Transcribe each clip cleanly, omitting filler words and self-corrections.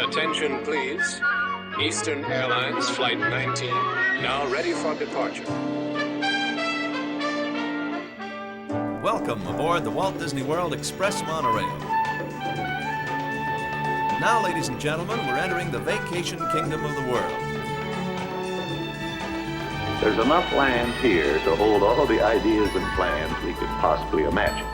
Attention, please. Eastern Airlines Flight 19, now ready for departure. Welcome aboard the Walt Disney World Express monorail. Now, ladies and gentlemen, we're entering the vacation kingdom of the world. There's enough land here to hold all the ideas and plans we could possibly imagine.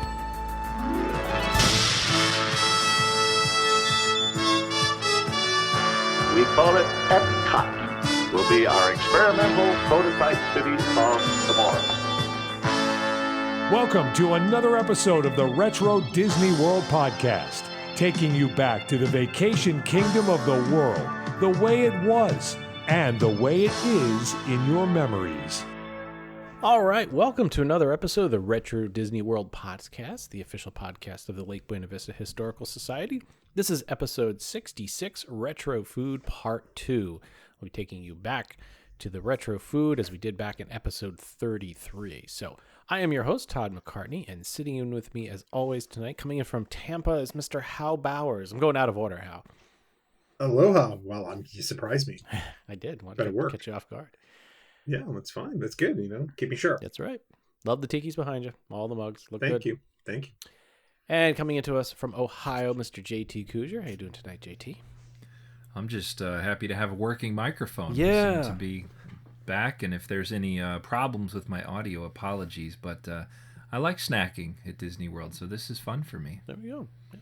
We call it Epcot. Will be our experimental prototype city of tomorrow. Welcome to another episode of the Retro Disney World Podcast, taking you back to the vacation kingdom of the world, the way it was, and the way it is in your memories. All right, welcome to another episode of the Retro Disney World Podcast, the official podcast of the Lake Buena Vista Historical Society. This is episode 66, Retro Food Part 2. We'll be taking you back to the retro food as we did back in episode 33. So I am your host, Todd McCartney, and sitting in with me as always tonight, coming in from Tampa, is Mr. Hal Bowers. I'm going out of order, Hal. Aloha. Well, you surprised me. I did. Wanted to catch you off guard. Yeah, that's fine. That's good. Keep me sharp. That's right. Love the tikis behind you. All the mugs. Look good. Thank you. And coming into us from Ohio, Mr. JT Kuzier. How you doing tonight, JT? I'm just happy to have a working microphone. Yeah. To be back, and if there's any problems with my audio, apologies. But I like snacking at Disney World, so this is fun for me. There we go. Yeah.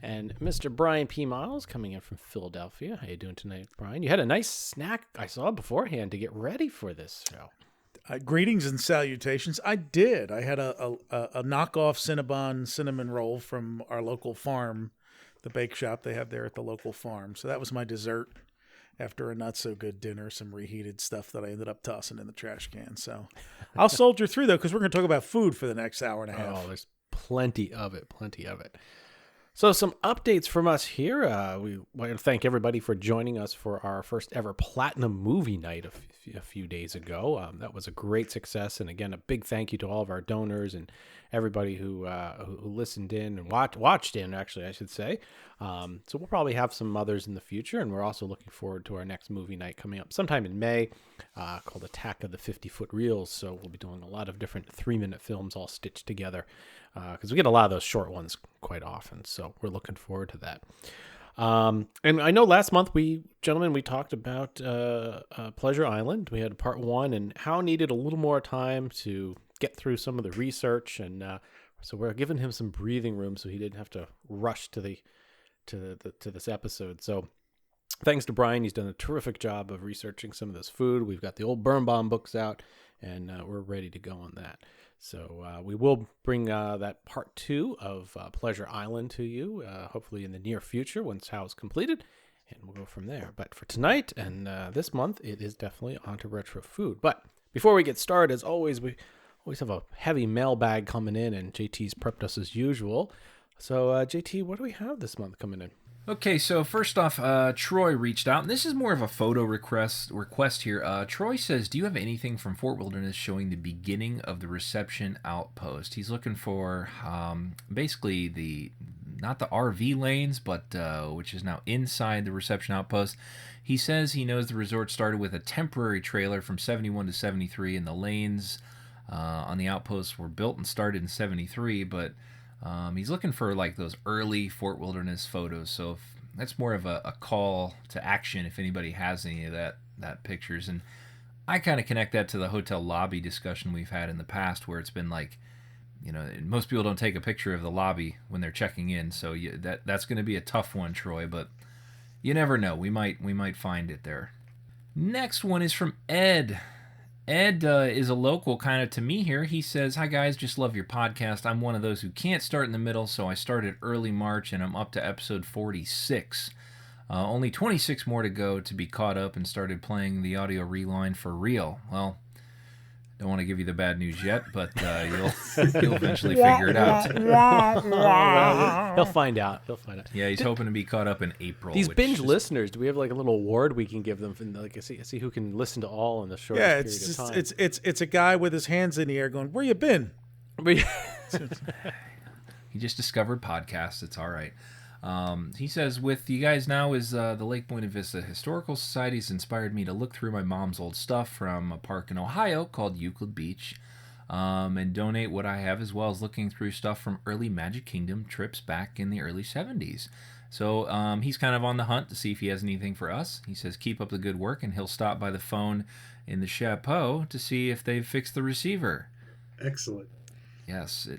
And Mr. Brian P. Miles coming in from Philadelphia. How you doing tonight, Brian? You had a nice snack I saw beforehand to get ready for this show. Greetings and salutations. I did. I had a knockoff Cinnabon cinnamon roll from our local farm, the bake shop they have there at the local farm. So that was my dessert after a not so good dinner, some reheated stuff that I ended up tossing in the trash can. So I'll soldier through though, because we're going to talk about food for the next hour and a half. Oh, there's plenty of it. So some updates from us here. We want to thank everybody for joining us for our first ever Platinum Movie Night a few days ago. That was a great success. And again, a big thank you to all of our donors and everybody who listened in and watched in, actually, I should say. So we'll probably have some others in the future. And we're also looking forward to our next movie night coming up sometime in May called Attack of the 50-Foot Reels. So we'll be doing a lot of different 3-minute films all stitched together. Because we get a lot of those short ones quite often, so we're looking forward to that. And I know last month we talked about Pleasure Island. We had part 1, and Hal needed a little more time to get through some of the research, and so we're giving him some breathing room so he didn't have to rush to this episode. So thanks to Brian, he's done a terrific job of researching some of this food. We've got the old Birnbaum books out, and we're ready to go on that. So we will bring that part 2 of Pleasure Island to you, hopefully in the near future once Hal's completed, and we'll go from there. But for tonight and this month, it is definitely onto retro food. But before we get started, as always, we always have a heavy mailbag coming in, and JT's prepped us as usual. So JT, what do we have this month coming in? Okay, so first off, Troy reached out, and this is more of a photo request here. Troy says, do you have anything from Fort Wilderness showing the beginning of the reception outpost? He's looking for basically not the RV lanes, but which is now inside the reception outpost. He says he knows the resort started with a temporary trailer from 71 to 73, and the lanes on the outpost were built and started in 73, but he's looking for like those early Fort Wilderness photos. So that's more of a call to action if anybody has any of that pictures. And I kind of connect that to the hotel lobby discussion we've had in the past, where it's been like, most people don't take a picture of the lobby when they're checking in. So that's going to be a tough one, Troy, but you never know. We might find it there. Next one is from Ed. Ed is a local kind of to me here. He says, hi guys, just love your podcast. I'm one of those who can't start in the middle, so I started early March and I'm up to episode 46. Only 26 more to go to be caught up, and started playing the audio rewind for real. Well, don't want to give you the bad news yet, but you'll eventually figure it out. He'll find out. Yeah, he's hoping to be caught up in April. These binge listeners, do we have like a little award we can give them? See who can listen to all in the shortest period of time. It's a guy with his hands in the air going, where you been? He just discovered podcasts. It's all right. He says, with you guys now is the Lake Buena Vista Historical Society has inspired me to look through my mom's old stuff from a park in Ohio called Euclid Beach and donate what I have, as well as looking through stuff from early Magic Kingdom trips back in the early 70s. So he's kind of on the hunt to see if he has anything for us. He says, keep up the good work, and he'll stop by the phone in the Chapeau to see if they've fixed the receiver. Excellent. Yes.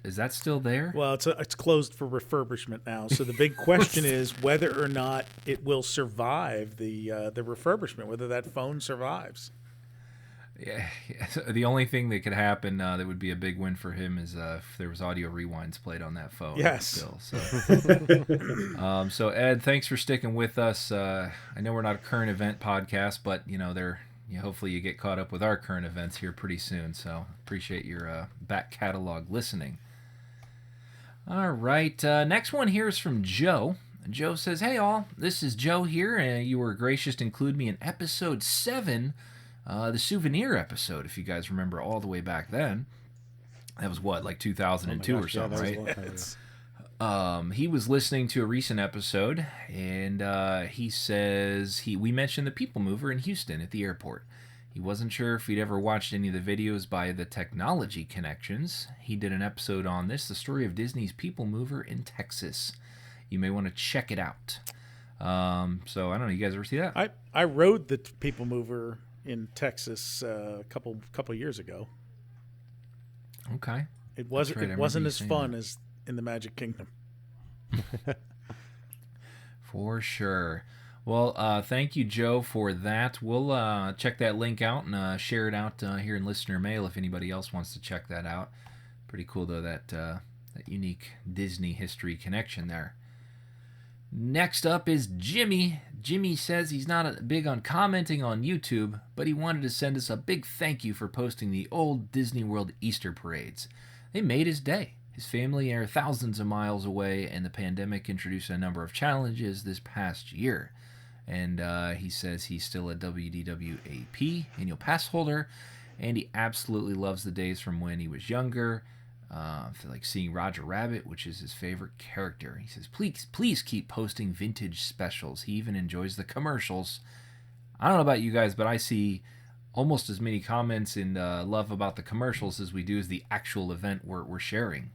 Is that still there? Well, it's closed for refurbishment now. So the big question is whether or not it will survive the refurbishment, whether that phone survives. Yeah. The only thing that could happen that would be a big win for him is if there was audio rewinds played on that phone. Yes. Still, so Ed, thanks for sticking with us. I know we're not a current event podcast, but hopefully you get caught up with our current events here pretty soon. So appreciate your back catalog listening. All right. Next one here is from Joe. Joe says, hey all, this is Joe here. You were gracious to include me in episode 7, the souvenir episode, if you guys remember all the way back then. That was what, like 2002 or something, right? He was listening to a recent episode, and he says we mentioned the People Mover in Houston at the airport. He wasn't sure if he'd ever watched any of the videos by the Technology Connections. He did an episode on this, the story of Disney's People Mover in Texas. You may want to check it out. So I don't know, you guys ever see that? I rode the People Mover in Texas a couple years ago. Okay. It wasn't as fun as in the Magic Kingdom. For sure. Well, thank you, Joe, for that. We'll check that link out and share it out here in listener mail if anybody else wants to check that out. Pretty cool, though, that unique Disney history connection there. Next up is Jimmy. Jimmy says he's not big on commenting on YouTube, but he wanted to send us a big thank you for posting the old Disney World Easter parades. They made his day. His family are thousands of miles away, and the pandemic introduced a number of challenges this past year. And he says he's still a WDWAP annual pass holder, and he absolutely loves the days from when he was younger. Like seeing Roger Rabbit, which is his favorite character. He says, please keep posting vintage specials. He even enjoys the commercials. I don't know about you guys, but I see almost as many comments and love about the commercials as we do as the actual event we're sharing.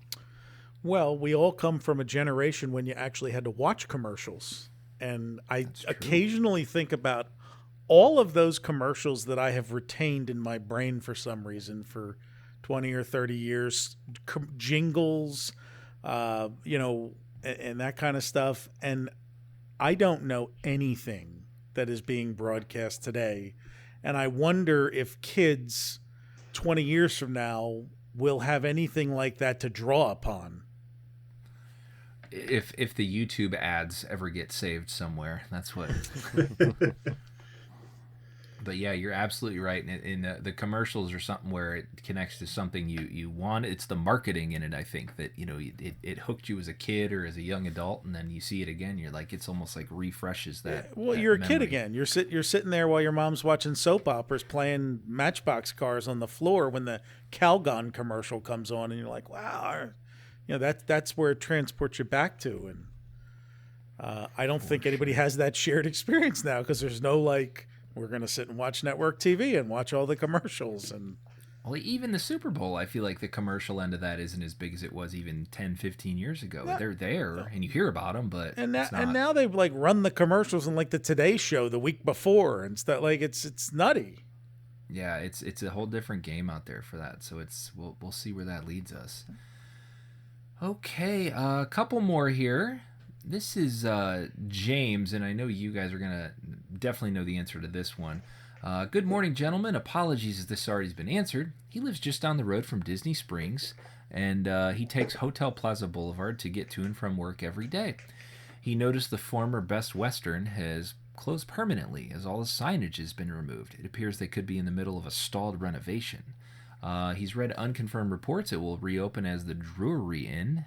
Well, we all come from a generation when you actually had to watch commercials. And I occasionally think about all of those commercials that I have retained in my brain for some reason for 20 or 30 years, jingles, and that kind of stuff. And I don't know anything that is being broadcast today. And I wonder if kids 20 years from now will have anything like that to draw upon. If the YouTube ads ever get saved somewhere, that's what. But yeah, you're absolutely right. And the commercials are something where it connects to something you want. It's the marketing in it, I think, that it hooked you as a kid or as a young adult, and then you see it again. You're like, it's almost like refreshes that. Well, that you're a memory. kid again. You're sitting there while your mom's watching soap operas, playing Matchbox cars on the floor when the Calgon commercial comes on, and you're like, wow. That's where it transports you back to, and I don't think anybody has that shared experience now because there's no we're going to sit and watch network TV and watch all the commercials. And well, even the Super Bowl, I feel like the commercial end of that isn't as big as it was even 10, 15 years ago. They're there and you hear about them, but now they've run the commercials in the Today Show the week before and stuff. It's nutty. Yeah, it's a whole different game out there for that. So we'll see where that leads us. Okay, a couple more here. This is James, and I know you guys are going to definitely know the answer to this one. Good morning, gentlemen. Apologies if this already has been answered. He lives just down the road from Disney Springs, and he takes Hotel Plaza Boulevard to get to and from work every day. He noticed the former Best Western has closed permanently as all the signage has been removed. It appears they could be in the middle of a stalled renovation. He's read unconfirmed reports it will reopen as the Drury Inn.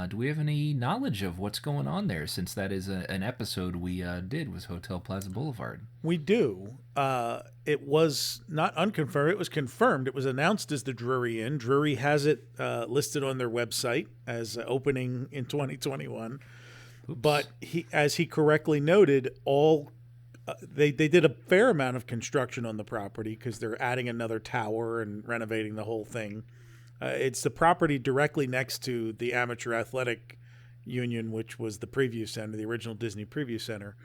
Do we have any knowledge of what's going on there, since that is an episode we did was Hotel Plaza Boulevard? We do. It was not unconfirmed. It was confirmed. It was announced as the Drury Inn. Drury has it listed on their website as opening in 2021. But as he correctly noted, they did a fair amount of construction on the property because they're adding another tower and renovating the whole thing. It's the property directly next to the Amateur Athletic Union, which was the preview center, the original Disney preview center.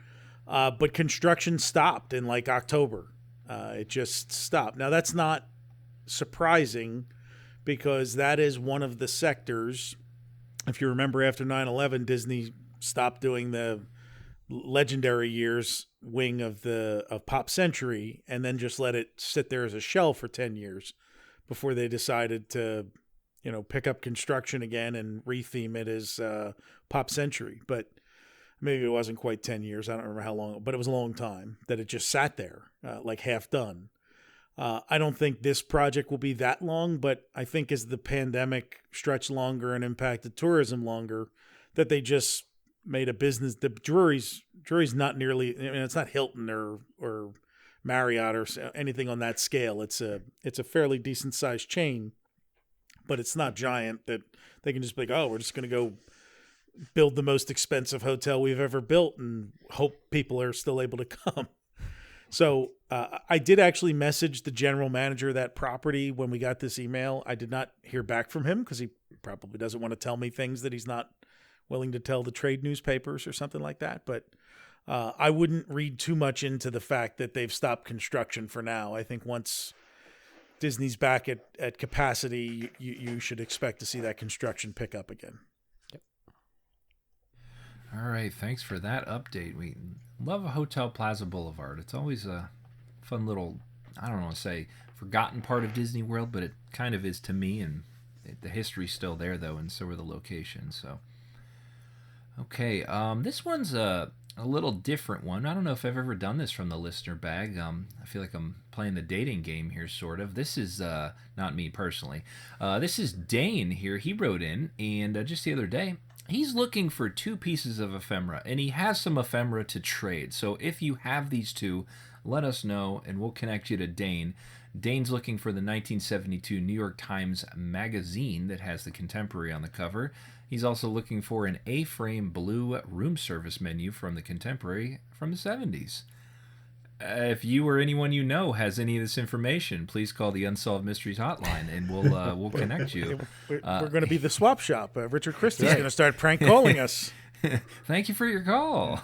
But construction stopped in like October. It just stopped. Now, that's not surprising because that is one of the sectors. If you remember, after 9/11, Disney stopped doing the legendary years wing of Pop Century and then just let it sit there as a shell for 10 years before they decided to, pick up construction again and retheme it as Pop Century. But maybe it wasn't quite 10 years. I don't remember how long, but it was a long time that it just sat there, like half done. I don't think this project will be that long, but I think as the pandemic stretched longer and impacted tourism longer, that they just made a business. The Drury's not nearly, it's not Hilton or Marriott or anything on that scale. It's a fairly decent sized chain, but it's not giant that they can just be like, oh, we're just going to go build the most expensive hotel we've ever built and hope people are still able to come. So I did actually message the general manager of that property when we got this email. I did not hear back from him because he probably doesn't want to tell me things that he's not willing to tell the trade newspapers or something like that. But I wouldn't read too much into the fact that they've stopped construction for now. I think once Disney's back at capacity, you should expect to see that construction pick up again. All right, thanks for that update. We love a Hotel Plaza Boulevard. It's always a fun little, I don't want to say forgotten part of Disney World, but it kind of is to me, and the history's still there, though, and so are the locations. So, okay, this one's a little different one. I don't know if I've ever done this from the listener bag. I feel like I'm playing the dating game here, sort of. This is not me personally. This is Dane here. He wrote in, and just the other day, he's looking for 2 pieces of ephemera, and he has some ephemera to trade. So if you have these 2, let us know, and we'll connect you to Dane. Dane's looking for the 1972 New York Times magazine that has the Contemporary on the cover. He's also looking for an A-frame blue room service menu from the Contemporary from the 70s. If you or anyone you know has any of this information, please call the Unsolved Mysteries hotline, and we'll connect you. We're going to be the swap shop. Richard Christie's going to start prank calling us. Thank you for your call.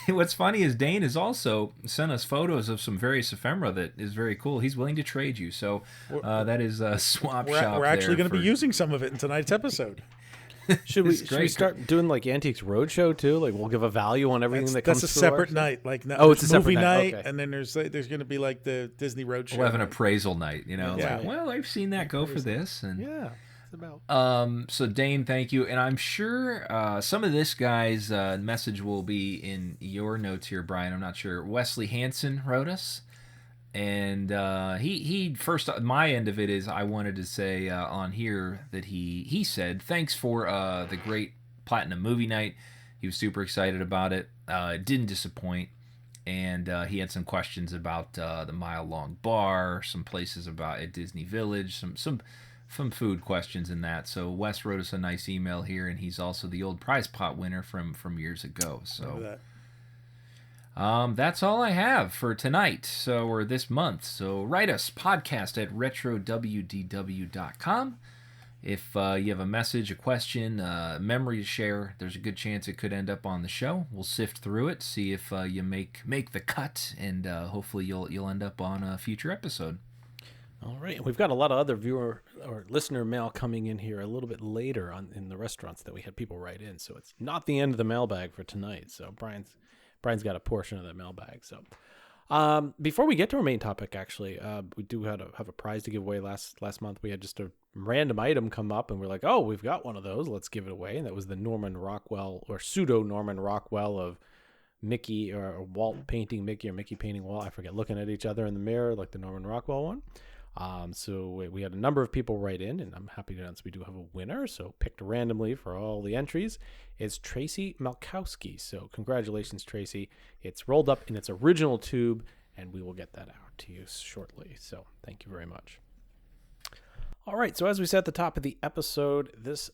What's funny is Dane has also sent us photos of some various ephemera that is very cool. He's willing to trade you, so that is a swap shop. We're actually going to be using some of it in tonight's episode. Should we start doing like Antiques Roadshow too? Like we'll give a value on everything that comes. That's a separate night. Like it's a movie separate night, okay. and then there's going to be like the Disney Roadshow. We'll have an appraisal night. Yeah. Like, well, I've seen that go for this, and yeah. About. So Dane, thank you, and I'm sure some of this guy's message will be in your notes here, Brian. I'm not sure. Wesley Hansen wrote us. And he first, my end of it is I wanted to say on here that he said, thanks for the great Platinum movie night. He was super excited about it. It didn't disappoint. And he had some questions about the mile-long bar, some places about at Disney Village, some food questions in that. So Wes wrote us a nice email here, and he's also the old prize pot winner from years ago. So. That's all I have for tonight, or this month. So write us, podcast at RetroWDW.com. If you have a message, a question, memory to share, there's a good chance it could end up on the show. We'll sift through it, see if you make the cut, and hopefully you'll end up on a future episode. All right. We've got a lot of other viewer or listener mail coming in here a little bit later in the restaurants that we had people write in. So it's not the end of the mailbag for tonight. So Brian's got a portion of the mailbag. So before we get to our main topic, actually, we do have a prize to give away. Last month, we had just a random item come up, and we're like, oh, we've got one of those. Let's give it away. And that was the Norman Rockwell, or pseudo Norman Rockwell of Mickey, or Walt painting Mickey, or Mickey painting Walt. I forget, looking at each other in the mirror like the Norman Rockwell one. So we had a number of people write in, and I'm happy to announce we do have a winner. So picked randomly for all the entries is Tracy Malkowski. So congratulations, Tracy. It's rolled up in its original tube, and we will get that out to you shortly. So thank you very much. All right. So as we said at the top of the episode, this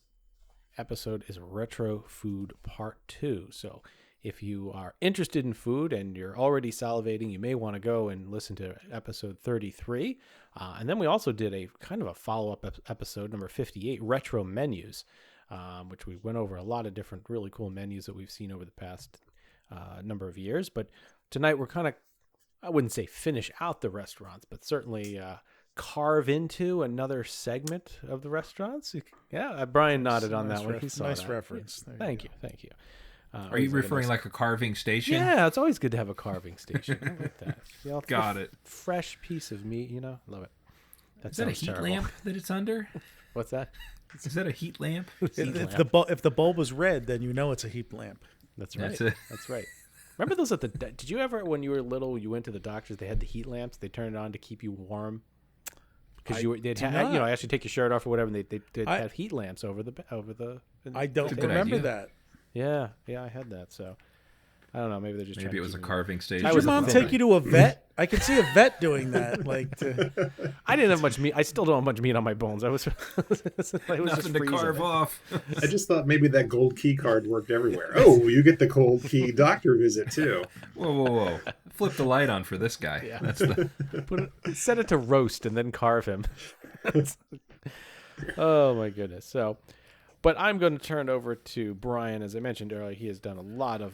episode is Retro Food Part 2. So if you are interested in food and you're already salivating, you may want to go and listen to episode 33. And then we also did a kind of a follow-up episode, number 58, Retro Menus, which we went over a lot of different really cool menus that we've seen over the past number of years. But tonight we're kind of, I wouldn't say finish out the restaurants, but certainly carve into another segment of the restaurants. Yeah, Brian nodded on that one. He saw nice that. reference. Yeah. Thank you. Are you referring like a carving station? Yeah, it's always good to have a carving station. I like that. You know, Got it. Fresh piece of meat, love it. Is that a heat lamp that it's under? What's that? Is that a heat lamp? If the bulb is red, then you know it's a heat lamp. That's right. That's That's right. Remember those at the? Did you ever, when you were little, you went to the doctors? They had the heat lamps. They turned it on to keep you warm. Because they'd have, actually take your shirt off or whatever. And they'd have heat lamps over the. I don't That's a good remember idea. that. Yeah, I had that. So I don't know. Maybe they're just. Maybe it was a carving station. Did your mom take you to a vet? I could see a vet doing that. I didn't have much meat. I still don't have much meat on my bones. I was. It was Nothing just to freezing. carve off. I just thought maybe that gold key card worked everywhere. Oh, you get the gold key doctor visit too. Whoa. Flip the light on for this guy. Yeah. That's the... Set it to roast and then carve him. Oh my goodness. So, but I'm going to turn it over to Brian. As I mentioned earlier, he has done a lot of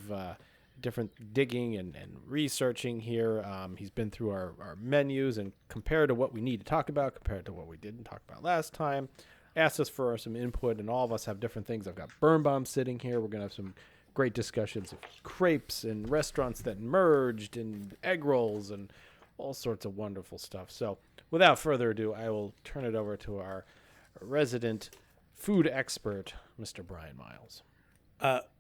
different digging and researching here. He's been through our menus and compared to what we need to talk about, compared to what we didn't talk about last time. Asked us for some input, and all of us have different things. I've got Birnbaum sitting here. We're going to have some great discussions of crepes and restaurants that merged and egg rolls and all sorts of wonderful stuff. So without further ado, I will turn it over to our resident food expert, Mr. Brian Miles.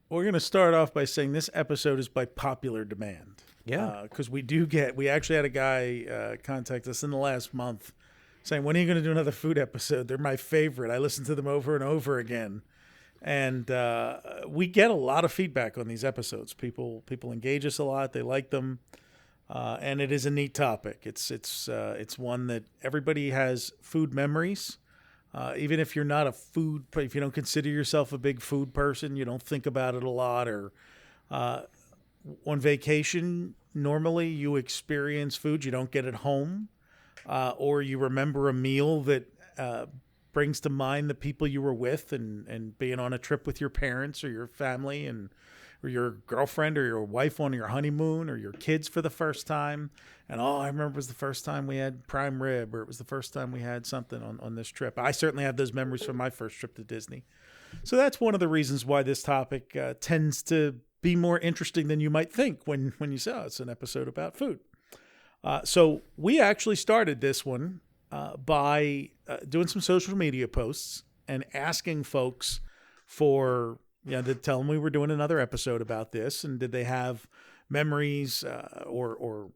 We're going to start off by saying this episode is by popular demand. Yeah. Because we actually had a guy contact us in the last month saying, when are you going to do another food episode? They're my favorite. I listen to them over and over again. And we get a lot of feedback on these episodes. People engage us a lot. They like them. And it is a neat topic. It's one that everybody has food memories. Even if you're not if you don't consider yourself a big food person, you don't think about it a lot, or on vacation, normally you experience food you don't get at home, or you remember a meal that brings to mind the people you were with and being on a trip with your parents or your family or your girlfriend or your wife on your honeymoon or your kids for the first time. And I remember it was the first time we had prime rib, or it was the first time we had something on this trip. I certainly have those memories from my first trip to Disney. So that's one of the reasons why this topic tends to be more interesting than you might think when you say, it's an episode about food. So we actually started this one by doing some social media posts and asking folks for, to tell them we were doing another episode about this, and did they have memories or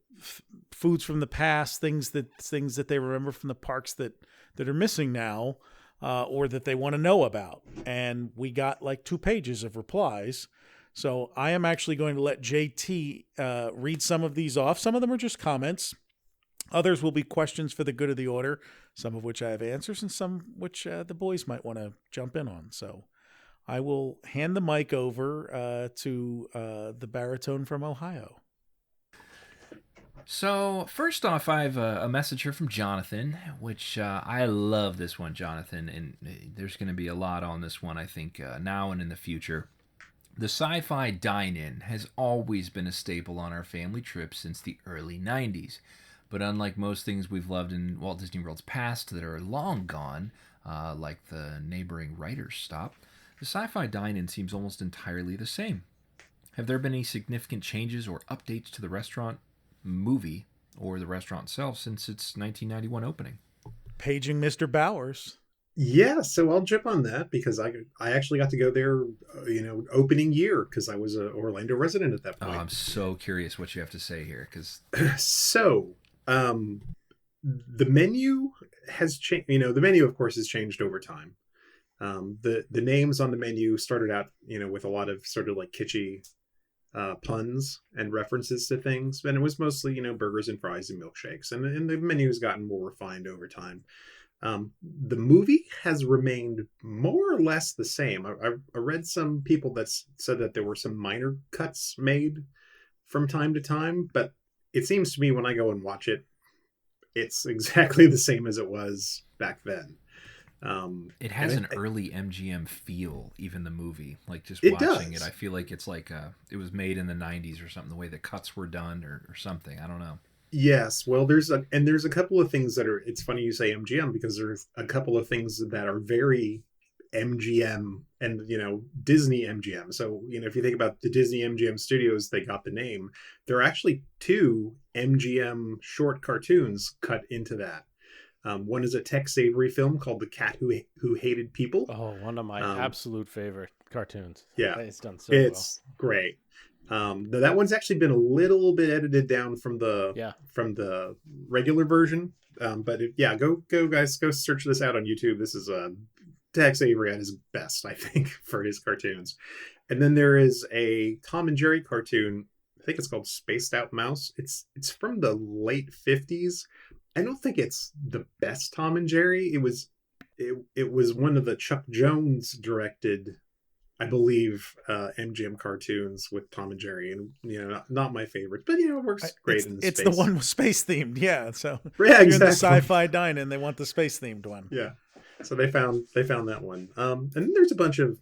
foods from the past, things that they remember from the parks that are missing now, or that they want to know about. And we got like 2 pages of replies. So I am actually going to let JT read some of these off. Some of them are just comments. Others will be questions for the good of the order, some of which I have answers and some which the boys might want to jump in on. So I will hand the mic over to the baritone from Ohio. So first off, I have a message here from Jonathan, which I love this one, Jonathan, and there's going to be a lot on this one, I think, now and in the future. The sci-fi dine-in has always been a staple on our family trips since the early 90s. But unlike most things we've loved in Walt Disney World's past that are long gone, like the neighboring writer's stop, the sci-fi dine-in seems almost entirely the same. Have there been any significant changes or updates to the restaurant movie or the restaurant itself since its 1991 opening? Paging Mr. Bowers. Yeah, so I'll jump on that because I actually got to go there, opening year, because I was an Orlando resident at that point. Oh, I'm so curious what you have to say here, because so the menu has changed. The menu, of course, has changed over time. The names on the menu started out, with a lot of sort of like kitschy puns and references to things, and it was mostly, burgers and fries and milkshakes, and the menu's gotten more refined over time. The movie has remained more or less the same. I read some people that said that there were some minor cuts made from time to time, but it seems to me when I go and watch it, it's exactly the same as it was back then. It has an early MGM feel, even the movie. Like just It watching does. it, I feel like it's like it was made in the 90s or something, the way the cuts were done or something. I don't know. Yes, well, there's a couple of things that are. It's funny you say MGM because there's a couple of things that are very MGM and Disney MGM. So if you think about the Disney MGM studios, they got the name. There are actually two MGM short cartoons cut into that. One is a Tex Avery film called The Cat Who Hated People. Oh, one of my absolute favorite cartoons. Yeah, It's done so it's great. That one's actually been a little bit edited down from the regular version. But go guys, go search this out on YouTube. This is Tex Avery at his best, I think, for his cartoons. And then there is a Tom and Jerry cartoon. I think it's called Spaced Out Mouse. It's from the late 50s. I don't think it's the best Tom and Jerry. It was one of the Chuck Jones directed, I believe, MGM cartoons with Tom and Jerry, and not my favorite, but it works great in the It's space. the one with space themed, yeah. So Yeah, you're in the exactly. sci-fi dine-in, they want the space themed one. Yeah, so they found that one, and then there's a bunch of,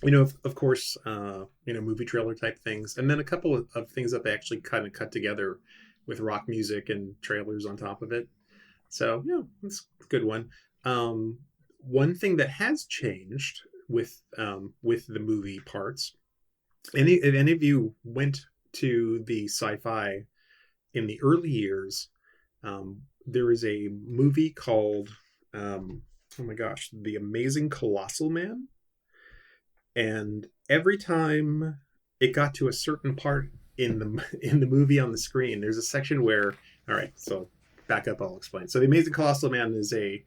of course, movie trailer type things, and then a couple of things that they actually kind of cut together with rock music and trailers on top of it. So it's a good one. One thing that has changed with the movie parts. If any of you went to the sci-fi in the early years, there is a movie called oh my gosh, The Amazing Colossal Man. And every time it got to a certain part in the movie on the screen, there's a section where, all right, so back up, I'll explain. So The Amazing Colossal Man is a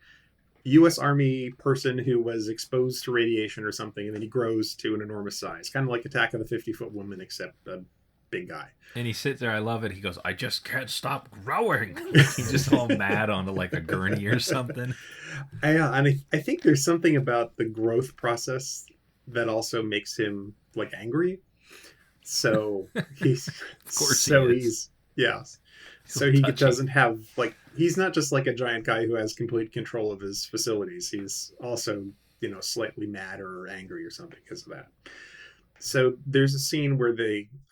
U.S. Army person who was exposed to radiation or something, and then he grows to an enormous size, kind of like Attack of the 50-Foot Woman, except a big guy. And he sits there, I love it. He goes, "I just can't stop growing." He's just all mad on like a gurney or something. And I think there's something about the growth process that also makes him like angry. So he's Of course so he is. he's yeah. So So he touching. doesn't have he's not just like a giant guy who has complete control of his facilities. He's also, slightly mad or angry or something because of that. So there's a scene where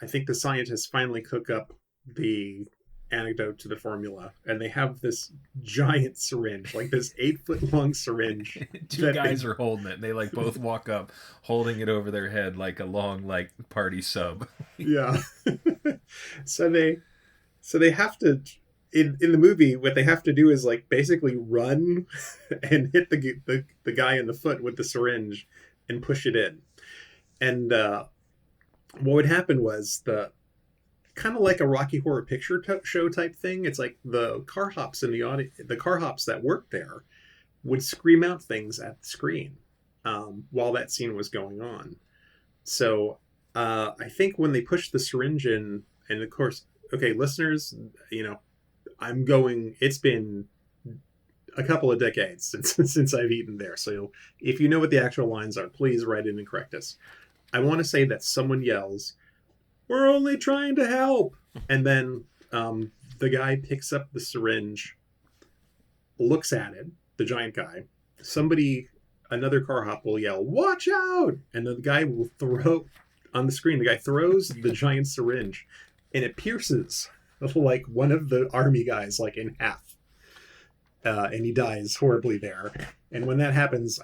I think the scientists finally cook up the antidote to the formula, and they have this giant syringe, like this 8-foot long syringe. Two guys are holding it, and they both walk up holding it over their head like a long party sub. Yeah. So they have to, in the movie, what they have to do is basically run and hit the guy in the foot with the syringe and push it in. And what would happen was kind of like a Rocky Horror Picture Show type thing. It's like the car hops in the audience, the car hops that worked there would scream out things at the screen while that scene was going on. So I think when they pushed the syringe in, and of course, okay, listeners, it's been a couple of decades since I've eaten there. So if you know what the actual lines are, please write in and correct us. I want to say that someone yells, "We're only trying to help." And then the guy picks up the syringe, looks at it, the giant guy. Another car hop will yell, "Watch out!" And then the guy will throw, on the screen, the guy throws the giant syringe, and it pierces one of the army guys in half. And he dies horribly there. And when that happens,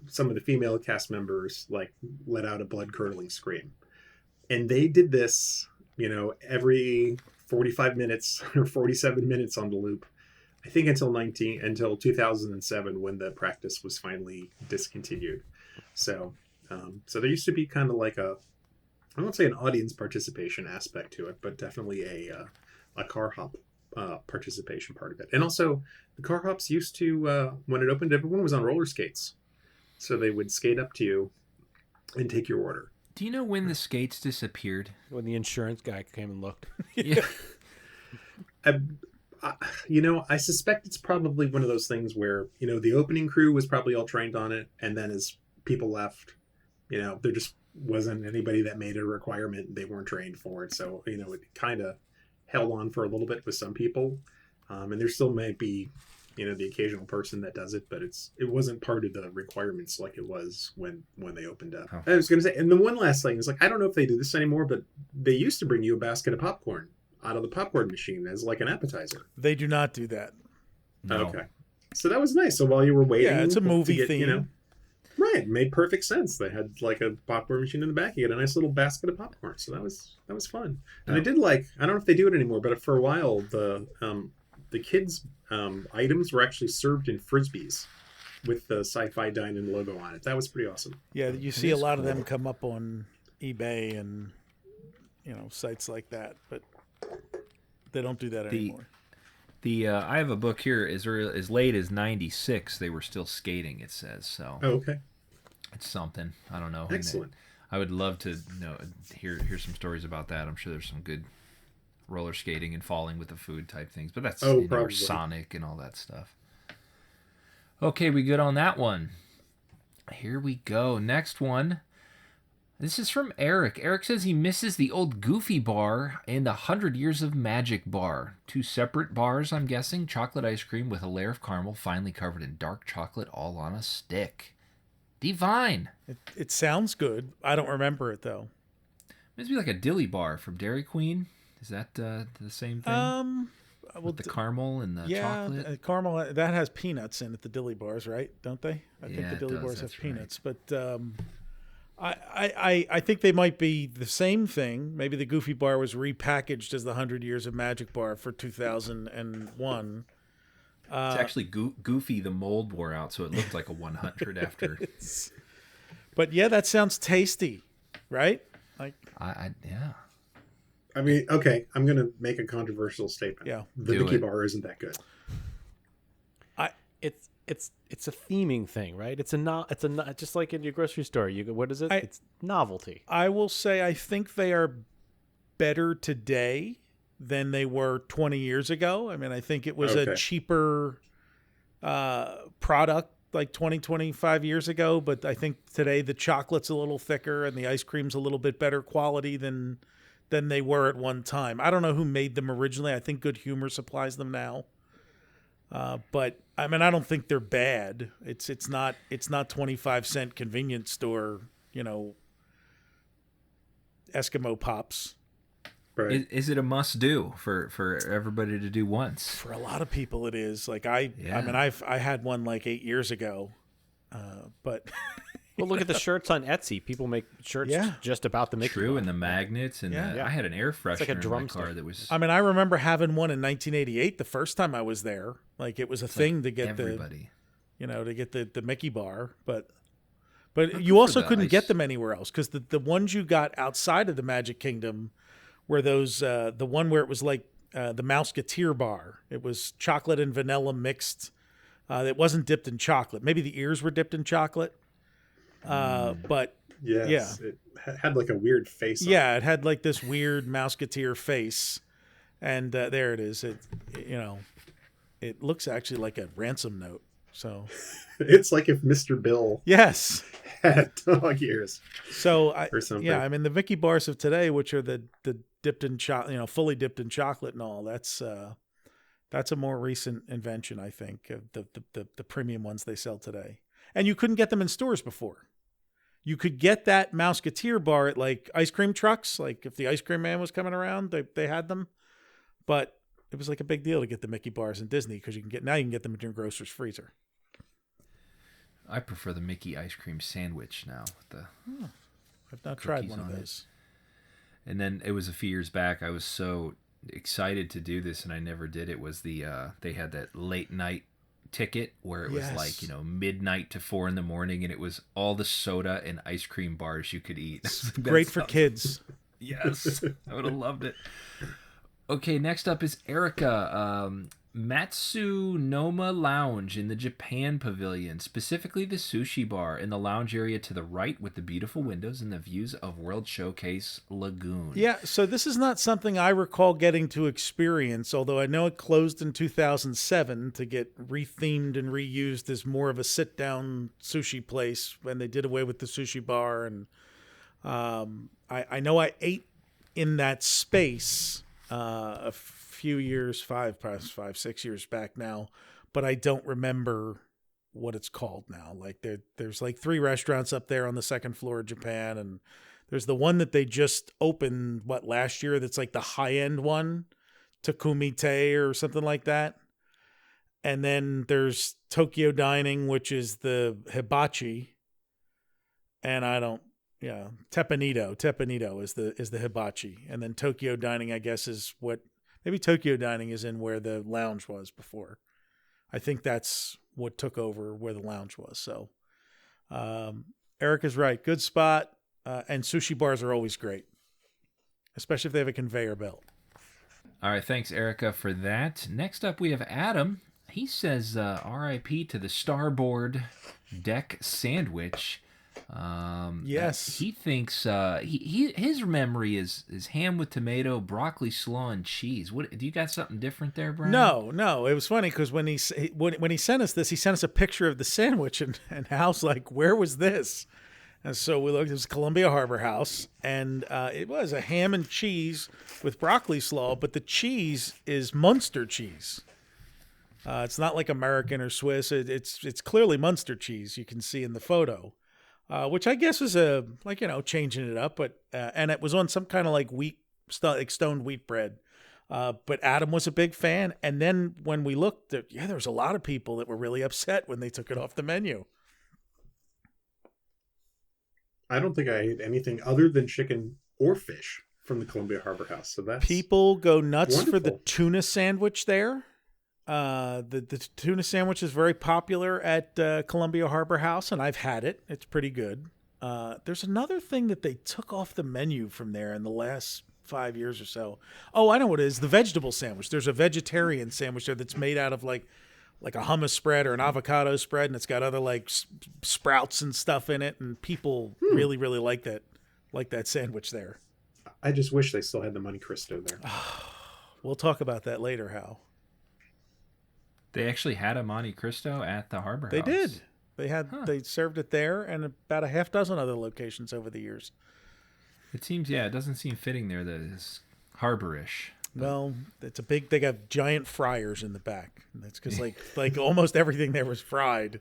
some of the female cast members let out a blood-curdling scream. And they did this, every 45 minutes or 47 minutes on the loop, I think until 2007, when the practice was finally discontinued. So there used to be kind of I won't say an audience participation aspect to it, but definitely a car hop participation part of it. And also the car hops used to, when it opened, everyone was on roller skates. So they would skate up to you and take your order. Do you know when the skates disappeared? When the insurance guy came and looked. Yeah. I suspect it's probably one of those things where, the opening crew was probably all trained on it. And then as people left, there just wasn't anybody that made it a requirement. They weren't trained for it. So, it kind of held on for a little bit with some people. And there still might be, the occasional person that does it, but it wasn't part of the requirements like it was when they opened up. Oh. I was going to say, and the one last thing is like, I don't know if they do this anymore, but they used to bring you a basket of popcorn out of the popcorn machine as like an appetizer. They do not do that. No. Okay. So that was nice. So while you were waiting, Yeah, it's a movie to get, theme. Right, made perfect sense. They had like a popcorn machine in the back. You get a nice little basket of popcorn. So that was fun. And I did I don't know if they do it anymore, but for a while the kids' items were actually served in Frisbees with the Sci-Fi Dine-In logo on it. That was pretty awesome. Yeah, you see a lot of them come up on eBay and sites like that, but they don't do that anymore. I have a book here as late as 96. They were still skating. It says so. Oh, okay. It's something. I don't know. Excellent. I would love to hear some stories about that. I'm sure there's some good roller skating and falling with the food type things, but that's probably Sonic and all that stuff. Okay, we good on that one. Here we go. Next one. This is from Eric. Eric says he misses the old Goofy bar and the 100 Years of Magic bar. 2 separate bars, I'm guessing. Chocolate ice cream with a layer of caramel finely covered in dark chocolate all on a stick. Divine. It sounds good. I don't remember it though. Must be like a dilly bar from Dairy Queen. Is that the same thing? With the caramel and the chocolate? Caramel, that has peanuts in it, the dilly bars, right? Don't they? I think Yeah, the it dilly does, bars have that's peanuts. But I think they might be the same thing. Maybe the Goofy bar was repackaged as the 100 Years of Magic bar for 2001. It's actually Goofy, the mold wore out, so it looked like a 100 after. But yeah, that sounds tasty, right? Like Yeah. I mean, okay, I'm going to make a controversial statement. Yeah. The Do Mickey it. bar isn't that good. It's a theming thing, right? It's just like in your grocery store. You go, what is it? It's novelty. I will say I think they are better today than they were 20 years ago. I mean, I think it was a cheaper product like 25 years ago, but I think today the chocolate's a little thicker and the ice cream's a little bit better quality than they were at one time. I don't know who made them originally. I think Good Humor supplies them now. But I mean, I don't think they're bad. It's not 25-cent convenience store, Eskimo Pops. Right. Is it a must do for everybody to do once? For a lot of people, it is. Like I mean, I had one like 8 years ago, but Well, look at the shirts on Etsy. People make shirts just about the Mickey True, bar. and the magnets, and I had an air freshener like a in my drumstick. car that was. I mean, I remember having one in 1988. The first time I was there, like it was a thing to get everybody. the Mickey bar, but you also couldn't get them anywhere else because the ones you got outside of the Magic Kingdom were those the one where it was like the Mouseketeer bar. It was chocolate and vanilla mixed. It wasn't dipped in chocolate. Maybe the ears were dipped in chocolate. But yes, it had like a weird face. Yeah, it had like this weird Mouseketeer face, and there it is. It looks actually like a ransom note. So it's like if Mr. Bill had dog ears. So or something. Yeah, I mean the Mickey bars of today, which are the dipped in chocolate, fully dipped in chocolate and all. That's a more recent invention, I think, of the premium ones they sell today. And you couldn't get them in stores before. You could get that Mouseketeer bar at like ice cream trucks. Like if the ice cream man was coming around, they had them. But it was like a big deal to get the Mickey bars in Disney because you can get them in your grocer's freezer. I prefer the Mickey ice cream sandwich now. I've not tried one of those. And then it was a few years back. I was so excited to do this, and I never did. It was they had that late night ticket where it was like midnight to 4 a.m, and it was all the soda and ice cream bars you could eat. Great for kids. Yes, I would have loved it. Okay, next up is Erica. Matsunoma Lounge in the Japan Pavilion, specifically the sushi bar in the lounge area to the right with the beautiful windows and the views of World Showcase Lagoon. Yeah, so this is not something I recall getting to experience, although I know it closed in 2007 to get rethemed and reused as more of a sit-down sushi place when they did away with the sushi bar. And I know I ate in that space a few years, perhaps 6 years back now, but I don't remember what it's called now. Like there's like 3 restaurants up there on the second floor of Japan, and there's the one that they just opened last year that's like the high-end one, Takumite or something like that. And then there's Tokyo Dining, which is the hibachi, and Teppanydo is the hibachi, and then Tokyo Dining, I guess, is what maybe Tokyo Dining is in where the lounge was before. I think that's what took over where the lounge was. So, Eric is right. Good spot, and sushi bars are always great, especially if they have a conveyor belt. All right, thanks, Erica, for that. Next up, we have Adam. He says, "R.I.P. to the Starboard Deck Sandwich." Yes, he thinks his memory is ham with tomato, broccoli, slaw, and cheese. What do you got? Something different there, Brian? No. It was funny because when he sent us this, he sent us a picture of the sandwich, and Hal's like, "Where was this?" And so we looked. It was Columbia Harbor House, and it was a ham and cheese with broccoli slaw, but the cheese is Munster cheese. It's not like American or Swiss. It's clearly Munster cheese. You can see in the photo. Which I guess was changing it up, but and it was on some kind of like stoned wheat bread. But Adam was a big fan, and then when we looked, there was a lot of people that were really upset when they took it off the menu. I don't think I ate anything other than chicken or fish from the Columbia Harbor House. So that's people go nuts wonderful. For the tuna sandwich there. The tuna sandwich is very popular at Columbia Harbor House, and I've had it. It's pretty good. There's another thing that they took off the menu from there in the last 5 years or so. Oh, I know what it is. The vegetable sandwich. There's a vegetarian sandwich there that's made out of like a hummus spread or an avocado spread, and it's got other like sprouts and stuff in it, and people really, really like that sandwich there. I just wish they still had the Monte Cristo there. We'll talk about that later, Hal. They actually had a Monte Cristo at the Harbor House. They did. They served it there and about a half dozen other locations over the years. It seems, it doesn't seem fitting there that it's harbor-ish. Well, it's they got giant fryers in the back. That's because like almost everything there was fried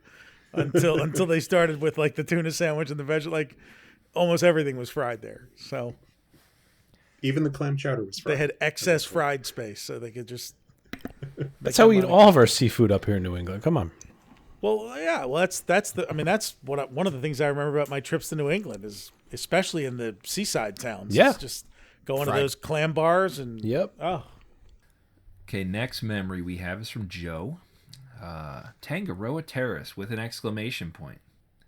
until they started with like the tuna sandwich and the veg. Like almost everything was fried there. So even the clam chowder was fried. They had excess fried space, so they could just. That's how we eat all of our seafood up here in New England. Come on. Well, yeah. Well, that's one of the things I remember about my trips to New England is especially in the seaside towns. Yeah. It's just going to those clam bars and. Yep. Oh. Okay, next memory we have is from Joe. Tangaroa Terrace with an exclamation point.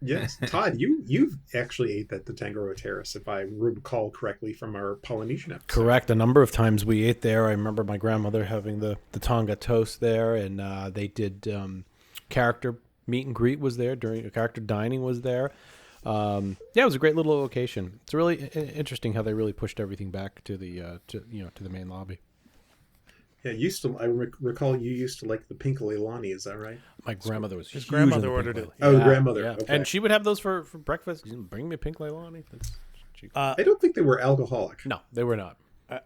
Yes, Todd, you've actually ate at the Tangaroa Terrace, if I recall correctly from our Polynesian episode. Correct. A number of times we ate there. I remember my grandmother having the Tonga toast there, and they did character meet and greet was there during character dining was there. It was a great little location. It's really interesting how they really pushed everything back to the to the main lobby. Yeah, I recall you used to like the pink leilani, is that right? My grandmother was his huge grandmother on the ordered pink it. leilani. Oh, grandmother. Yeah. Okay. And she would have those for breakfast. Bring me a pink leilani. I don't think they were alcoholic. No, they were not.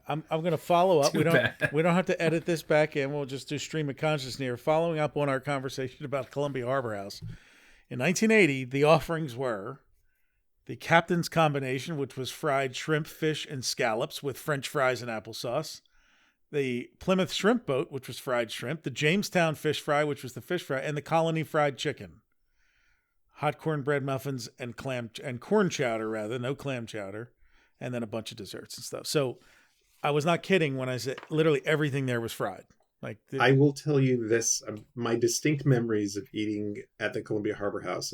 I'm going to follow up. Too bad. We don't have to edit this back in. We'll just do stream of consciousness here. Following up on our conversation about Columbia Harbor House. In 1980, the offerings were the Captain's Combination, which was fried shrimp, fish, and scallops with French fries and applesauce. The Plymouth Shrimp Boat, which was fried shrimp. The Jamestown Fish Fry, which was the fish fry. And the Colony Fried Chicken. Hot cornbread muffins and corn chowder, rather. No clam chowder. And then a bunch of desserts and stuff. So I was not kidding when I said literally everything there was fried. I will tell you this: my distinct memories of eating at the Columbia Harbor House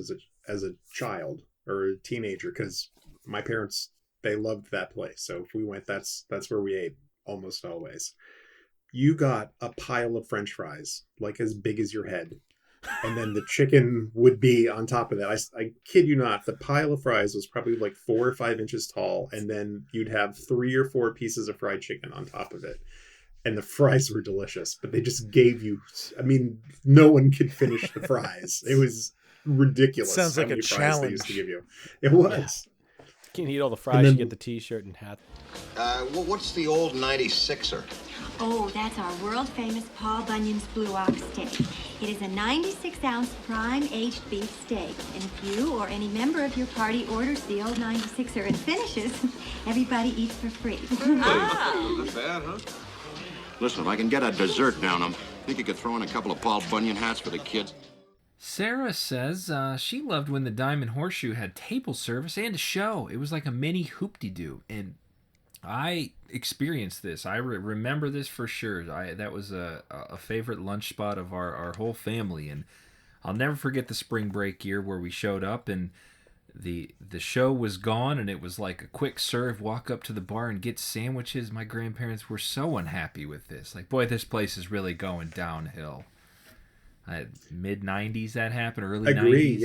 as a child or a teenager, because my parents, they loved that place. So if we went, that's where we ate almost always. you got a pile of French fries, like as big as your head. And then the chicken would be on top of that. I kid you not, the pile of fries was probably like 4 or 5 inches tall. And then you'd have 3 or 4 pieces of fried chicken on top of it. And the fries were delicious, but they just gave you, I mean, no one could finish the fries. It was ridiculous. Sounds like a challenge. They used to give you. It was. Can't eat all the fries, you get the t-shirt and hat. What's the old 96er? Oh, that's our world-famous Paul Bunyan's Blue Ox steak. It is a 96-ounce prime-aged beef steak. And if you or any member of your party orders the old 96er and finishes, everybody eats for free. Not bad, huh? Listen, if I can get a dessert down them, think you could throw in a couple of Paul Bunyan hats for the kids? Sarah says she loved when the Diamond Horseshoe had table service and a show. It was like a mini hoop-de-doo. And I experienced this. I remember this for sure. That was a favorite lunch spot of our whole family. And I'll never forget the spring break year where we showed up and the show was gone and it was like a quick serve, walk up to the bar and get sandwiches. My grandparents were so unhappy with this. Like, boy, this place is really going downhill. Mid-90s that happened, early 90s. Agree,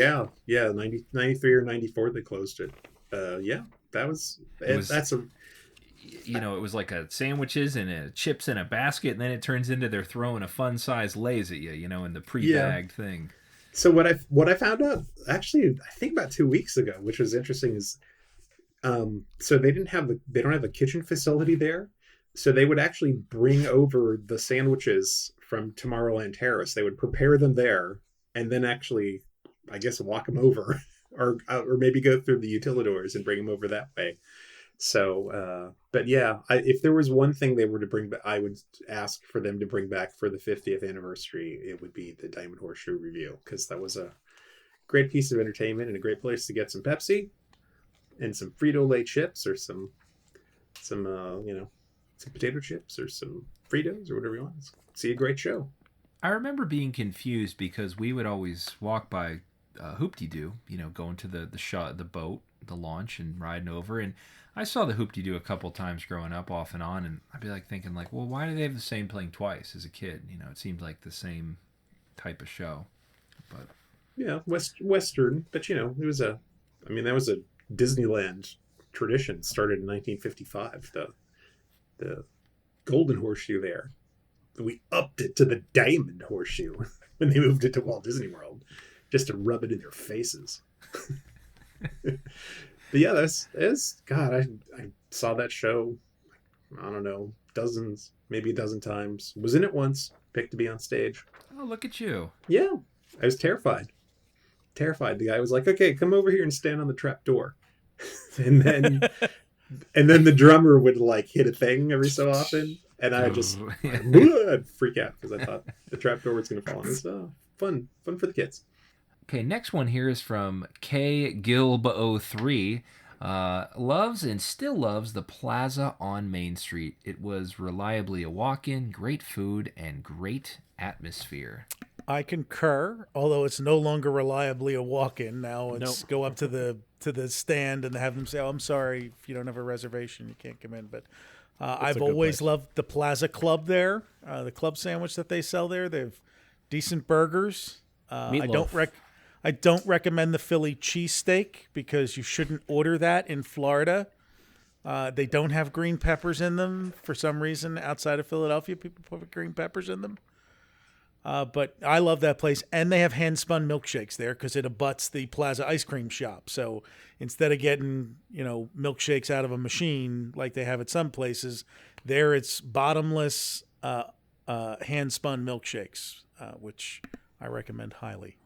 yeah. 93 or 94 they closed it. That's a... You know, it was like a sandwiches and chips in a basket, and then it turns into they're throwing a fun-sized Lay's at you, in the pre-bagged thing. So what I found out, actually, I think about 2 weeks ago, which was interesting, is so they don't have a kitchen facility there, so they would actually bring over the sandwiches from Tomorrowland Terrace. They would prepare them there, and then actually, I guess, walk them over, or maybe go through the utilidors and bring them over that way. So, but yeah, if there was one thing they were to bring back, I would ask for them to bring back for the 50th anniversary. It would be the Diamond Horseshoe Review, because that was a great piece of entertainment and a great place to get some Pepsi and some Frito-Lay chips, or some potato chips, or some Fritos, or whatever you want. See a great show. I remember being confused because we would always walk by Hoop-de-Doo, going to the boat, the launch, and riding over, and I saw the Hoop-de-Doo a couple times growing up off and on, and I'd be like thinking like, well, why do they have the same playing twice as a kid? It seemed like the same type of show. But yeah, Western, but that was a Disneyland tradition, started in 1955. The Golden Horseshoe there. We upped it to the Diamond Horseshoe when they moved it to Walt Disney World, just to rub it in their faces. But yeah, that's God. I saw that show, I don't know, maybe a dozen times. Was in it once, picked to be on stage. Oh, look at you. Yeah, I was terrified. The guy was like, "Okay, come over here and stand on the trap door," and then the drummer would like hit a thing every so often, and I just I'd freak out because I thought the trap door was going to fall on. It was fun for the kids. Okay, next one here is from K Gilb03. Loves and still loves the Plaza on Main Street. It was reliably a walk-in, great food, and great atmosphere. I concur, although it's no longer reliably a walk-in. Now it's go up to the stand and have them say, "Oh, I'm sorry, if you don't have a reservation, you can't come in." But I've always loved the Plaza Club there, the club sandwich that they sell there. They have decent burgers. I don't recommend the Philly cheesesteak because you shouldn't order that in Florida. They don't have green peppers in them for some reason. Outside of Philadelphia, people put green peppers in them. But I love that place. And they have hand-spun milkshakes there because it abuts the Plaza ice cream shop. So instead of getting, milkshakes out of a machine like they have at some places, there it's bottomless hand-spun milkshakes, which I recommend highly.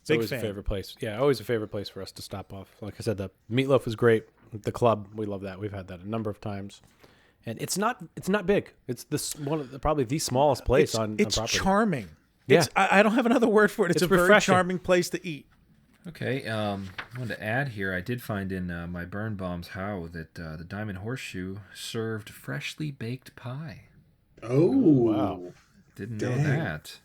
It's always a favorite place. Yeah, always a favorite place for us to stop off. Like I said, the meatloaf is great. The club, we love that. We've had that a number of times. And it's not big. It's probably the smallest place on property. It's charming. Yeah. I don't have another word for it. It's a refreshing. Very charming place to eat. Okay, I wanted to add here, I did find in my Burn Bombs How that the Diamond Horseshoe served freshly baked pie. Oh, wow. Didn't know that.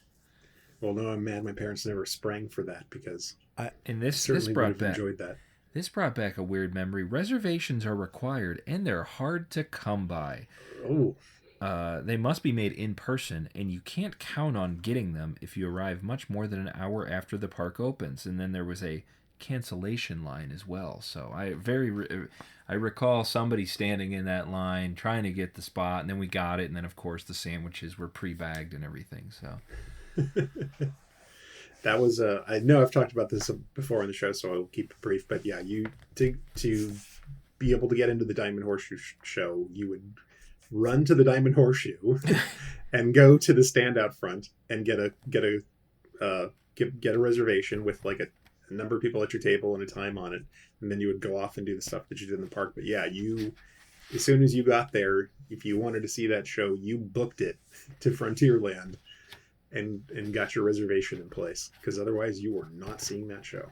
Well, no, I'm mad my parents never sprang for that because this brought back enjoyed that. This brought back a weird memory. Reservations are required and they're hard to come by. Oh. They must be made in person, and you can't count on getting them if you arrive much more than an hour after the park opens. And then there was a cancellation line as well. So I recall somebody standing in that line trying to get the spot, and then we got it. And then, of course, the sandwiches were pre-bagged and everything. So that was I know I've talked about this before on the show, so I'll keep it brief. But yeah, you to be able to get into the Diamond Horseshoe show, you would run to the Diamond Horseshoe and go to the stand out front and get a reservation with like a number of people at your table and a time on it, and then you would go off and do the stuff that you did in the park. But yeah, as soon as you got there, if you wanted to see that show, you booked it to Frontierland and got your reservation in place, because otherwise you were not seeing that show.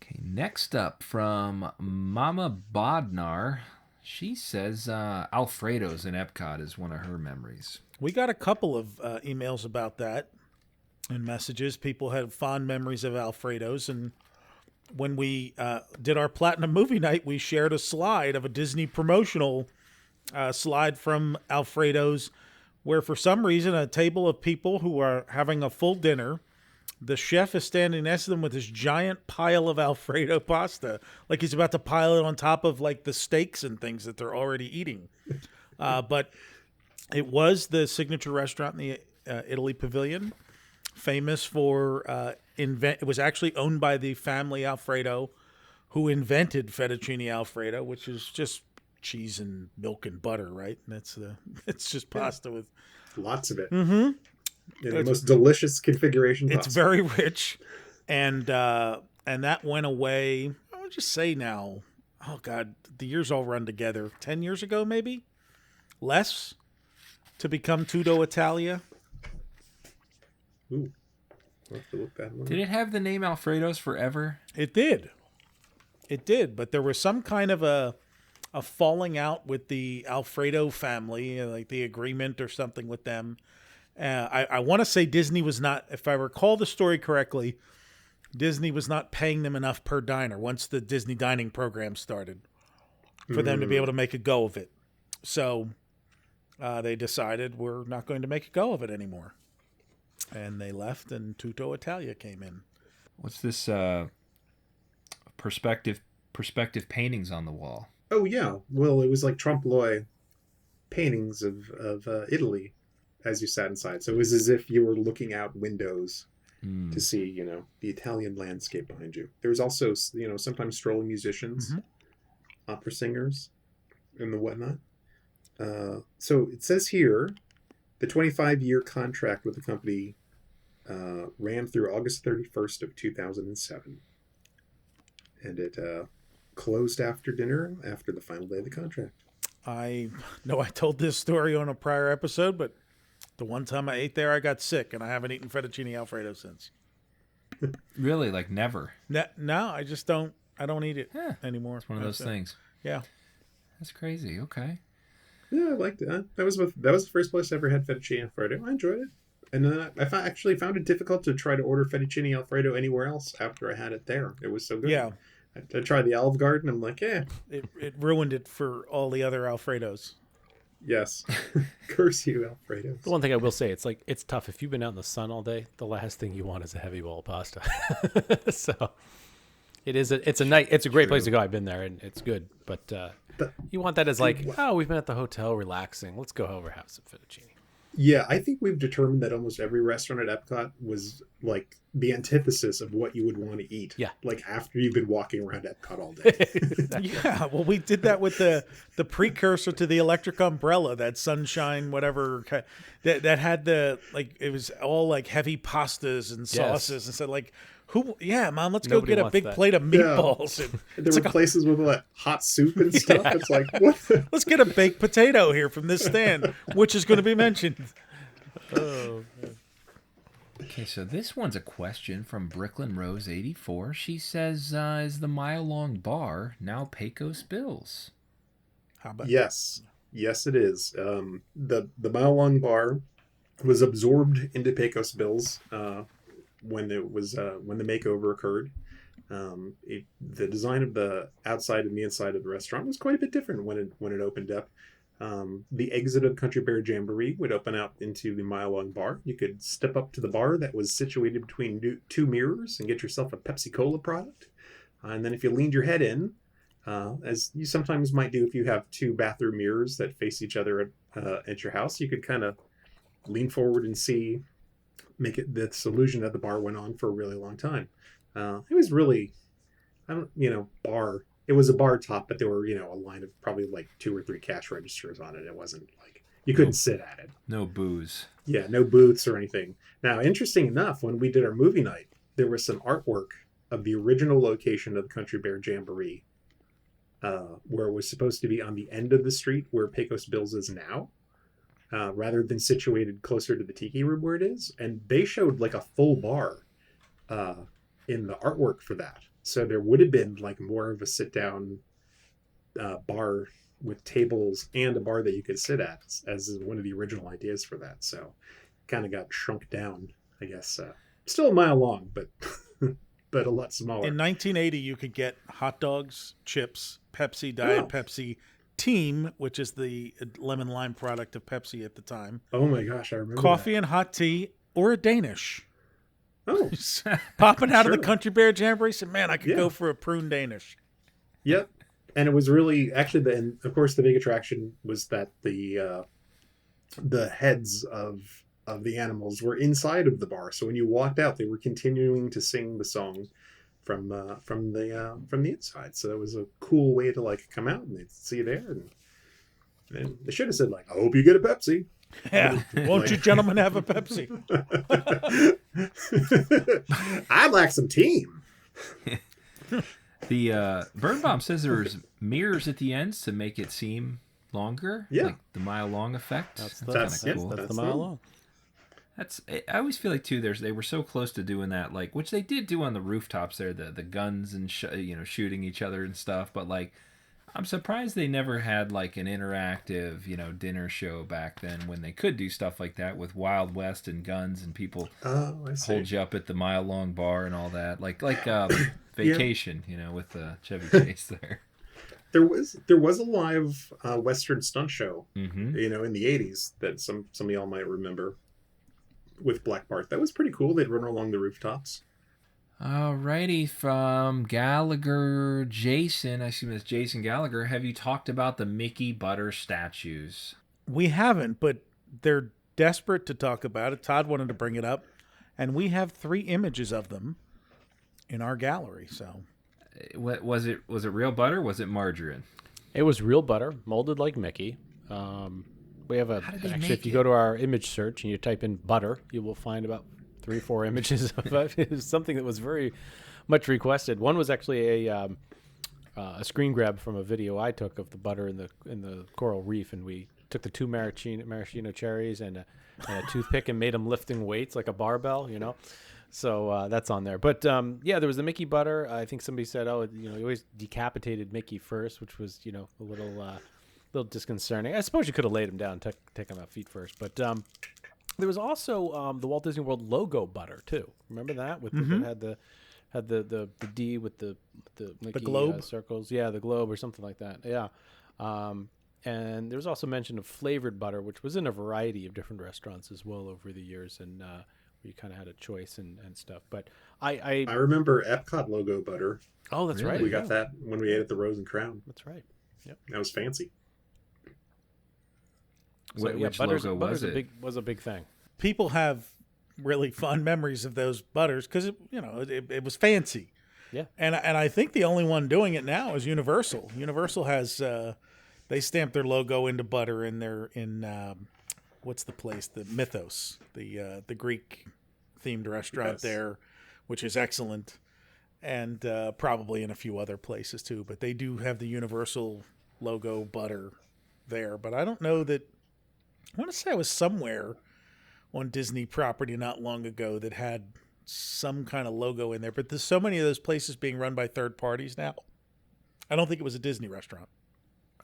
Okay, next up from Mama Bodnar. She says Alfredo's in Epcot is one of her memories. We got a couple of emails about that and messages. People had fond memories of Alfredo's. And when we did our Platinum Movie Night, we shared a slide of a Disney promotional slide from Alfredo's, where for some reason a table of people who are having a full dinner, the chef is standing next to them with this giant pile of Alfredo pasta, like he's about to pile it on top of like the steaks and things that they're already eating. But it was the signature restaurant in the Italy Pavilion, famous for it was actually owned by the family Alfredo, who invented fettuccine Alfredo, which is just cheese and milk and butter, right? And it's just pasta with lots of it. Mm-hmm. Yeah, the most delicious configuration It's possible. very rich, and that went away. I would just say now, oh God, the years all run together. 10 years ago, maybe less, to become Tutto Italia. Ooh, I'll have to look that one. Did it have the name Alfredo's forever? It did, but there was some kind of a falling out with the Alfredo family, like the agreement or something with them. I want to say Disney was not, if I recall the story correctly, Disney was not paying them enough per diner once the Disney dining program started for them to be able to make a go of it. So they decided we're not going to make a go of it anymore. And they left, and Tutto Italia came in. What's this perspective paintings on the wall? Oh, yeah. Well, it was like trompe l'oeil paintings of Italy as you sat inside. So it was as if you were looking out windows to see, the Italian landscape behind you. There was also, sometimes strolling musicians, opera singers, and the whatnot. So it says here, the 25-year contract with the company ran through August 31st of 2007. And it closed after dinner after the final day of the contract. I know I told this story on a prior episode, but the one time I ate there, I got sick, and I haven't eaten fettuccine Alfredo since. Really? Like never? No, I just don't. I don't eat it anymore. It's one of those things. Yeah, that's crazy. Okay. Yeah, I liked it. That was the first place I ever had fettuccine Alfredo. I enjoyed it, and then I actually found it difficult to try to order fettuccine Alfredo anywhere else after I had it there. It was so good. Yeah. I tried the Olive Garden. I'm like, It ruined it for all the other Alfredos. Yes. Curse you, Alfredos. The one thing I will say, it's tough. If you've been out in the sun all day, the last thing you want is a heavy bowl of pasta. So it's a great place to go. I've been there and it's good. But you want that as like, we've been at the hotel relaxing. Let's go over have some fettuccine. Yeah, I think we've determined that almost every restaurant at Epcot was like the antithesis of what you would want to eat. Yeah. Like after you've been walking around Epcot all day. Yeah, well, we did that with the precursor to the electric umbrella, that sunshine, whatever, that had it was all like heavy pastas and sauces. And so like, Mom, let's Nobody go get a wants big that. plate of meatballs. And there were places with like hot soup and stuff. Yeah. It's like, what? Let's get a baked potato here from this stand, which is going to be mentioned. Oh, man. Okay, so this one's a question from Brooklyn Rose 84. She says, is the mile-long bar now Pecos Bills? How about Yes, it is. The mile-long bar was absorbed into Pecos Bills when the makeover occurred. The design of the outside and the inside of the restaurant was quite a bit different when it opened up. The exit of Country Bear Jamboree would open out into the mile-long bar. You could step up to the bar that was situated between two mirrors and get yourself a Pepsi-Cola product. And then if you leaned your head in, as you sometimes might do if you have two bathroom mirrors that face each other at your house, you could kind of lean forward and make it this illusion that the bar went on for a really long time. It was really, bar. It was a bar top, but there were, a line of probably like 2 or 3 cash registers on it. It wasn't like you couldn't sit at it. No booze. Yeah, no booths or anything. Now, interesting enough, when we did our movie night, there was some artwork of the original location of the Country Bear Jamboree, where it was supposed to be on the end of the street where Pecos Bills is now, rather than situated closer to the Tiki Room where it is. And they showed like a full bar in the artwork for that. So there would have been like more of a sit-down bar with tables and a bar that you could sit at, as one of the original ideas for that. So kind of got shrunk down, I guess. Still a mile long, but but a lot smaller. In 1980, you could get hot dogs, chips, Pepsi, Diet Pepsi, Team, which is the lemon lime product of Pepsi at the time. Oh my gosh, I remember coffee that. And hot tea, or a Danish. Oh, popping out of the Country Bear Jamboree, said, "Man, I could go for a prune Danish." Yep, and it was really actually and of course the big attraction was that the heads of the animals were inside of the bar. So when you walked out, they were continuing to sing the song from the inside. So it was a cool way to like come out and they'd see you there. And they should have said like, "I hope you get a Pepsi." Yeah, won't you gentlemen have a Pepsi? I'd like some Team. The Birnbaum says there's mirrors at the ends to make it seem longer. Yeah, like the mile long effect. That's kind of cool. That's the mile long. I always feel like too. They were so close to doing that, like which they did do on the rooftops there, the guns and shooting each other and stuff. But like, I'm surprised they never had like an interactive dinner show back then when they could do stuff like that with Wild West and guns and people hold you up at the mile long bar and all that. Like Vacation, with Chevy Chase there. There was a live Western stunt show, in the 80s that some of y'all might remember. With Black Bart. That was pretty cool. They'd run along the rooftops. Alrighty, from Gallagher Jason, I assume it's Jason Gallagher. Have you talked about the Mickey Butter statues? We haven't, but they're desperate to talk about it. Todd wanted to bring it up, and we have 3 images of them in our gallery. So, what was it? Was it real butter? Was it margarine? It was real butter, molded like Mickey. We have if you go to our image search and you type in butter, you will find about 3 or 4 images of it. It was something that was very much requested. One was actually a screen grab from a video I took of the butter in the coral reef, and we took the 2 maraschino cherries and a toothpick and made them lifting weights like a barbell, So that's on there. But there was the Mickey butter. I think somebody said, you always decapitated Mickey first, which was a little disconcerting. I suppose you could have laid him down and take him out feet first. But there was also the Walt Disney World logo butter too. Remember that that had the D with the Mickey, globe circles. Yeah, the globe or something like that. Yeah. And there was also mention of flavored butter, which was in a variety of different restaurants as well over the years, and you kind of had a choice and stuff. But I remember Epcot logo butter. Oh, that's right. We got that when we ate at the Rose and Crown. That's right. Yep. That was fancy. So, which logo was it? Was a big thing. People have really fond memories of those butters because it was fancy. Yeah. And I think the only one doing it now is Universal. Universal has they stamped their logo into butter in what's the place? The Mythos, the Greek themed restaurant there, which is excellent, and probably in a few other places too. But they do have the Universal logo butter there. But I don't know that. I want to say I was somewhere on Disney property not long ago that had some kind of logo in there, but there's so many of those places being run by third parties now. I don't think it was a Disney restaurant.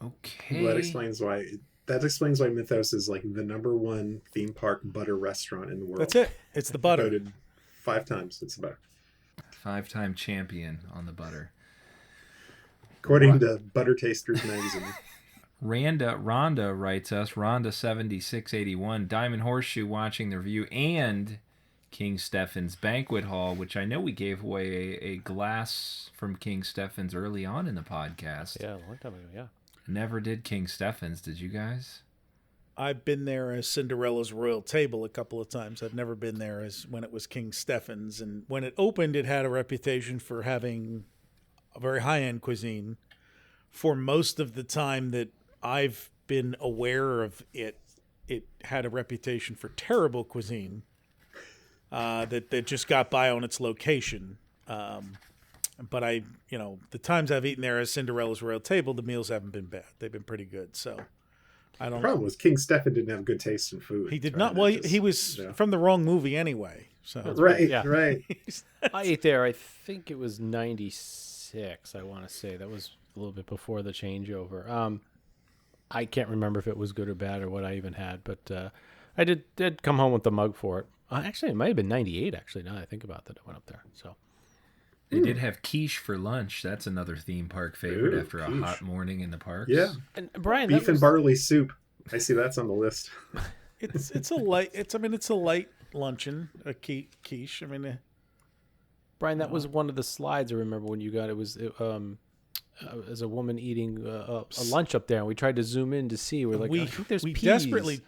Okay. Well, that explains why Mythos is like the #1 theme park butter restaurant in the world. That's it. It's the butter. Voted 5 times. It's the butter. 5-time champion on the butter. According to Butter Tasters magazine. Rhonda writes us, Rhonda7681, Diamond Horseshoe watching the review, and King Stephen's Banquet Hall, which I know we gave away a glass from King Stephen's early on in the podcast. Yeah, a long time ago, yeah. Never did King Stephen's, did you guys? I've been there as Cinderella's Royal Table a couple of times. I've never been there as when it was King Stephen's. And when it opened, it had a reputation for having a very high-end cuisine. For most of the time that I've been aware of it, it had a reputation for terrible cuisine that just got by on its location. But the times I've eaten there as Cinderella's Royal Table, the meals haven't been bad. They've been pretty good. So I don't. The problem was King Stephen didn't have good taste in food. He did not. Well, he was from the wrong movie anyway. So right. I ate there. I think it was 96. I want to say that was a little bit before the changeover. I can't remember if it was good or bad or what I even had, but I did come home with the mug for it. Actually, it might have been 98. Actually, now that I think about that, I went up there. So they did have quiche for lunch. That's another theme park favorite after a hot morning in the parks. Yeah, and Brian, beef and barley soup. I see that's on the list. It's a light luncheon, a quiche. I mean, Brian, that was one of the slides I remember when you got it. Was as a woman eating a lunch up there, and we tried to zoom in to see. We're like, I think there's peas.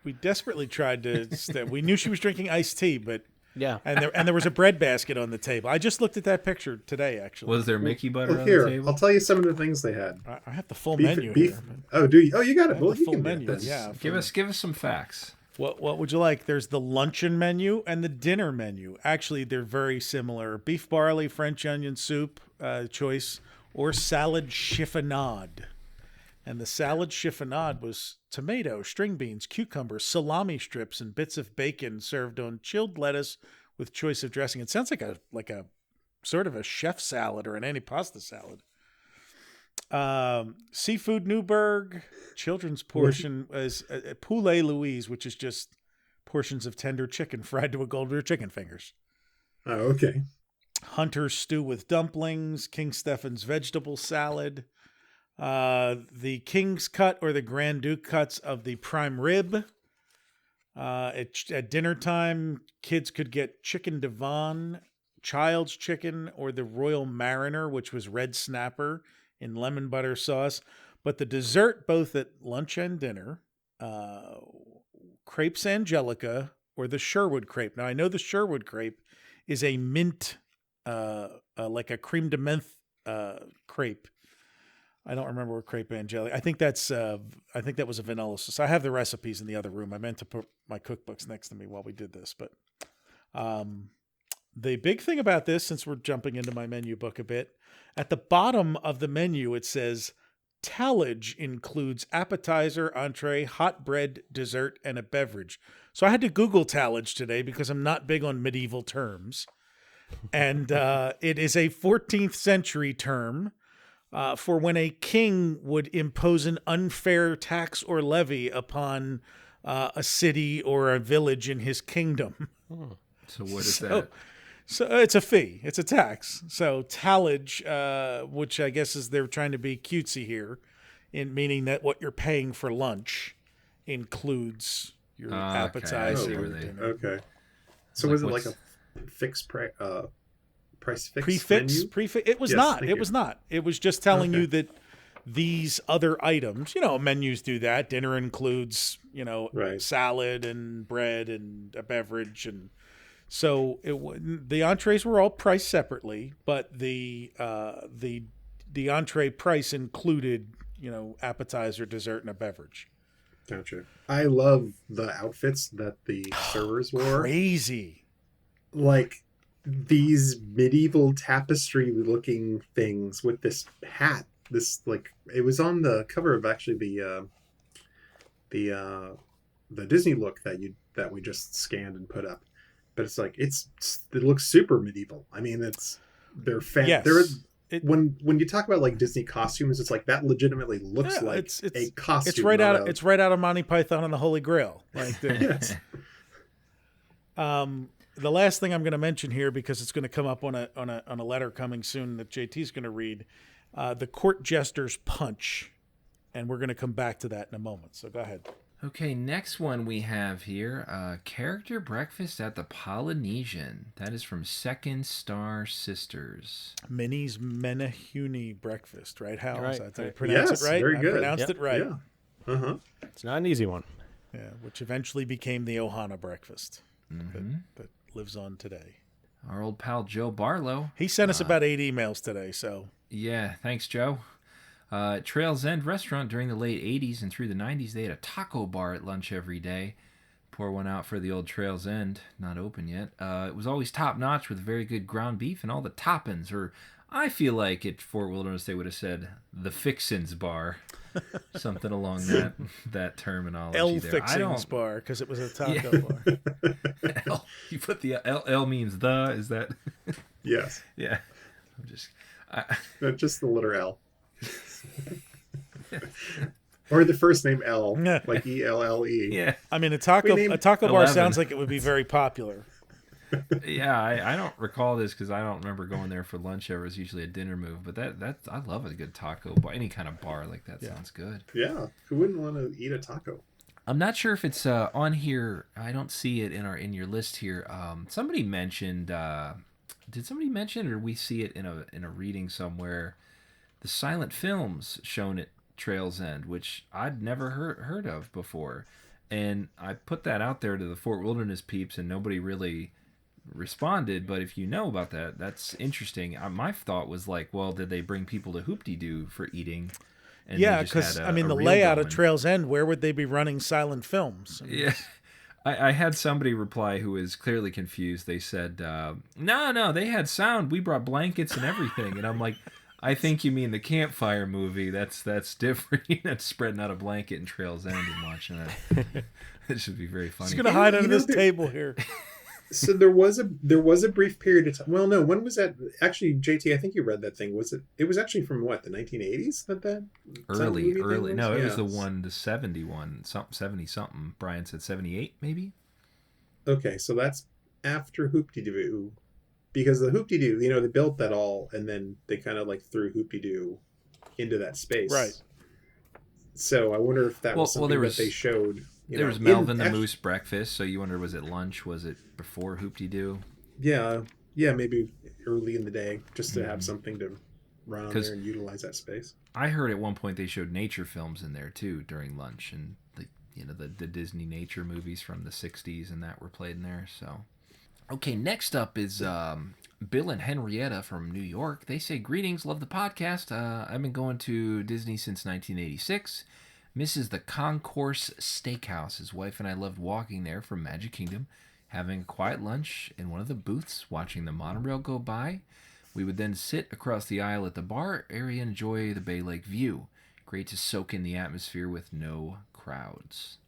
We desperately tried to. We knew she was drinking iced tea, but yeah, and there was a bread basket on the table. I just looked at that picture today. Actually, was there Mickey butter on here, the table? I'll tell you some of the things they had. I have the full menu. Here, oh, do you? Oh, you got it. Well, the full menu. Yeah, give us some facts. What would you like? There's the luncheon menu and the dinner menu. Actually, they're very similar. Beef barley, French onion soup, choice, or salad chiffonade. And the salad chiffonade was tomato, string beans, cucumber, salami strips, and bits of bacon served on chilled lettuce with choice of dressing. It sounds like a sort of a chef salad or an antipasta salad. Seafood Newburgh, children's portion is poulet Louise, which is just portions of tender chicken fried to a golden chicken fingers. Oh, okay. Hunter's stew with dumplings, King Stephen's vegetable salad, the King's cut or the Grand Duke cuts of the prime rib. At dinner time, kids could get chicken Devon, child's chicken, or the Royal Mariner, which was red snapper in lemon butter sauce. But the dessert, both at lunch and dinner, crepes Angelica or the Sherwood crepe. Now, I know the Sherwood crepe is a mint, like a creme de menthe crepe. I don't remember what crepe Angelica. I think that was a vanilla sauce. I have the recipes in the other room. I meant to put my cookbooks next to me while we did this, but the big thing about this, since we're jumping into my menu book a bit, at the bottom of the menu it says tallage includes appetizer, entree, hot bread, dessert, and a beverage. So I had to Google tallage today because I'm not big on medieval terms, and it is a 14th century term. For when a king would impose an unfair tax or levy upon a city or a village in his kingdom. So what is that? So it's a fee. It's a tax. So tallage, which I guess is they're trying to be cutesy here, in meaning that what you're paying for lunch includes your appetizer. Okay. So was it like a fixed price? Prefix. It was not. It was not. It was just telling you that these other items, menus do that. Dinner includes, salad and bread and a beverage, and so the entrees were all priced separately, but the entree price included, appetizer, dessert, and a beverage. Gotcha. I love the outfits that the servers wore. Crazy. Like these medieval tapestry looking things with this hat. This it was on the cover of actually the Disney look that we just scanned and put up. But it's it looks super medieval. I mean, they're Yes. When you talk about like Disney costumes, it's like that legitimately looks like a costume. It's right out of Monty Python and the Holy Grail. Like yes. The last thing I'm going to mention here, because it's going to come up on a letter coming soon that JT's going to read, the Court Jester's Punch, and we're going to come back to that in a moment. So go ahead. Okay, next one we have here, Character Breakfast at the Polynesian. That is from Second Star Sisters. Minnie's Menehune Breakfast, right, Hal? Right. Did I pronounce it right? Very good. I pronounced it right. Yeah. Uh-huh. It's not an easy one. Yeah, which eventually became the Ohana Breakfast that lives on today. Our old pal Joe Barlow. He sent us about 8 emails today, so. Yeah, thanks, Joe. Trails End Restaurant during the late 80s and through the 90s, they had a taco bar at lunch every day. Pour one out for the old Trails End, not open yet. It was always top-notch with very good ground beef and all the toppings, or I feel like at Fort Wilderness they would have said the Fixins Bar, something along that terminology. L there. Fixins Bar, because it was a taco bar. L, you put the L means the, is that? Yes. Yeah. I'm just... just the letter L. Or the first name L, like E-L-L-E. Yeah. I mean, a taco bar 11. sounds like it would be very popular. Yeah, I don't recall this because I don't remember going there for lunch ever. It's usually a dinner move, but that I love a good taco bar. Any kind of bar like that sounds good. Yeah, who wouldn't want to eat a taco? I'm not sure if it's on here. I don't see it in your list here. Somebody mentioned. Did somebody mention, or did we see it in a reading somewhere? The silent films shown at Trails End, which I'd never heard of before, and I put that out there to the Fort Wilderness peeps, and nobody really responded. But if you know about that, that's interesting. My thought was like, well, did they bring people to Hoop-de-Doo for eating? And Yeah, because I mean, the layout of Trails End, where would they be running silent films? Yeah. I had somebody reply who was clearly confused. They said, no, they had sound. We brought blankets and everything. And I'm like, I think you mean the campfire movie. That's different. You're not spreading out a blanket in Trails End and watching that. It should be very funny. He's going to hide under this table here. So there was a brief period of time. Well, no, when was that? Actually, JT, I think you read that thing. Was it? It was actually from what, the 1980s? That early. No, it was the Yeah. one, the 71, 70 something. Brian said 78, maybe. Okay, so that's after Hoop-de-Doo, because the Hoop-de-Doo, they built that all, and then they kind of like threw Hoop-de-Doo into that space. Right. So I wonder if that was something that they showed. There was Melvin the Moose breakfast, so you wonder, was it lunch? Was it before Hoop-de-Doo? Yeah, maybe early in the day, just to have something to run on there and utilize that space. I heard at one point they showed nature films in there too during lunch, and the Disney nature movies from the 60s and that were played in there. So, okay, next up is Bill and Henrietta from New York. They say, greetings, love the podcast. I've been going to Disney since 1986. Misses the Concourse Steakhouse. His wife and I loved walking there from Magic Kingdom, having a quiet lunch in one of the booths, watching the monorail go by. We would then sit across the aisle at the bar area and enjoy the Bay Lake view. Great to soak in the atmosphere with no crowds.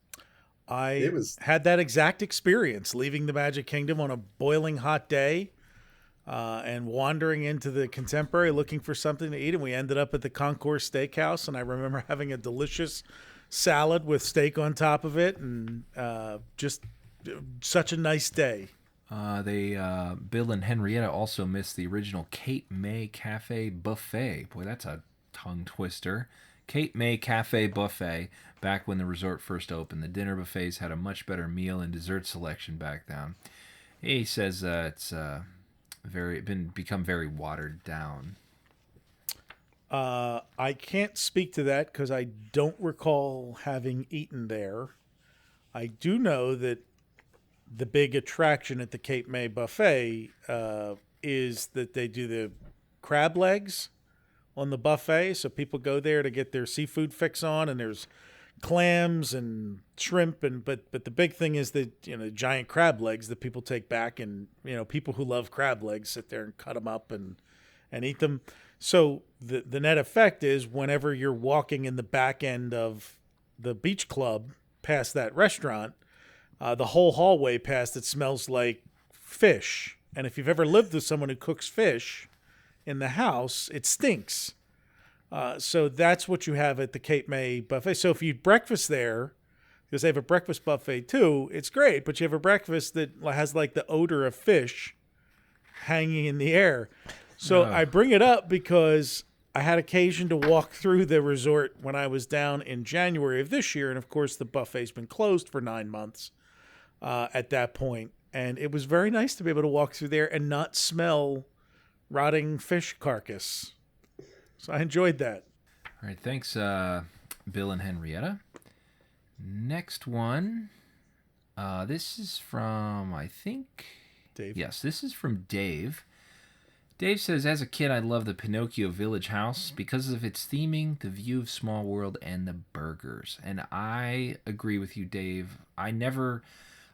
I had that exact experience, leaving the Magic Kingdom on a boiling hot day and wandering into the Contemporary looking for something to eat, and we ended up at the Concourse Steakhouse, and I remember having a delicious salad with steak on top of it, and just such a nice day. Bill and Henrietta also missed the original Cape May Cafe Buffet. Boy, that's a tongue twister. Cape May Cafe Buffet, back when the resort first opened. The dinner buffets had a much better meal and dessert selection back then. He says it's become very watered down. I can't speak to that because I don't recall having eaten there. I do know that the big attraction at the Cape May Buffet is that they do the crab legs on the buffet. So people go there to get their seafood fix on, and there's clams and shrimp, but the big thing is the giant crab legs that people take back, and people who love crab legs sit there and cut them up and eat them. So the net effect is whenever you're walking in the back end of the beach club past that restaurant, the whole hallway past it smells like fish. And if you've ever lived with someone who cooks fish in the house, it stinks. So that's what you have at the Cape May Buffet. So if you eat breakfast there, because they have a breakfast buffet too, it's great. But you have a breakfast that has like the odor of fish hanging in the air. So I bring it up because I had occasion to walk through the resort when I was down in January of this year, and of course the buffet's been closed for 9 months at that point. And it was very nice to be able to walk through there and not smell rotting fish carcass. So I enjoyed that. All right, thanks, Bill and Henrietta. Next one. This is from, I think... Dave? Yes, this is from Dave. Dave says, as a kid, I loved the Pinocchio Village House because of its theming, the view of Small World, and the burgers. And I agree with you, Dave. I never...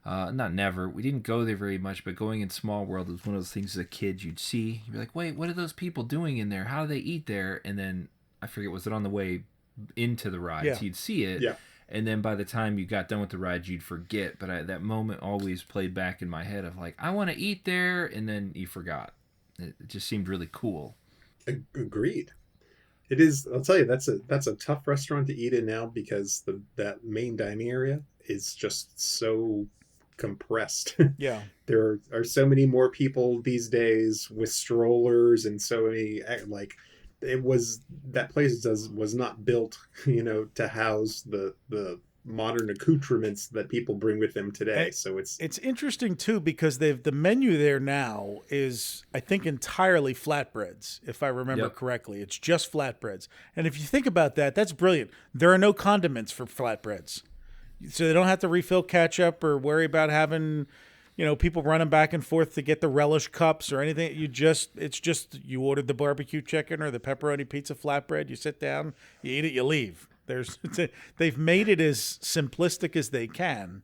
we didn't go there very much, but going in Small World was one of those things as a kid you'd see. You'd be like, wait, what are those people doing in there? How do they eat there? And then, I forget, was it on the way into the rides? Yeah. You'd see it. Yeah. And then by the time you got done with the ride, you'd forget. But that moment always played back in my head of like, I want to eat there. And then you forgot. It just seemed really cool. Agreed. It is. I'll tell you, that's a tough restaurant to eat in now because that main dining area is just so compressed. Yeah. There are so many more people these days with strollers and so many, like, that place was not built, to house the modern accoutrements that people bring with them today. So it's interesting too because the menu there now is, I think, entirely flatbreads, if I remember correctly. It's just flatbreads. And if you think about that, that's brilliant. There are no condiments for flatbreads. So they don't have to refill ketchup or worry about having, people running back and forth to get the relish cups or anything. You ordered the barbecue chicken or the pepperoni pizza flatbread. You sit down, you eat it, you leave. They've made it as simplistic as they can.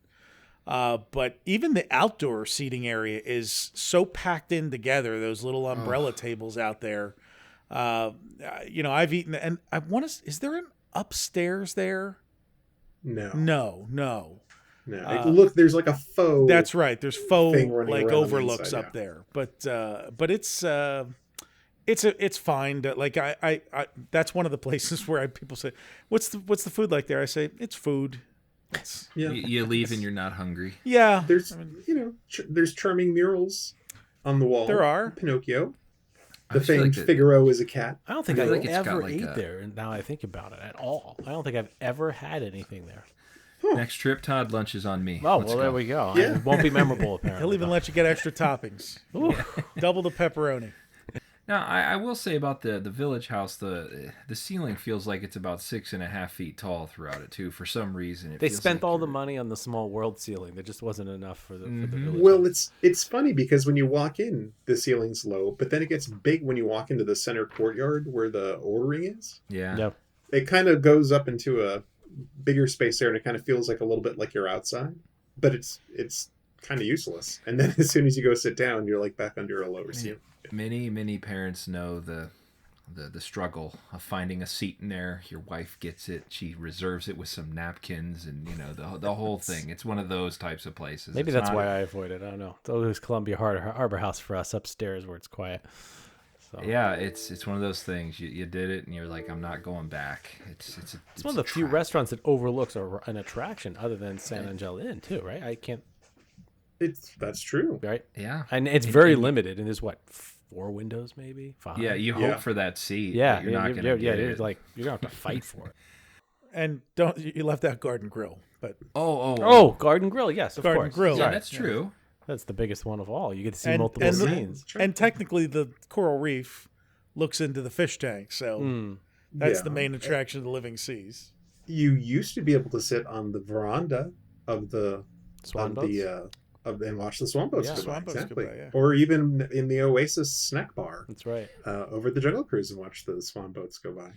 But even the outdoor seating area is so packed in together, those little umbrella tables out there. I've eaten, and is there an upstairs there? No. Look, there's like a faux. Like That's right. There's faux like overlooks inside, up there, but it's fine. I that's one of the places where people say, "What's the food like there?" I say, "It's food." You leave and you're not hungry. Yeah, there's there's charming murals on the wall. There are Pinocchio. The famed Figaro is a cat. I don't think I ever ate there. And now I think about it at all. I don't think I've ever had anything there. Next trip, Todd, lunch is on me. Oh, well, there we go. Yeah. It won't be memorable, apparently. He'll even let you get extra toppings. Double the pepperoni. Now, I will say about the Village House, the ceiling feels like it's about 6.5 feet tall throughout it, too, for some reason. They spent all the money on the Small World ceiling. There just wasn't enough for the Village Well, House. it's funny because when you walk in, the ceiling's low, but then it gets big when you walk into the center courtyard where the ordering is. Yeah. Yep. It kind of goes up into a bigger space there, and it kind of feels like a little bit like you're outside, but it's kind of useless. And then as soon as you go sit down, you're like back under a lower ceiling. Many parents know the struggle of finding a seat in there. Your wife gets it, she reserves it with some napkins, and the whole thing. It's one of those types of places. Maybe that's why I avoid it. I don't know. It's always Columbia Harbor House for us upstairs where it's quiet. So. Yeah, it's one of those things. You did it, and you're like, I'm not going back. It's one of the few restaurants that overlooks an attraction other than San Angelo Inn, too, right? I can't. That's true, right? Yeah, and it's very limited. And there's 4 windows, maybe 5. Yeah, you hope for that seat. Yeah, you're not going to get it. Like you're gonna have to fight for it. And you left out Garden Grill, but Garden Grill, yes, of Garden course. Grill, yeah, that's true. That's the biggest one of all. You get to see multiple scenes. And technically, the coral reef looks into the fish tank, so that's the main attraction of the Living Seas. You used to be able to sit on the veranda of the swan boats, and watch the swan boats go by. Exactly. Go by, or even in the Oasis snack bar. That's right. Over at the Jungle Cruise and watch the swan boats go by.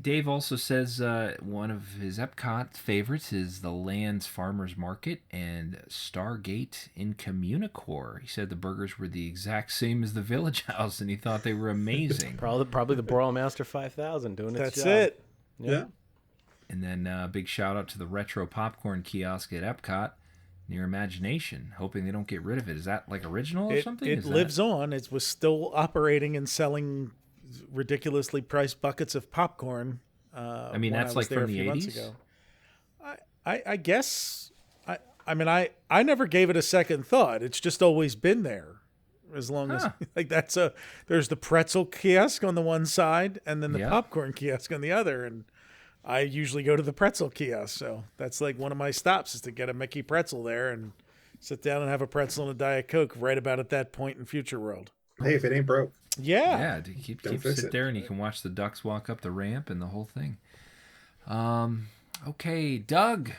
Dave also says one of his Epcot favorites is the Land's Farmers Market and Stargate in Communicore. He said the burgers were the exact same as the Village House, and he thought they were amazing. Probably the Broil Master 5000 doing its That's job. it. Yeah. And then big shout out to the retro popcorn kiosk at Epcot near Imagination, hoping they don't get rid of it. Is that like original or something? It lives on. It was still operating and selling ridiculously priced buckets of popcorn. I mean, that's like from the 80s? I guess. I mean, I never gave it a second thought. It's just always been there. as long as like there's the pretzel kiosk on the one side and then the Yeah. popcorn kiosk on the other, and I usually go to the pretzel kiosk, so that's like one of my stops is to get a Mickey pretzel there and sit down and have a pretzel and a Diet Coke right about at that point in Future World. Hey, if it ain't broke. Yeah. Yeah, to keep fix sit it. there and you can watch the ducks walk up the ramp and the whole thing. Okay, Doug,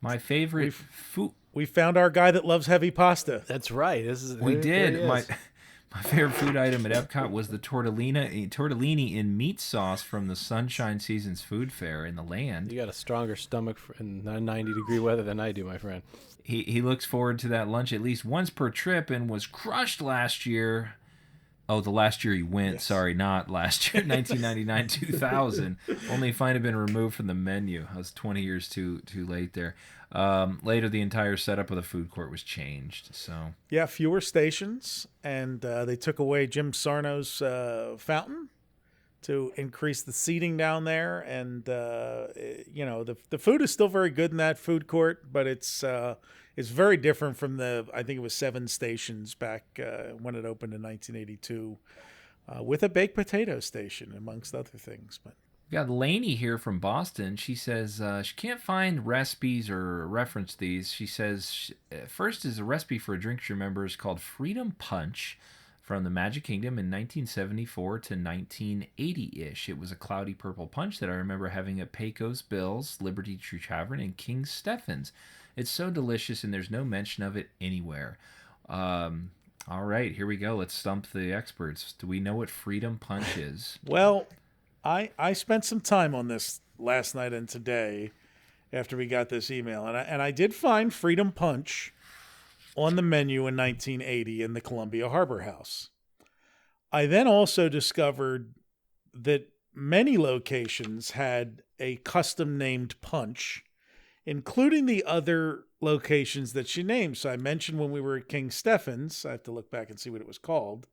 my favorite food. We found our guy that loves heavy pasta. That's right. We there he did. is. My favorite food item at Epcot was the tortellini in meat sauce from the Sunshine Seasons Food Fair in the land. You got a stronger stomach in 90-degree weather than I do, my friend. He looks forward to that lunch at least once per trip and was crushed last year. Oh, the last year he went. Yes. Sorry, not last year, 1999, 2000. Only if it had been removed from the menu. I was 20 years too late there. Later, the entire setup of the food court was changed. So yeah, fewer stations, and they took away Jim Sarno's fountain to increase the seating down there. And the food is still very good in that food court, but it's very different from I think it was 7 stations back when it opened in 1982, with a baked potato station amongst other things. But we got Lainey here from Boston. She says she can't find recipes or reference these. She says first is a recipe for a drink she remembers called Freedom Punch from the Magic Kingdom in 1974 to 1980-ish. It was a cloudy purple punch that I remember having at Pecos Bill's, Liberty Tree Tavern, and King Stephen's. It's so delicious, and there's no mention of it anywhere. All right, here we go. Let's stump the experts. Do we know what Freedom Punch is? Well, I spent some time on this last night and today after we got this email, and I did find Freedom Punch on the menu in 1980 in the Columbia Harbor House. I then also discovered that many locations had a custom-named punch, including the other locations that she named. So I mentioned when we were at King Stephen's, I have to look back and see what it was called.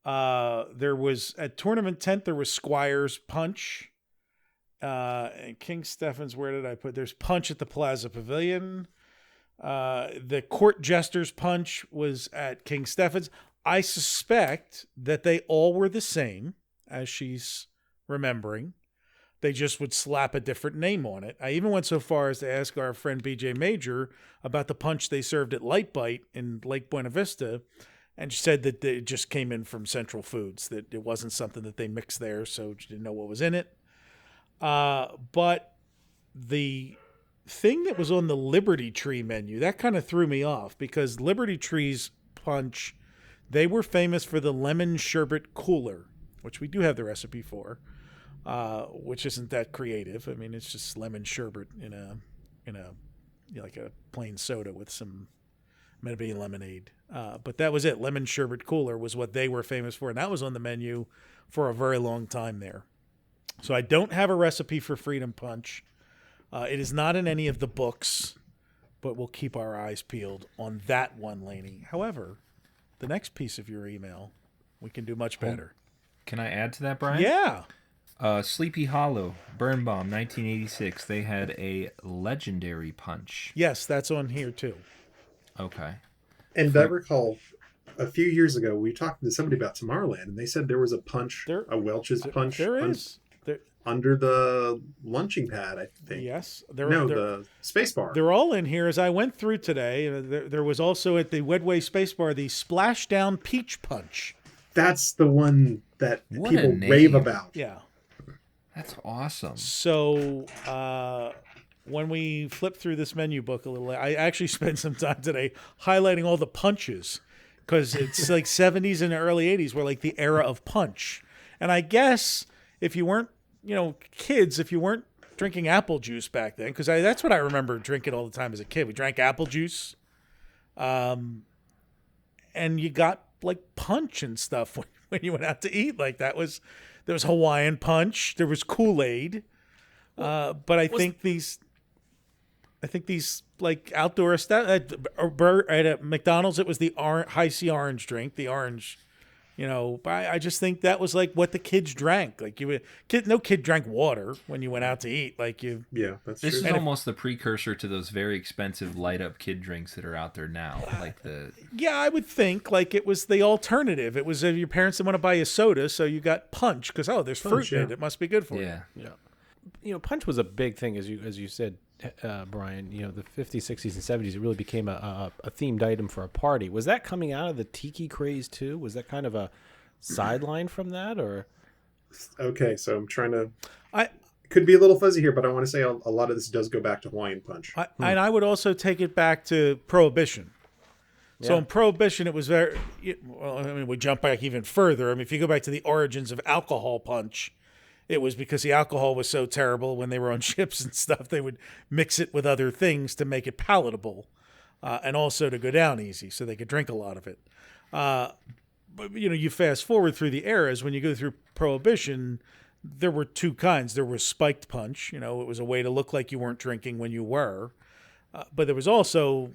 There was at Tournament Tent, there was Squire's Punch. And King Stephen's, where did I put? There's Punch at the Plaza Pavilion. The Court Jester's Punch was at King Stephen's. I suspect that they all were the same, as she's remembering. They just would slap a different name on it. I even went so far as to ask our friend BJ Major about the punch they served at Light Bite in Lake Buena Vista, and she said that it just came in from Central Foods, that it wasn't something that they mixed there, so she didn't know what was in it. But the thing that was on the Liberty Tree menu, that kind of threw me off, because Liberty Tree's punch, they were famous for the lemon sherbet cooler, which we do have the recipe for, which isn't that creative. I mean, it's just lemon sherbet in a like a plain soda with some maybe lemonade. But that was it. Lemon sherbet cooler was what they were famous for, and that was on the menu for a very long time there. So I don't have a recipe for Freedom Punch. It is not in any of the books, but we'll keep our eyes peeled on that one, Lainey. However, the next piece of your email, we can do much better. Can I add to that, Brian? Yeah. Sleepy Hollow, Burn Bomb, 1986. They had a legendary punch. Yes, that's on here too. Okay. And I recall a few years ago, we talked to somebody about Tomorrowland, and they said there was a punch, a Welch's punch. There is. Under the lunching pad, I think. Yes. The space bar. They're all in here. As I went through today, there was also at the Wedway Space Bar the Splashdown Peach Punch. That's the one that people rave about. Yeah. That's awesome. So when we flip through this menu book a little, I actually spent some time today highlighting all the punches, because it's like 70s and early 80s were like the era of punch. And I guess if you weren't, kids, if you weren't drinking apple juice back then, because that's what I remember drinking all the time as a kid. We drank apple juice, and you got like punch and stuff when you went out to eat. Like there was Hawaiian Punch, there was Kool-Aid, but I think these like outdoor stuff at McDonald's, it was the High C orange drink, the orange I just think that was like what the kids drank. Like no kid drank water when you went out to eat. Like yeah, that's this true. is almost the precursor to those very expensive light up kid drinks that are out there now. Yeah, I would think like it was the alternative. It was your parents didn't want to buy you soda, so you got punch because there's fruit in it. It must be good for you. Yeah. Punch was a big thing as you said, Brian. The 50s, 60s, and 70s. It really became a themed item for a party. Was that coming out of the tiki craze too? Was that kind of a sideline from that, or? Okay, so I'm trying to. Could be a little fuzzy here, but I want to say a lot of this does go back to Hawaiian Punch. And I would also take it back to Prohibition. Yeah. So in Prohibition, it was very. Well, I mean, we jump back even further. I mean, if you go back to the origins of alcohol punch. It was because the alcohol was so terrible when they were on ships and stuff, they would mix it with other things to make it palatable and also to go down easy so they could drink a lot of it. But, you fast forward through the eras. When you go through Prohibition, there were two kinds. There was spiked punch. It was a way to look like you weren't drinking when you were. But there was also,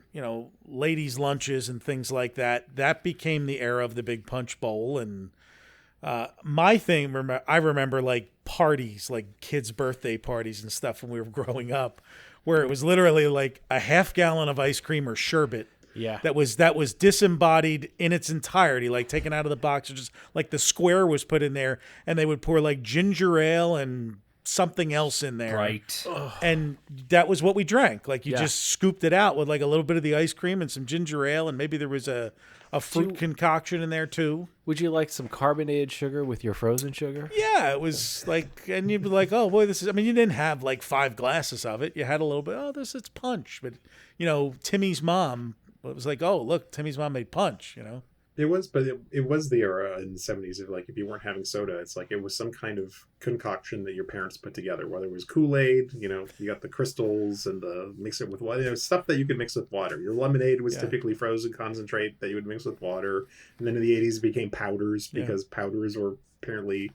ladies' lunches and things like that. That became the era of the big punch bowl. And my thing, I remember like parties, like kids' birthday parties and stuff when we were growing up, where it was literally like a half gallon of ice cream or sherbet. Yeah. That was disembodied in its entirety, like taken out of the box, or just like the square was put in there, and they would pour like ginger ale and something else in there. Right. And that was what we drank. Like you just scooped it out with like a little bit of the ice cream and some ginger ale, and maybe there was a fruit concoction in there too. Would you like some carbonated sugar with your frozen sugar? Yeah, it was like, and you'd be like, oh boy, this is, I mean, you didn't have like 5 glasses of it. You had a little bit, it's punch. But, Timmy's mom, it was like, oh, look, Timmy's mom made punch, It was, but it was the era in the 70s of like, if you weren't having soda, it's like it was some kind of concoction that your parents put together, whether it was Kool-Aid, you got the crystals and the mix it with water, stuff that you could mix with water. Your lemonade was typically frozen concentrate that you would mix with water. And then in the 80s it became powders because powders were apparently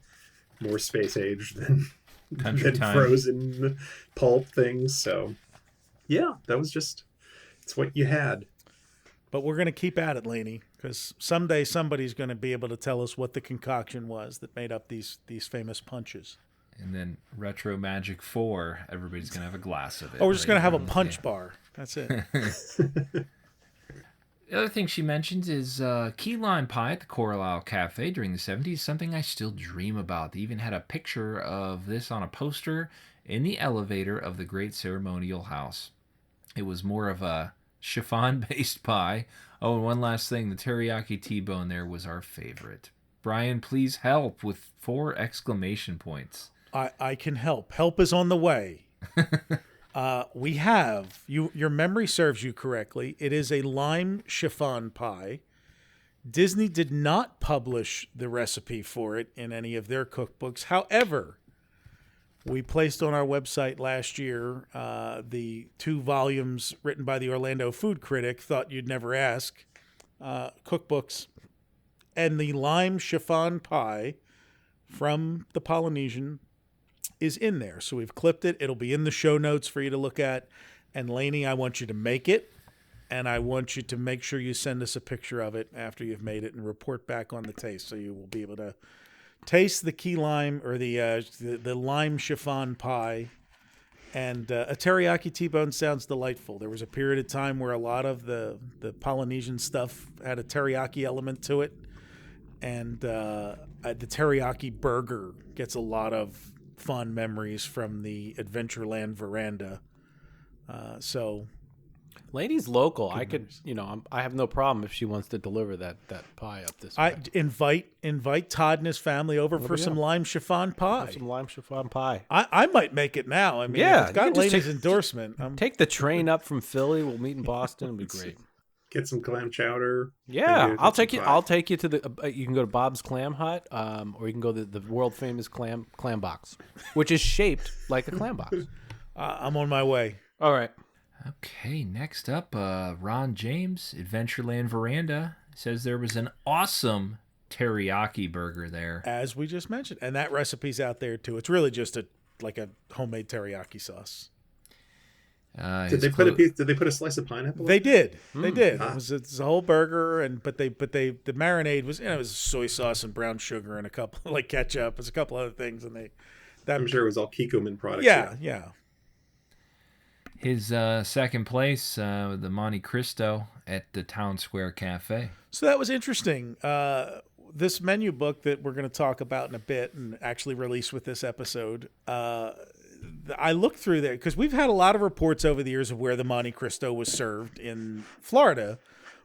more space age than frozen pulp things. So yeah, that was just, it's what you had. But we're going to keep at it, Laney, because someday somebody's going to be able to tell us what the concoction was that made up these famous punches. And then Retro Magic 4, everybody's going to have a glass of it. Oh, we're just going to have a punch bar. That's it. The other thing she mentions is key lime pie at the Coral Isle Cafe during the 70s, something I still dream about. They even had a picture of this on a poster in the elevator of the Great Ceremonial House. It was more of a chiffon-based pie. Oh, and one last thing, the teriyaki T-bone there was our favorite. Brian, please help with 4 exclamation points. I can help. Help is on the way. We have, your memory serves you correctly, it is a lime chiffon pie. Disney did not publish the recipe for it in any of their cookbooks. However, we placed on our website last year the 2 volumes written by the Orlando food critic, Thought You'd Never Ask, cookbooks. And the lime chiffon pie from the Polynesian is in there. So we've clipped it. It'll be in the show notes for you to look at. And Laney, I want you to make it. And I want you to make sure you send us a picture of it after you've made it and report back on the taste. So you will be able to taste the key lime or the lime chiffon pie. And a teriyaki T-bone sounds delightful. There was a period of time where a lot of the Polynesian stuff had a teriyaki element to it. And the teriyaki burger gets a lot of fond memories from the Adventureland veranda. Lady's local. I could, I have no problem if she wants to deliver that pie up this way. Invite Todd and his family over for some lime chiffon pie. Some lime chiffon pie. I might make it now. I mean, it's got Lady's endorsement. Take the train up from Philly. We'll meet in Boston. It'll be great. Get some clam chowder. Yeah, I'll take you. I'll take you to the. You can go to Bob's Clam Hut, or you can go to the world famous clam box, which is shaped like a clam box. I'm on my way. All right. Okay, next up, Ron James, Adventureland Veranda, says there was an awesome teriyaki burger there. As we just mentioned. And that recipe's out there, too. It's really just like a homemade teriyaki sauce. Did they put a slice of pineapple? They did. They did. It's a whole burger, but the marinade was, it was soy sauce and brown sugar and a couple like ketchup. There's a couple other things, and I'm sure it was all Kikkoman products. Yeah. His second place, the Monte Cristo at the Town Square Cafe. So that was interesting. This menu book that we're going to talk about in a bit and actually release with this episode, I looked through there because we've had a lot of reports over the years of where the Monte Cristo was served in Florida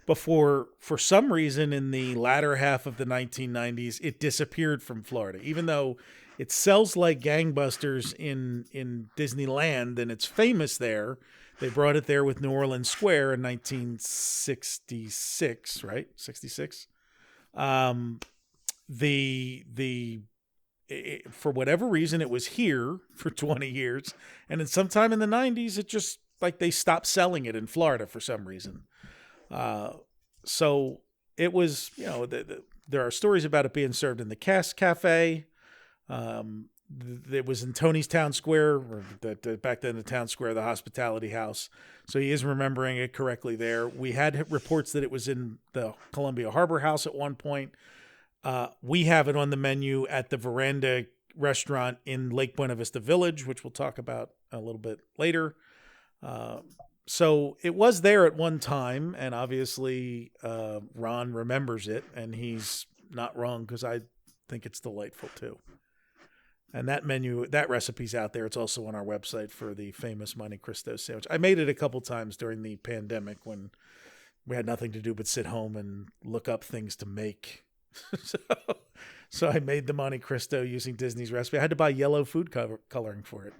before, for some reason, in the latter half of the 1990s, it disappeared from Florida, even though it sells like gangbusters in Disneyland and it's famous there. They brought it there with New Orleans Square in 1966, right? 66. For whatever reason, it was here for 20 years. And then sometime in the 90s, it just, like, they stopped selling it in Florida for some reason. So it was, there are stories about it being served in the Cafe. It was in Tony's Town Square, or back then the Town Square, the Hospitality House. So he is remembering it correctly there. We had reports that it was in the Columbia Harbor House at one point. We have it on the menu at the Veranda restaurant in Lake Buena Vista Village, which we'll talk about a little bit later. So it was there at one time, and obviously Ron remembers it, and he's not wrong because I think it's delightful too. And that menu, that recipe's out there. It's also on our website for the famous Monte Cristo sandwich. I made it a couple times during the pandemic when we had nothing to do but sit home and look up things to make. So I made the Monte Cristo using Disney's recipe. I had to buy yellow food coloring for it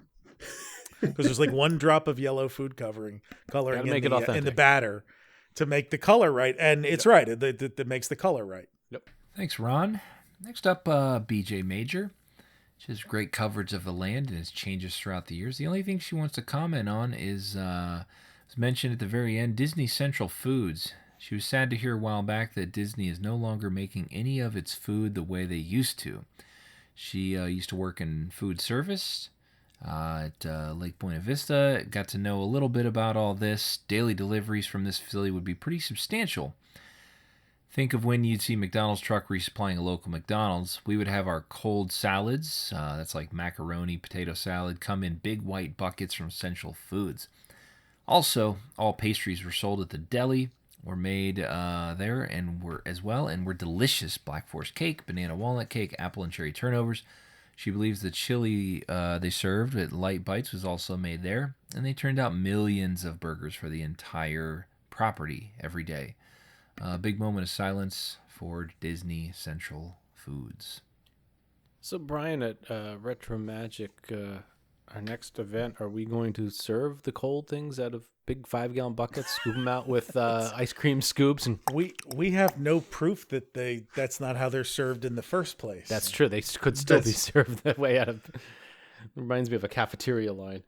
because there's like one drop of yellow food coloring in the batter to make the color right. And it's right. It makes the color right. Yep. Thanks, Ron. Next up, BJ Major. She has great coverage of the land and its changes throughout the years. The only thing she wants to comment on is, as mentioned at the very end, Disney Central Foods. She was sad to hear a while back that Disney is no longer making any of its food the way they used to. She used to work in food service at Lake Buena Vista. Got to know a little bit about all this. Daily deliveries from this facility would be pretty substantial. Think of when you'd see McDonald's truck resupplying a local McDonald's. We would have our cold salads, that's like macaroni, potato salad, come in big white buckets from Central Foods. Also, all pastries were sold at the deli, were made there and were delicious. Black Forest cake, banana walnut cake, apple and cherry turnovers. She believes the chili they served at Light Bites was also made there, and they turned out millions of burgers for the entire property every day. Big moment of silence for Disney Central Foods. So, Brian, at Retro Magic, our next event, are we going to serve the cold things out of big 5-gallon buckets, scoop them out with ice cream scoops? And we have no proof that that's not how they're served in the first place. That's true. They could still be served that way. Reminds me of a cafeteria line.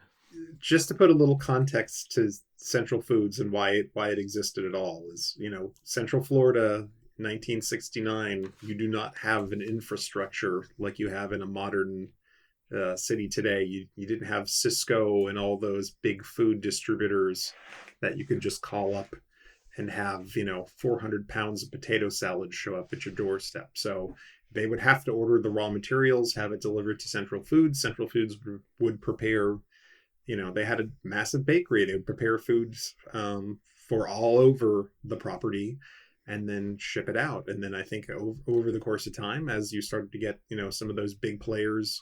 Just to put a little context to Central Foods and why it existed at all is, Central Florida, 1969, you do not have an infrastructure like you have in a modern city today. You didn't have Cisco and all those big food distributors that you could just call up and have, 400 pounds of potato salad show up at your doorstep. So they would have to order the raw materials, have it delivered to Central Foods. Central Foods would prepare, they had a massive bakery. They would prepare foods for all over the property and then ship it out. And then I think over the course of time, as you started to get, some of those big players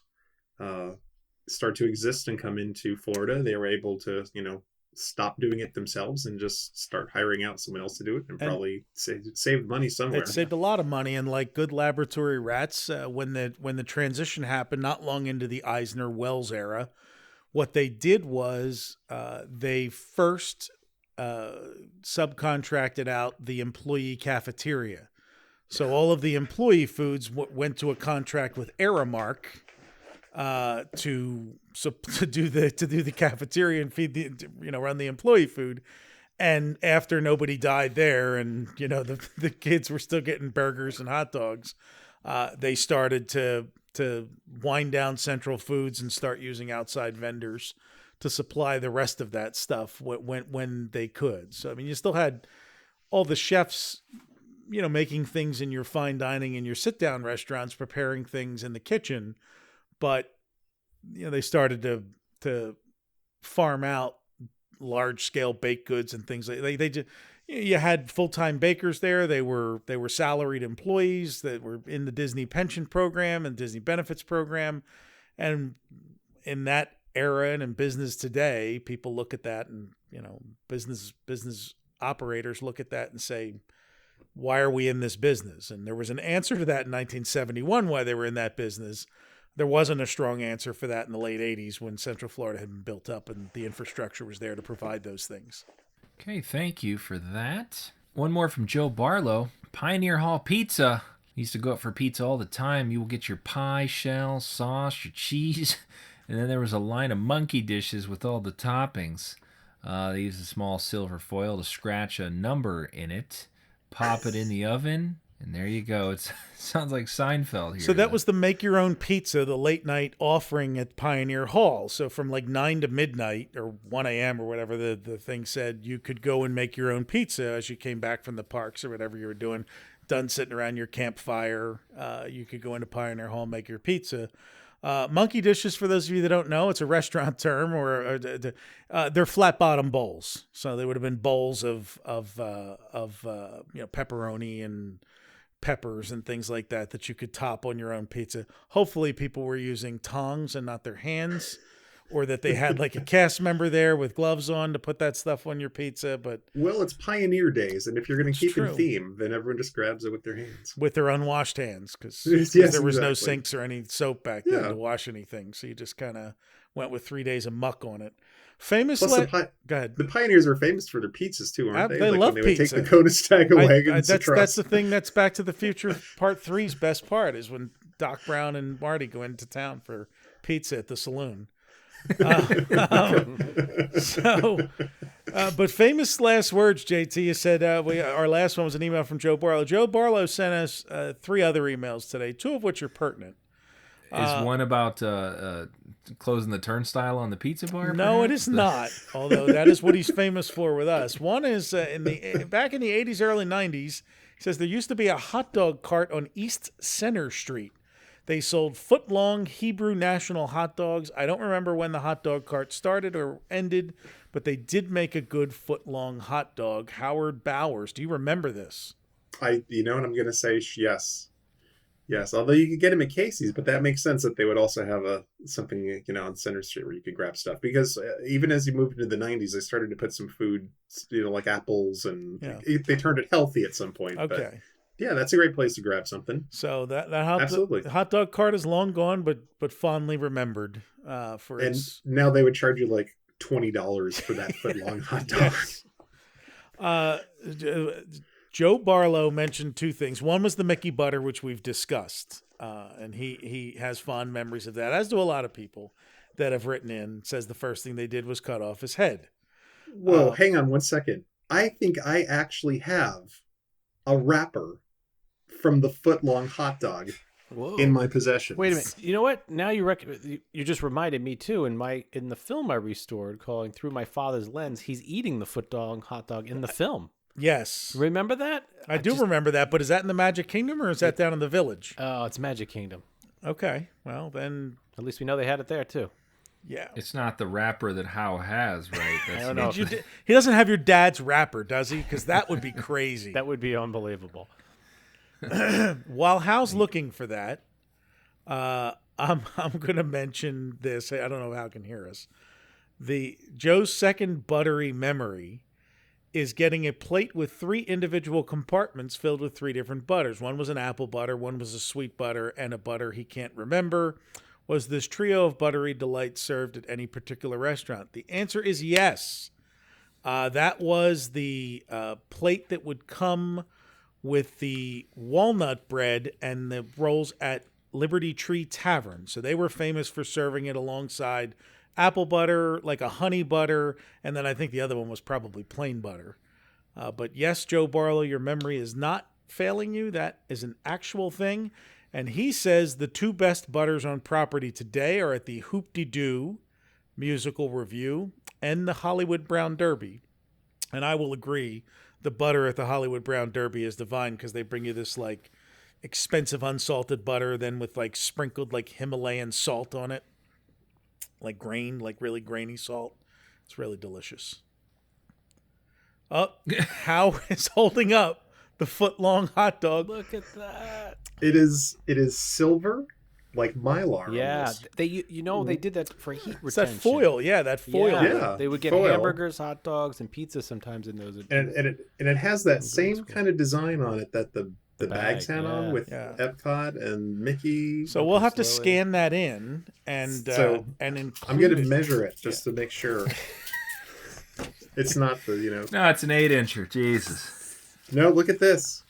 start to exist and come into Florida, they were able to, stop doing it themselves and just start hiring out someone else to do it and probably saved money somewhere. It saved a lot of money, and like good laboratory rats, when the transition happened not long into the Eisner Wells era, what they did was they first subcontracted out the employee cafeteria. So all of the employee foods went to a contract with Aramark to do the cafeteria and feed run the employee food. And after nobody died there, and the kids were still getting burgers and hot dogs, they started to wind down Central Foods and start using outside vendors to supply the rest of that stuff when they could. So, I mean, you still had all the chefs, making things in your fine dining and your sit-down restaurants, preparing things in the kitchen, but they started to farm out large-scale baked goods and things they just. You had full-time bakers there. They were salaried employees that were in the Disney pension program and Disney benefits program. And in that era and in business today, people look at that and, business operators look at that and say, why are we in this business? And there was an answer to that in 1971, why they were in that business. There wasn't a strong answer for that in the late 80s when Central Florida had been built up and the infrastructure was there to provide those things. Okay, thank you for that. One more from Joe Barlow. Pioneer Hall Pizza. I used to go out for pizza all the time. You will get your pie, shell, sauce, your cheese. And then there was a line of monkey dishes with all the toppings. They used a small silver foil to scratch a number in it. Pop it in the oven. And there you go. It sounds like Seinfeld here. So that was the make your own pizza, the late night offering at Pioneer Hall. So from like 9 to midnight or 1 a.m. or whatever the thing said, you could go and make your own pizza as you came back from the parks or whatever you were doing. Done sitting around your campfire, you could go into Pioneer Hall and make your pizza. Monkey dishes, for those of you that don't know, it's a restaurant term, or they're flat bottom bowls. So they would have been bowls of pepperoni and peppers and things like that you could top on your own pizza. Hopefully people were using tongs and not their hands, or that they had like a cast member there with gloves on to put that stuff on your pizza. But it's Pioneer Days, and if you're going to keep true. in theme, then everyone just grabs it with their hands. With their unwashed hands, because yes, there was no exactly. sinks or any soap back then to wash anything. So you just kind of went with 3 days of muck on it. Famous. Plus Go ahead. The Pioneers are famous for their pizzas too, aren't they? They like love when they pizza. would take the Conestoga wagons. That's the thing. That's Back to the Future Part 3's best part is when Doc Brown and Marty go into town for pizza at the saloon. But famous last words, JT. You said our last one was an email from Joe Barlow. Joe Barlow sent us 3 other emails today, 2 of which are pertinent. Is one about closing the turnstile on the pizza bar? No, perhaps? it is not. Although that is what he's famous for with us. One is back in the 80s, early 90s. He says there used to be a hot dog cart on East Center Street. They sold foot-long Hebrew national hot dogs. I don't remember when the hot dog cart started or ended, but they did make a good foot-long hot dog. Howard Bowers. Do you remember this? And I'm going to say yes. Yes, although you could get them at Casey's, but that makes sense that they would also have something on Center Street where you could grab stuff. Because even as you moved into the 90s, they started to put some food, like apples, and they turned it healthy at some point. Okay. But yeah, that's a great place to grab something. So that hot dog cart is long gone, but fondly remembered for its. And now they would charge you like $20 for that foot-long hot dog. Yes. Joe Barlow mentioned 2 things. One was the Mickey butter, which we've discussed, and he has fond memories of that, as do a lot of people that have written in. Says the first thing they did was cut off his head. Whoa, hang on one second. I think I actually have a wrapper from the foot-long hot dog in my possession. Wait a minute. You know what? Now you just reminded me too. In the film I restored, calling Through My Father's Lens, he's eating the foot-long hot dog in the film. Yes. Remember that? I do remember that, but is that in the Magic Kingdom or is that down in the Village? Oh, it's Magic Kingdom. Okay. Well, then. At least we know they had it there, too. Yeah. It's not the wrapper that Howe has, right? I don't know. He doesn't have your dad's wrapper, does he? Because that would be crazy. That would be unbelievable. While Hal's looking for that, I'm going to mention this. I don't know if Hal can hear us. Joe's second buttery memory is getting a plate with 3 individual compartments filled with 3 different butters. One was an apple butter, one was a sweet butter, and a butter he can't remember. Was this trio of buttery delights served at any particular restaurant? The answer is yes. That was the plate that would come with the walnut bread and the rolls at Liberty Tree Tavern. So they were famous for serving it alongside apple butter, like a honey butter, and then I think the other one was probably plain butter. But yes, Joe Barlow, your memory is not failing you. That is an actual thing. And he says the 2 best butters on property today are at the Hoop-de-Doo musical review, and the Hollywood Brown Derby. And I will agree, the butter at the Hollywood Brown Derby is divine because they bring you this like expensive unsalted butter, then with like sprinkled like Himalayan salt on it, like grain, like really grainy salt. It's really delicious. How is holding up the foot-long hot dog? Look at that. It is silver, like Mylar. Yeah, almost. they did that for heat It's that retention. foil, that foil. Yeah. They would get foil. hamburgers, hot dogs, and pizza sometimes in those. And it has that same kind of design on it that the bags had on with Epcot and Mickey. So we'll have to scan that in and include I'm going to measure it just to make sure. It's not the, No, it's an 8-incher. Jesus. No, look at this.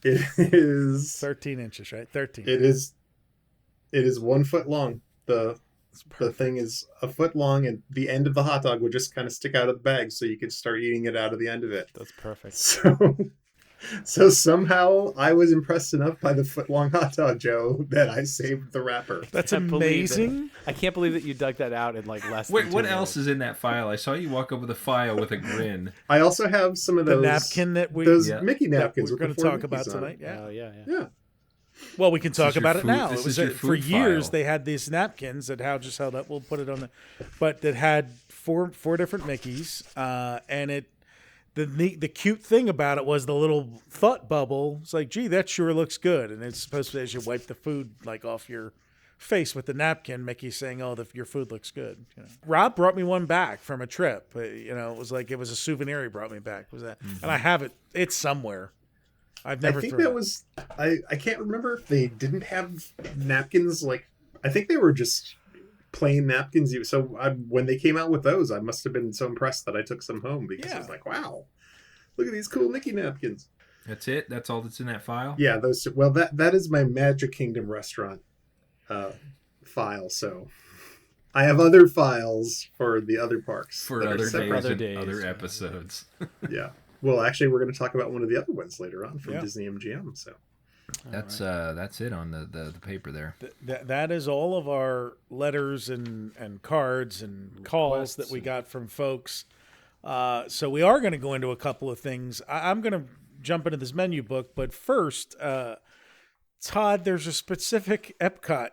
It is 13 inches, right? 13. It is 1 foot long. The thing is a foot long, and the end of the hot dog would just kind of stick out of the bag, so you could start eating it out of the end of it. That's perfect. So somehow I was impressed enough by the foot-long hot dog, Joe, that I saved the wrapper. That's amazing. I can't believe that you dug that out in like less Wait, than what 2 else is in that file? I saw you walk up with a file with a grin. I also have some of those napkin that Mickey napkins we're going to talk about tonight. Yeah. Yeah. Well, we can talk about it now. This It was is your for food years file. they had these napkins that Hal just held up. We'll put it on but that had four different Mickeys, and the cute thing about it was the little thought bubble. It's like, gee, that sure looks good, and it's supposed to, as you wipe the food like off your face with the napkin, Mickey's saying, "Oh, your food looks good." Rob brought me one back from a trip. It was like it was a souvenir he brought me back. Was that? And I have it. It's somewhere. I've never. I think thrown that it. was. I can't remember if they didn't have napkins. Like, I think they were just plain napkins. So when they came out with those, I must have been so impressed that I took some home because I was like, "Wow, look at these cool Mickey napkins." That's it. That's all that's in that file. Yeah, those. Well, that is my Magic Kingdom restaurant file. So I have other files for the other parks For that are other separate. days and other episodes. Yeah. Well, actually, we're going to talk about one of the other ones later on from Yeah. Disney MGM. So That's it on the paper there. That is all of our letters and cards and calls that we got from folks. So we are going to go into a couple of things. I'm going to jump into this menu book, but first, Todd, there's a specific Epcot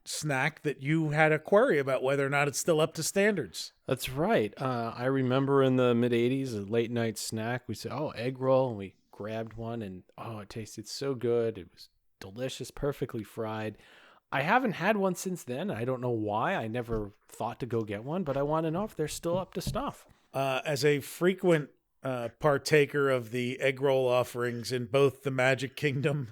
snack that you had a query about whether or not it's still up to standards. That's right. I remember in the mid 80s, a late night snack, we said, "Oh, egg roll," and we grabbed one, and it tasted so good. It was delicious, perfectly fried. I haven't had one since then. I don't know why. I never thought to go get one, but I want to know if they're still up to snuff. As a frequent partaker of the egg roll offerings in both the Magic Kingdom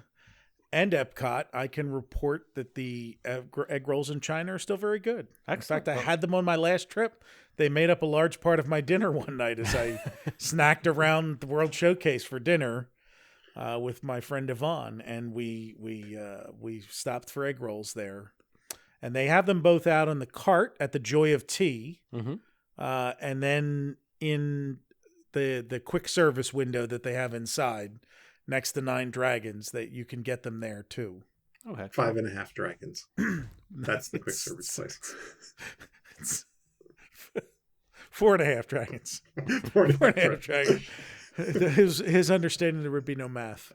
and Epcot, I can report that the egg rolls in China are still very good. Excellent. In fact, I had them on my last trip. They made up a large part of my dinner one night as I snacked around the World Showcase for dinner with my friend Yvonne, and we stopped for egg rolls there. And they have them both out on the cart at the Joy of Tea, and then in the quick service window that they have inside next to Nine Dragons, that you can get them there too. Okay. 5.5 dragons. That's the quick service place. 4.5 dragons. 4.5 dragons. His understanding there would be no math.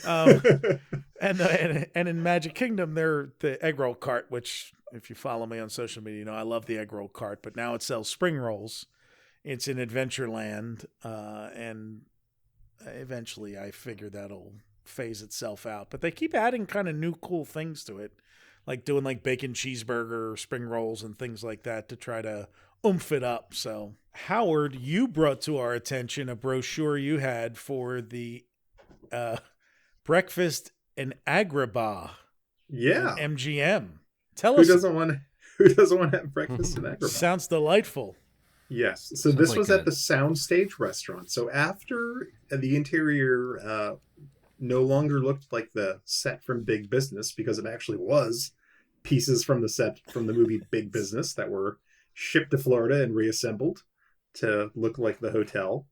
And in Magic Kingdom, they're the egg roll cart, which if you follow me on social media, you know I love the egg roll cart, but now it sells spring rolls. It's in Adventureland, and eventually I figure that'll phase itself out. But they keep adding kind of new cool things to it, like doing like bacon cheeseburger, spring rolls, and things like that to try to oomph it up. So, Howard, you brought to our attention a brochure you had for the breakfast in Agrabah. Yeah, in MGM. Tell who us. Doesn't want to have breakfast in Agrabah? Sounds delightful. Yes. So this was at the Soundstage restaurant. So after the interior no longer looked like the set from Big Business, because it actually was pieces from the set from the movie Big Business that were shipped to Florida and reassembled to look like the hotel.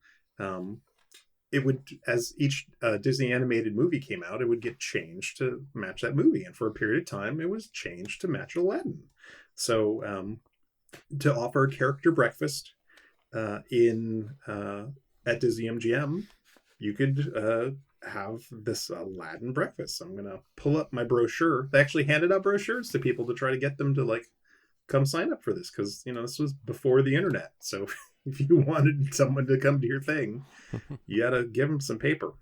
It would, as each Disney animated movie came out, it would get changed to match that movie. And for a period of time, it was changed to match Aladdin. So to offer a character breakfast at Disney MGM, you could have this Aladdin breakfast. So I'm going to pull up my brochure. They actually handed out brochures to people to try to get them to like come sign up for this, because this was before the internet. So if you wanted someone to come to your thing, you got to give them some paper.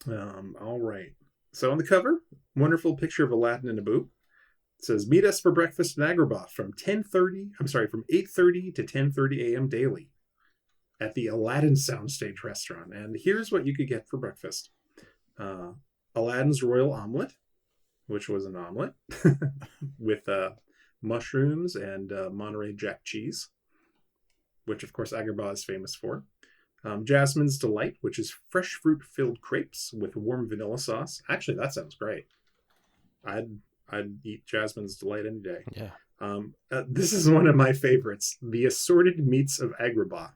All right. So on the cover, wonderful picture of Aladdin and Abu. It says, meet us for breakfast in Agrabah from 8:30 to 10:30 a.m. daily at the Aladdin Soundstage restaurant. And here's what you could get for breakfast. Aladdin's Royal Omelet, which was an omelet with mushrooms and Monterey Jack cheese, which of course Agrabah is famous for. Jasmine's Delight, which is fresh fruit-filled crepes with warm vanilla sauce. Actually, that sounds great. I'd eat Jasmine's Delight any day. Yeah. This is one of my favorites, the assorted meats of Agrabah.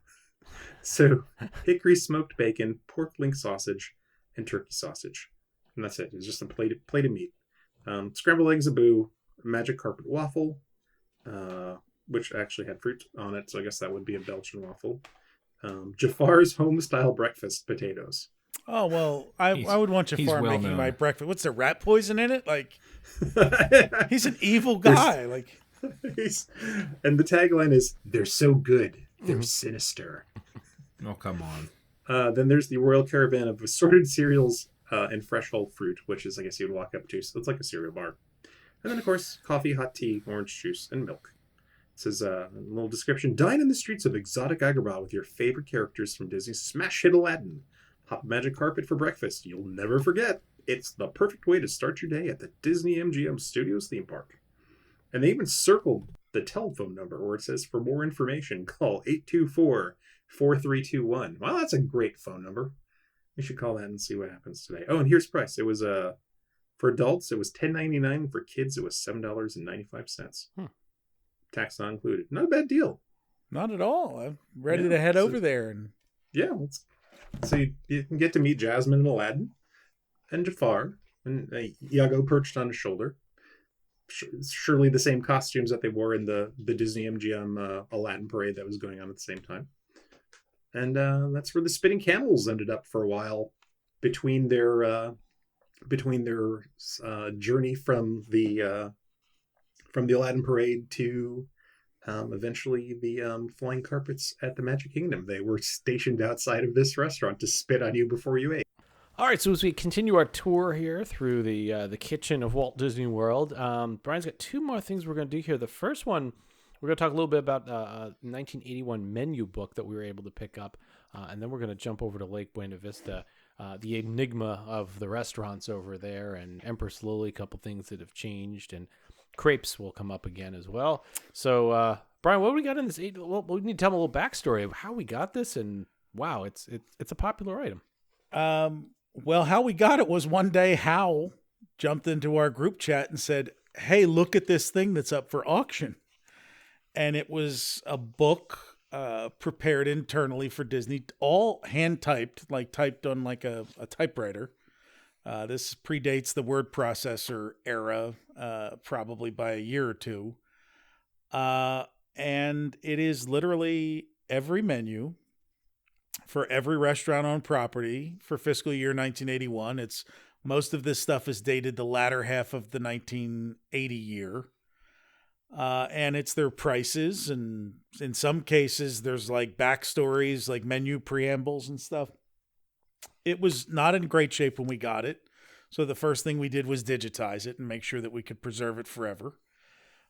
So, hickory smoked bacon, pork link sausage, and turkey sausage. And that's it. It's just a plate of meat. Scrambled eggs Abu, magic carpet waffle, which actually had fruit on it, so I guess that would be a Belgian waffle. Jafar's home-style breakfast potatoes. Oh, well, I would want Jafar making my breakfast. What's there, rat poison in it? Like, he's an evil guy. And the tagline is, they're so good, they're sinister. Oh, come on. Then there's the Royal Caravan of assorted cereals and fresh whole fruit, which is, I guess, you'd walk up to. So it's like a cereal bar. And then, of course, coffee, hot tea, orange juice, and milk. It says a little description. Dine in the streets of exotic Agrabah with your favorite characters from Disney's smash hit Aladdin. Hop a magic carpet for breakfast. You'll never forget. It's the perfect way to start your day at the Disney MGM Studios theme park. And they even circled the telephone number where it says, for more information, call 824-4321. Well, that's a great phone number. You should call that and see what happens today. Oh, and here's the price. It was for adults, it was $10.99. For kids, it was $7.95. Tax not included. Not a bad deal. Not at all. I'm ready to head over there. And so you can get to meet Jasmine and Aladdin and Jafar and Iago perched on his shoulder. Surely the same costumes that they wore in the Disney MGM Aladdin parade that was going on at the same time. And that's where the spinning camels ended up for a while between their journey from the Aladdin parade to eventually the flying carpets at the Magic Kingdom. They were stationed outside of this restaurant to spit on you before you ate. All right, so as we continue our tour here through the kitchen of Walt Disney World, Brian's got two more things we're going to do here. The first one, we're going to talk a little bit about a 1981 menu book that we were able to pick up, and then we're going to jump over to Lake Buena Vista, the enigma of the restaurants over there, and Empress Lily, a couple things that have changed, and crepes will come up again as well. So, Brian, what do we got in this? Well, we need to tell them a little backstory of how we got this, and wow, it's a popular item. Well, how we got it was one day Hal jumped into our group chat and said, hey, look at this thing that's up for auction. And it was a book prepared internally for Disney, all hand typed, like typed on like a typewriter. This predates the word processor era, probably by a year or two. And it is literally every menu for every restaurant on property for fiscal year 1981. Most of this stuff is dated the latter half of the 1980 year. And it's their prices. And in some cases, there's like backstories, like menu preambles and stuff. It was not in great shape when we got it. So the first thing we did was digitize it and make sure that we could preserve it forever.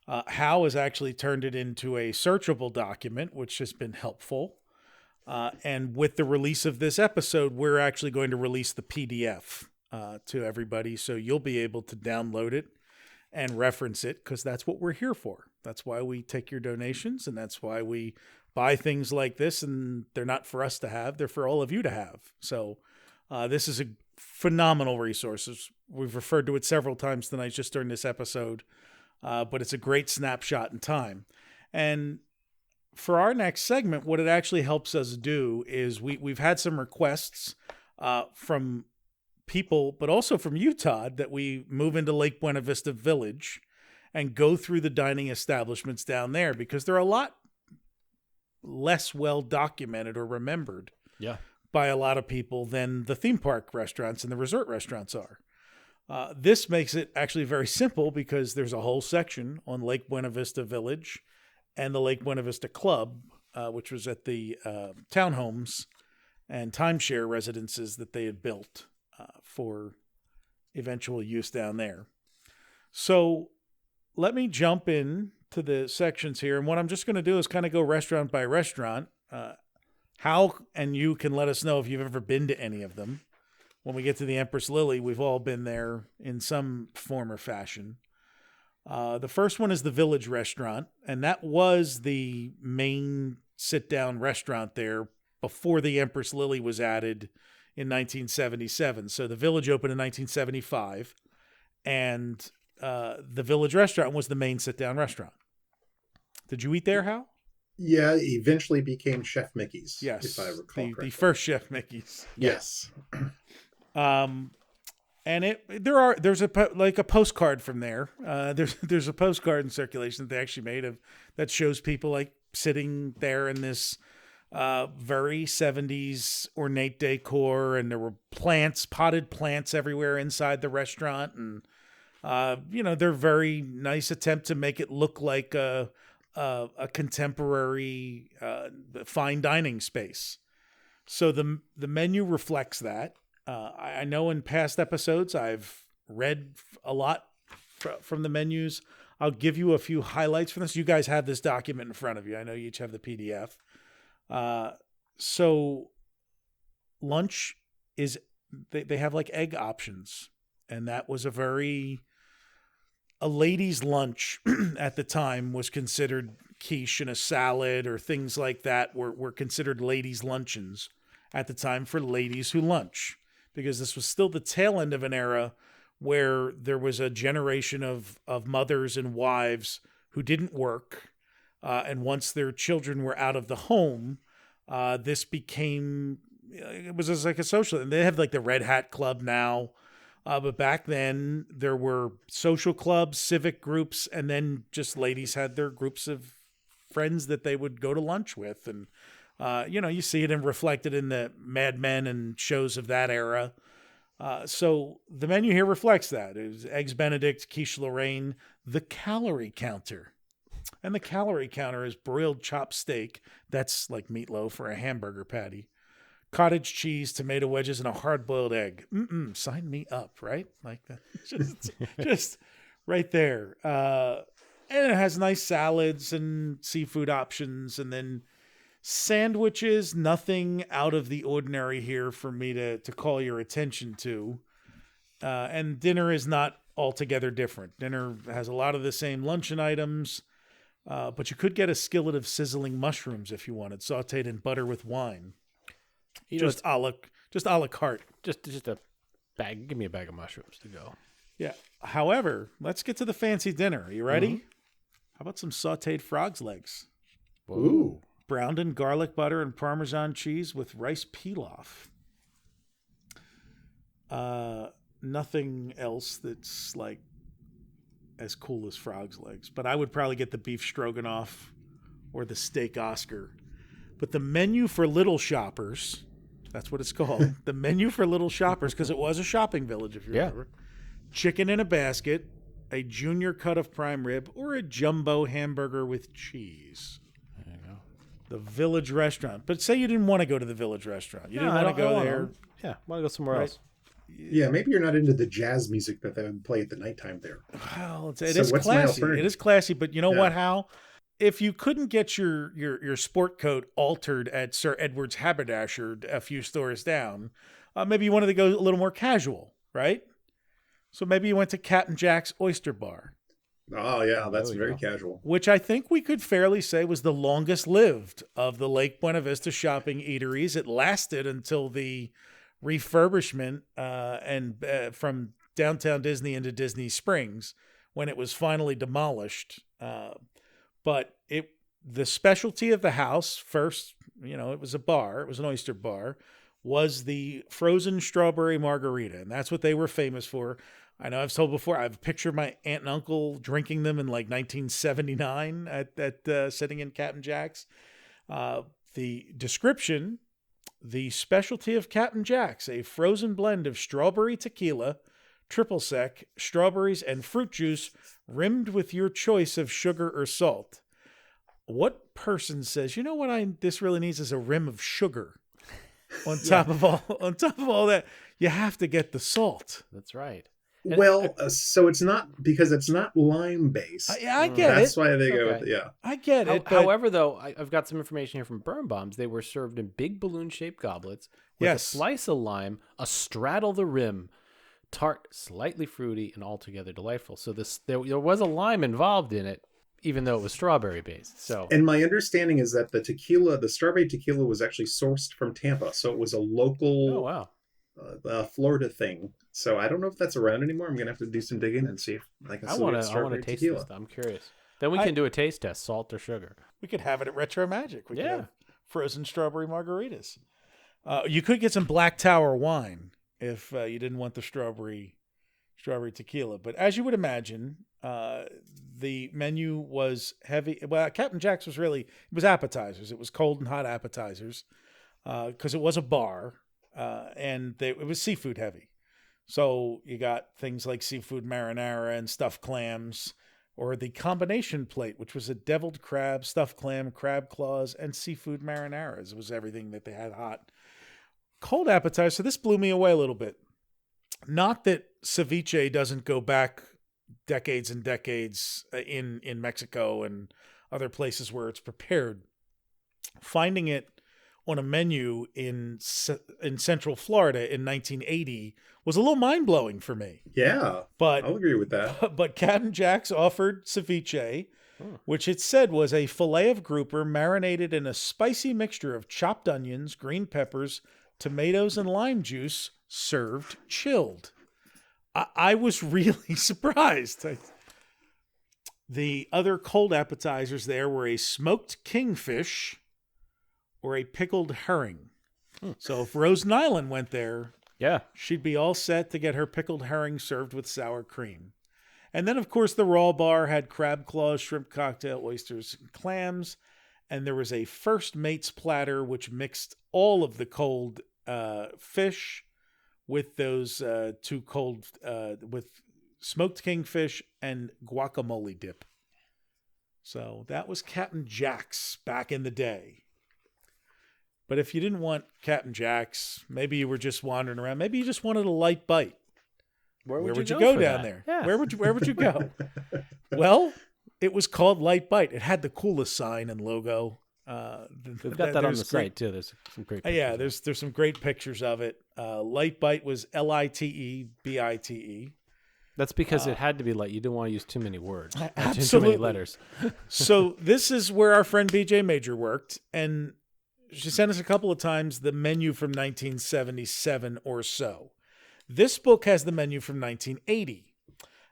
Hal has actually turned it into a searchable document, which has been helpful. And with the release of this episode, we're actually going to release the PDF to everybody. So you'll be able to download it and reference it, because that's what we're here for. That's why we take your donations, and that's why we buy things like this. And they're not for us to have, they're for all of you to have. So this is a phenomenal resource. We've referred to it several times tonight just during this episode, but it's a great snapshot in time. And for our next segment, what it actually helps us do is we've had some requests from people, but also from you, Todd, that we move into Lake Buena Vista Village and go through the dining establishments down there because they're a lot less well documented or remembered by a lot of people than the theme park restaurants and the resort restaurants are. This makes it actually very simple because there's a whole section on Lake Buena Vista Village and the Lake Buena Vista Club, which was at the townhomes and timeshare residences that they had built for eventual use down there. So let me jump in to the sections here. And what I'm just going to do is kind of go restaurant by restaurant. And you can let us know if you've ever been to any of them. When we get to the Empress Lily, we've all been there in some form or fashion. The first one is the Village Restaurant, and that was the main sit-down restaurant there before the Empress Lily was added in 1977. So the Village opened in 1975, and the Village Restaurant was the main sit-down restaurant. Did you eat there, Hal? Yeah, it eventually became Chef Mickey's. Yes, if I recall correctly. The first Chef Mickey's. Yes. And there's a postcard from there. There's a postcard in circulation that they actually made that shows people like sitting there in this very 70s ornate decor, and there were potted plants everywhere inside the restaurant, and they're very nice attempt to make it look like a contemporary fine dining space. So the menu reflects that. I know in past episodes I've read a lot from the menus. I'll give you a few highlights from this. You guys have this document in front of you. I know you each have the PDF. So lunch is, they have like egg options. And that was a ladies' lunch at the time was considered quiche and a salad or things like that were considered ladies' luncheons at the time for ladies who lunch. Because this was still the tail end of an era where there was a generation of mothers and wives who didn't work. And once their children were out of the home, this became, it was just like a social, and they have like the Red Hat Club now. But back then there were social clubs, civic groups, and then just ladies had their groups of friends that they would go to lunch with. And, you see it reflected in the Mad Men and shows of that era. So the menu here reflects that. It was Eggs Benedict, quiche Lorraine, the calorie counter. And the calorie counter is broiled chopped steak. That's like meatloaf or a hamburger patty. Cottage cheese, tomato wedges, and a hard-boiled egg. Sign me up, right? Like that. Just right there. And it has nice salads and seafood options, and then sandwiches. Nothing out of the ordinary here for me to call your attention to. And dinner is not altogether different. Dinner has a lot of the same luncheon items, but you could get a skillet of sizzling mushrooms if you wanted, sauteed in butter with wine. Just a la carte. Just a bag. Give me a bag of mushrooms to go. Yeah. However, let's get to the fancy dinner. Are you ready? Mm-hmm. How about some sauteed frog's legs? Ooh. Browned in garlic butter and Parmesan cheese with rice pilaf. Nothing else that's like as cool as frog's legs, but I would probably get the beef stroganoff or the steak Oscar. But the menu for little shoppers, that's what it's called. The menu for little shoppers, because it was a shopping village, if you remember. Chicken in a basket, a junior cut of prime rib, or a jumbo hamburger with cheese. There you go. The Village Restaurant. But say you didn't want to go to the Village Restaurant. You didn't want to go there. Yeah, want to go somewhere else. Yeah, maybe you're not into the jazz music that they would play at the nighttime there. Well, it is classy. It is classy, but you know what, Hal? If you couldn't get your sport coat altered at Sir Edward's Haberdasher a few stores down, maybe you wanted to go a little more casual, right? So maybe you went to Captain Jack's Oyster Bar. Oh, yeah, that's very casual. Which I think we could fairly say was the longest lived of the Lake Buena Vista shopping eateries. It lasted until the refurbishment from downtown Disney into Disney Springs when it was finally demolished. But the specialty of the house, first, it was a bar, it was an oyster bar, was the frozen strawberry margarita. And that's what they were famous for. I know I've told before, I have a picture of my aunt and uncle drinking them in like 1979 at sitting in Captain Jack's. The description, the specialty of Captain Jack's, a frozen blend of strawberry tequila, triple sec, strawberries, and fruit juice rimmed with your choice of sugar or salt. What person says, you know what this really needs is a rim of sugar on top of all that? You have to get the salt. That's right. Well, so it's not because it's not lime based. I get it. That's why they go with it. Yeah, I get it. However, though, I've got some information here from Burn Bombs. They were served in big balloon-shaped goblets with a slice of lime, a straddle the rim, tart, slightly fruity, and altogether delightful. So there was a lime involved in it, even though it was strawberry based. So, and my understanding is that the strawberry tequila was actually sourced from Tampa, so it was a local, Florida thing. So I don't know if that's around anymore. I'm gonna have to do some digging and see if I can. I want to taste this. I'm curious. Then we can do a taste test: salt or sugar. We could have it at Retro Magic. We could have frozen strawberry margaritas. You could get some Black Tower wine if you didn't want the strawberry tequila. But as you would imagine, the menu was heavy. Well, Captain Jack's was appetizers. It was cold and hot appetizers because it was a bar, and it was seafood heavy. So you got things like seafood marinara and stuffed clams, or the combination plate, which was a deviled crab, stuffed clam, crab claws, and seafood marinaras. It was everything that they had hot. Cold appetizer. So this blew me away a little bit. Not that ceviche doesn't go back decades and decades in Mexico and other places where it's prepared. Finding it on a menu in Central Florida in 1980 was a little mind-blowing for me. Yeah, but I'll agree with that. But Captain Jack's offered ceviche, which it said was a fillet of grouper marinated in a spicy mixture of chopped onions, green peppers, tomatoes, and lime juice, served chilled. I was really surprised. The other cold appetizers there were a smoked kingfish or a pickled herring. So if Rose Nyland went there, she'd be all set to get her pickled herring served with sour cream. And then, of course, the raw bar had crab claws, shrimp cocktail, oysters, and clams. And there was a first mate's platter, which mixed all of the cold fish with those two cold, with smoked kingfish and guacamole dip. So that was Captain Jack's back in the day. But if you didn't want Captain Jack's, maybe you were just wandering around. Maybe you just wanted a light bite. Where would you go down there? Yeah. Where would you go? Well, it was called Light Bite. It had the coolest sign and logo. We've got that on the site too. There's some great pictures. Yeah, there's some great pictures of it. Light Bite was LITEBITE. That's because it had to be light. You didn't want to use too many words. Absolutely. Too many letters. So this is where our friend BJ Major worked, and she sent us a couple of times the menu from 1977 or so. This book has the menu from 1980,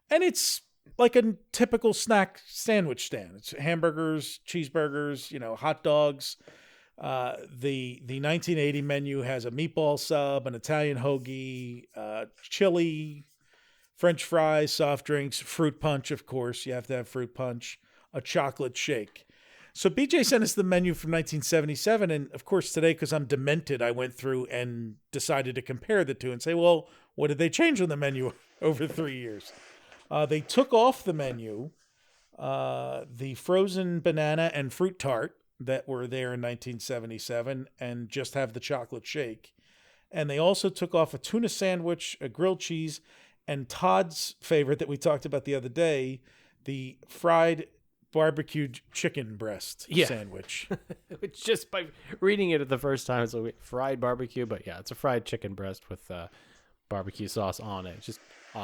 and it's like a typical snack sandwich stand. It's hamburgers, cheeseburgers, hot dogs. The 1980 menu has a meatball sub, an Italian hoagie, chili, French fries, soft drinks, fruit punch, of course. You have to have fruit punch, a chocolate shake. So BJ sent us the menu from 1977, and of course today, because I'm demented, I went through and decided to compare the two and say, well, what did they change on the menu over 3 years? They took off the menu the frozen banana and fruit tart that were there in 1977 and just have the chocolate shake. And they also took off a tuna sandwich, a grilled cheese, and Todd's favorite that we talked about the other day, the fried barbecued chicken breast sandwich. Which just by reading it the first time, it's like fried barbecue, but yeah, it's a fried chicken breast with barbecue sauce on it. It's just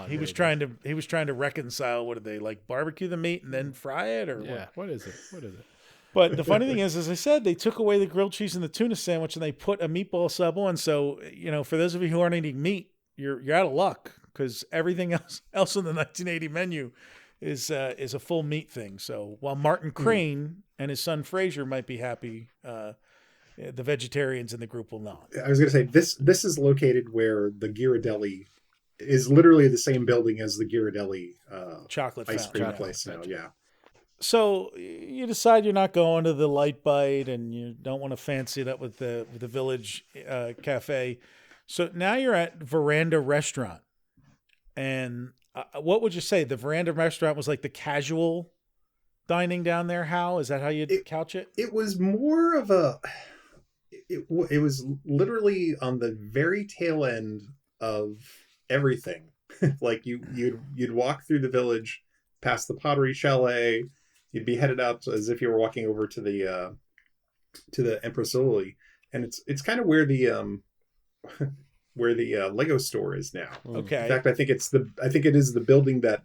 he was trying to reconcile, what did they like, barbecue the meat and then fry it, or what is it? But the funny thing is, as I said, they took away the grilled cheese and the tuna sandwich and they put a meatball sub on. So, for those of you who aren't eating meat, you're out of luck, because everything else on the 1980 menu is a full meat thing. So while Martin Crane and his son Fraser might be happy, the vegetarians in the group will not. I was going to say, this is located where the Ghirardelli is literally the same building as the Ghirardelli chocolate ice fountain. cream place now. Yeah. So you decide you're not going to the Light Bite, and you don't want to fancy it up with the Village Cafe. So now you're at Veranda Restaurant, and what would you say? The Veranda Restaurant was like the casual dining down there. How is that? How you'd couch it? It was more of a. It was literally on the very tail end of everything. Like you'd walk through the village, past the Pottery Chalet. You'd be headed out as if you were walking over to the Empress Lily, and it's kind of where the Lego store is now. Okay. In fact, I think it is the building that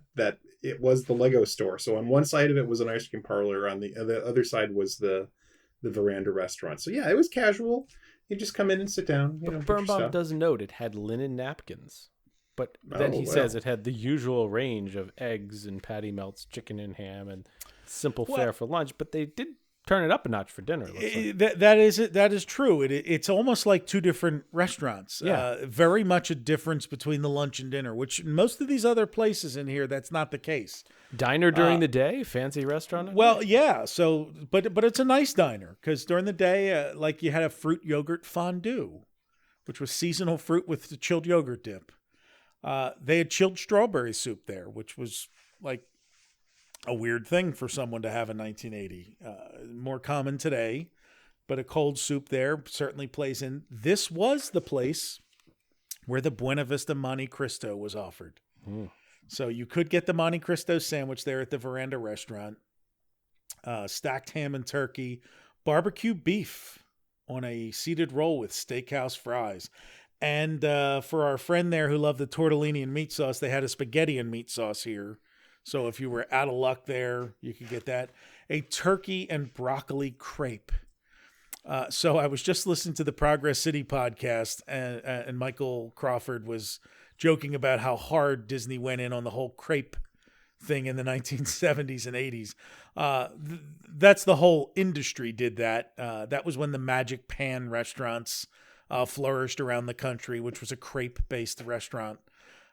it was the Lego store. So on one side of it was an ice cream parlor. On the other side was the Veranda restaurant. So yeah, it was casual. You just come in and sit down. Birnbaum does note it had linen napkins. But then he says it had the usual range of eggs and patty melts, chicken and ham, and simple fare for lunch. But they did turn it up a notch for dinner. That is true. It's almost like two different restaurants. Yeah. Very much a difference between the lunch and dinner, which most of these other places in here, that's not the case. Diner during the day, fancy restaurant. Well, yeah. So, but it's a nice diner because during the day, like you had a fruit yogurt fondue, which was seasonal fruit with the chilled yogurt dip. They had chilled strawberry soup there, which was like a weird thing for someone to have in 1980. More common today, but a cold soup there certainly plays in. This was the place where the Buena Vista Monte Cristo was offered. So you could get the Monte Cristo sandwich there at the Veranda Restaurant. Stacked ham and turkey, barbecue beef on a seated roll with steakhouse fries. And for our friend there who loved the tortellini and meat sauce, they had a spaghetti and meat sauce here. So if you were out of luck there, you could get that. A turkey and broccoli crepe. So I was just listening to the Progress City podcast, and Michael Crawford was joking about how hard Disney went in on the whole crepe thing in the 1970s and 80s. That's the whole industry did that. That was when the Magic Pan restaurants flourished around the country, which was a crepe-based restaurant.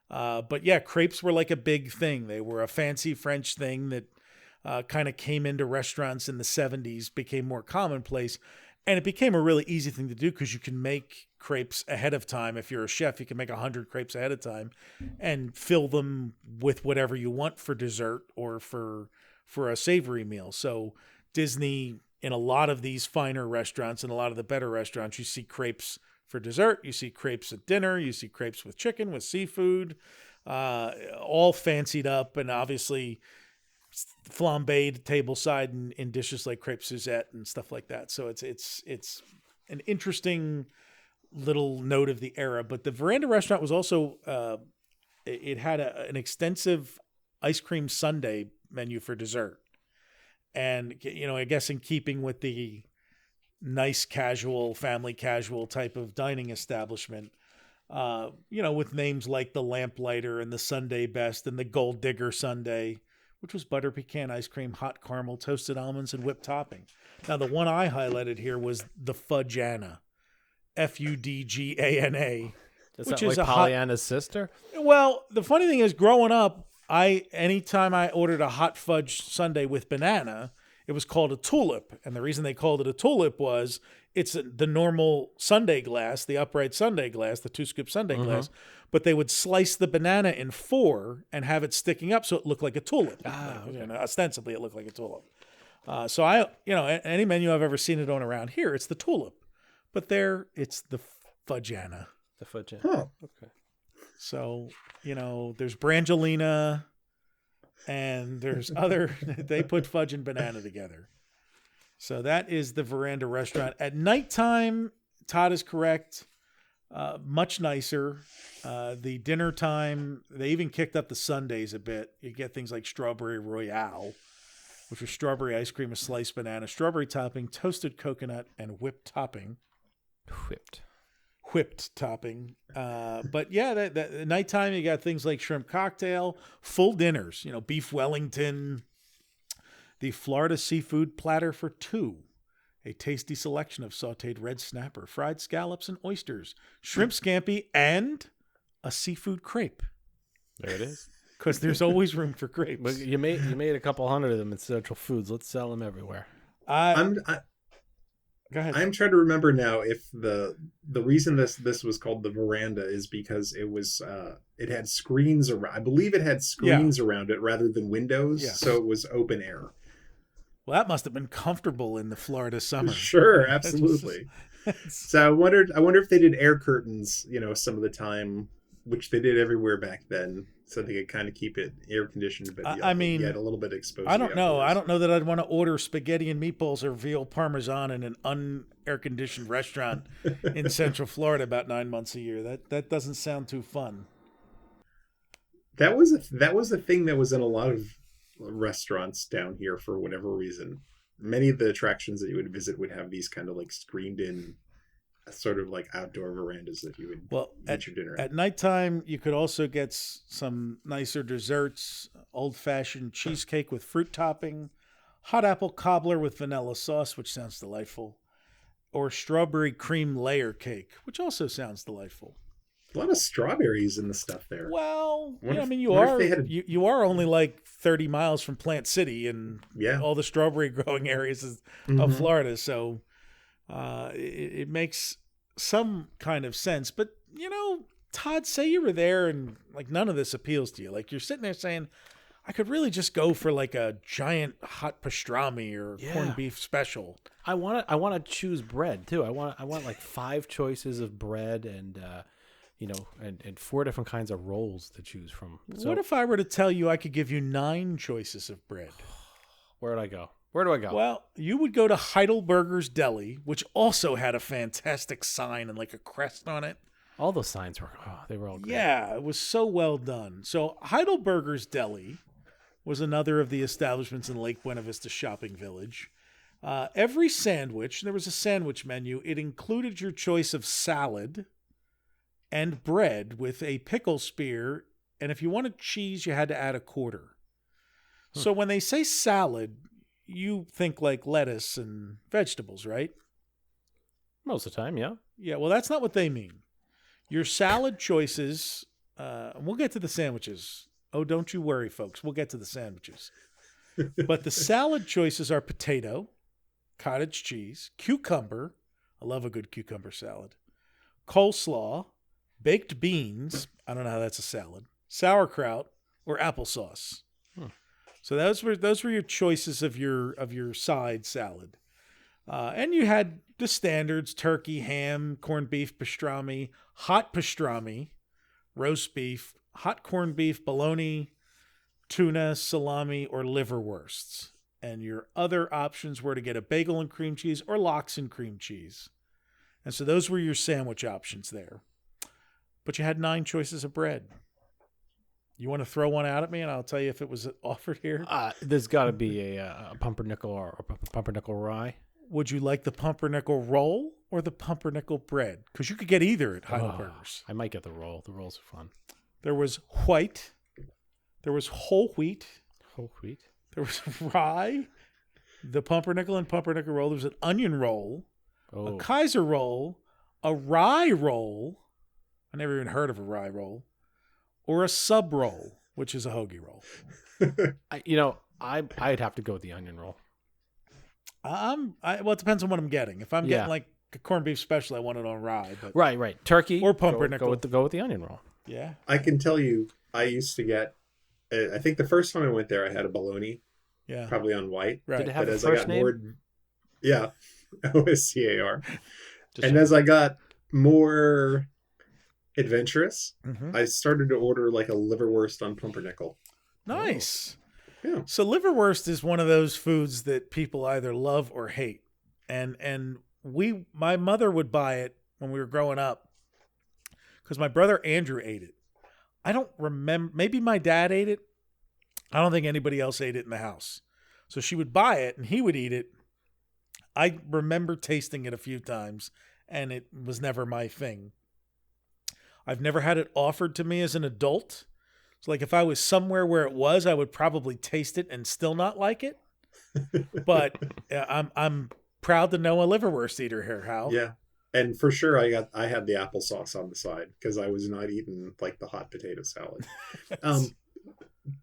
But yeah, crepes were like a big thing. They were a fancy French thing that kind of came into restaurants in the 70s, became more commonplace. And it became a really easy thing to do because you can make crepes ahead of time. If you're a chef, you can make 100 crepes ahead of time and fill them with whatever you want for dessert or for a savory meal. So Disney, in a lot of these finer restaurants and a lot of the better restaurants, you see crepes for dessert, you see crepes at dinner, you see crepes with chicken, with seafood, all fancied up, and obviously flambéed tableside in dishes like crepe Suzette and stuff like that. So it's an interesting little note of the era. But the Veranda Restaurant was also it had an extensive ice cream sundae menu for dessert, and I guess in keeping with the nice casual, family casual type of dining establishment, with names like the Lamplighter and the Sunday Best and the Gold Digger Sundae, which was butter pecan ice cream, hot caramel, toasted almonds, and whipped topping. Now, the one I highlighted here was the Fudgana, Fudgana. Is that like Pollyanna's sister? Well, the funny thing is, growing up, anytime I ordered a hot fudge sundae with banana, it was called a tulip. And the reason they called it a tulip was it's the normal sundae glass, the upright sundae glass, the 2-scoop sundae glass, but they would slice the banana in 4 and have it sticking up so it looked like a tulip. Ostensibly, it looked like a tulip. So any menu I've ever seen it on around here, it's the tulip. But there, it's the Fudgana. The Fudgana. Huh. Okay. So, there's Brangelina, and there's other, they put fudge and banana together. So that is the Veranda Restaurant. At nighttime, Todd is correct, much nicer. The dinner time, they even kicked up the sundaes a bit. You get things like Strawberry Royale, which was strawberry ice cream, a sliced banana, strawberry topping, toasted coconut, and whipped topping. Whipped topping. But yeah, at nighttime, you got things like shrimp cocktail, full dinners, beef Wellington, the Florida seafood platter for 2, a tasty selection of sauteed red snapper, fried scallops and oysters, shrimp scampi, and a seafood crepe. There it is. Because there's always room for grapes. But you made a couple hundred of them in Central Foods. Let's sell them everywhere. Go ahead. I'm trying to remember now if the reason this was called the veranda is because it was it had screens around. I believe it had screens around it rather than windows, so it was open air. Well, that must have been comfortable in the Florida summer. Sure, absolutely. So I wonder if they did air curtains, some of the time, which they did everywhere back then, so they could kind of keep it air conditioned, but I mean, you had a little bit exposed. I don't know. I don't know that I'd want to order spaghetti and meatballs or veal parmesan in an un-air conditioned restaurant in Central Florida about 9 months a year. That doesn't sound too fun. That was a thing that was in a lot of restaurants down here for whatever reason. Many of the attractions that you would visit would have these kind of like screened in sort of like outdoor verandas that you would eat your dinner at nighttime. You could also get some nicer desserts, old-fashioned cheesecake with fruit topping, hot apple cobbler with vanilla sauce, which sounds delightful, or strawberry cream layer cake, which also sounds delightful. A lot of strawberries in the stuff there. Well, you are only like 30 miles from Plant City and all the strawberry growing areas of Florida, so it makes some kind of sense. But Todd, say you were there and like none of this appeals to you. Like you're sitting there saying, I could really just go for like a giant hot pastrami or corned beef special. I want to choose bread too. I want like 5 choices of bread and and 4 different kinds of rolls to choose from. So, what if I were to tell you I could give you 9 choices of bread? Where do I go? Well, you would go to Heidelberger's Deli, which also had a fantastic sign and like a crest on it. All those signs were all great. Yeah, it was so well done. So Heidelberger's Deli was another of the establishments in Lake Buena Vista Shopping Village. Every sandwich, there was a sandwich menu. It included your choice of salad and bread with a pickle spear. And if you wanted cheese, you had to add a quarter. So when they say salad, you think like lettuce and vegetables, right? Most of the time, yeah. Yeah, well, that's not what they mean. Your salad choices, we'll get to the sandwiches. Oh, don't you worry, folks. We'll get to the sandwiches. But the salad choices are potato, cottage cheese, cucumber. I love a good cucumber salad. Coleslaw, baked beans. I don't know how that's a salad. Sauerkraut or applesauce. So those were your choices of your side salad. And you had the standards: turkey, ham, corned beef, pastrami, hot pastrami, roast beef, hot corned beef, bologna, tuna, salami, or liverwursts. And your other options were to get a bagel and cream cheese or lox and cream cheese. And so those were your sandwich options there. But you had 9 choices of bread. You want to throw one out at me, and I'll tell you if it was offered here? There's got to be a pumpernickel or a pumpernickel rye. Would you like the pumpernickel roll or the pumpernickel bread? Because you could get either at Heidelberger's. I might get the roll. The rolls are fun. There was white. There was whole wheat. Whole wheat. There was rye. The pumpernickel and pumpernickel roll. There was an onion roll. A Kaiser roll. A rye roll. I never even heard of a rye roll. Or a sub roll, which is a hoagie roll. I'd have to go with the onion roll. Well, it depends on what I'm getting. If I'm getting like a corned beef special, I want it on rye. But right. Turkey or pumpernickel. Go with the onion roll. Yeah. I can tell you, I used to get. I think the first time I went there, I had a bologna. Yeah. Probably on white. Right. Did it have a first name? Yeah. OSCAR. And as I got more adventurous, I started to order like a liverwurst on pumpernickel. Nice. Yeah. So liverwurst is one of those foods that people either love or hate. And my mother would buy it when we were growing up because my brother Andrew ate it. I don't remember. Maybe my dad ate it. I don't think anybody else ate it in the house. So she would buy it and he would eat it. I remember tasting it a few times and it was never my thing. I've never had it offered to me as an adult. So like if I was somewhere where it was, I would probably taste it and still not like it. But I'm proud to know a liverwurst eater here, Hal. Yeah. And for sure, I had the applesauce on the side because I was not eating like the hot potato salad.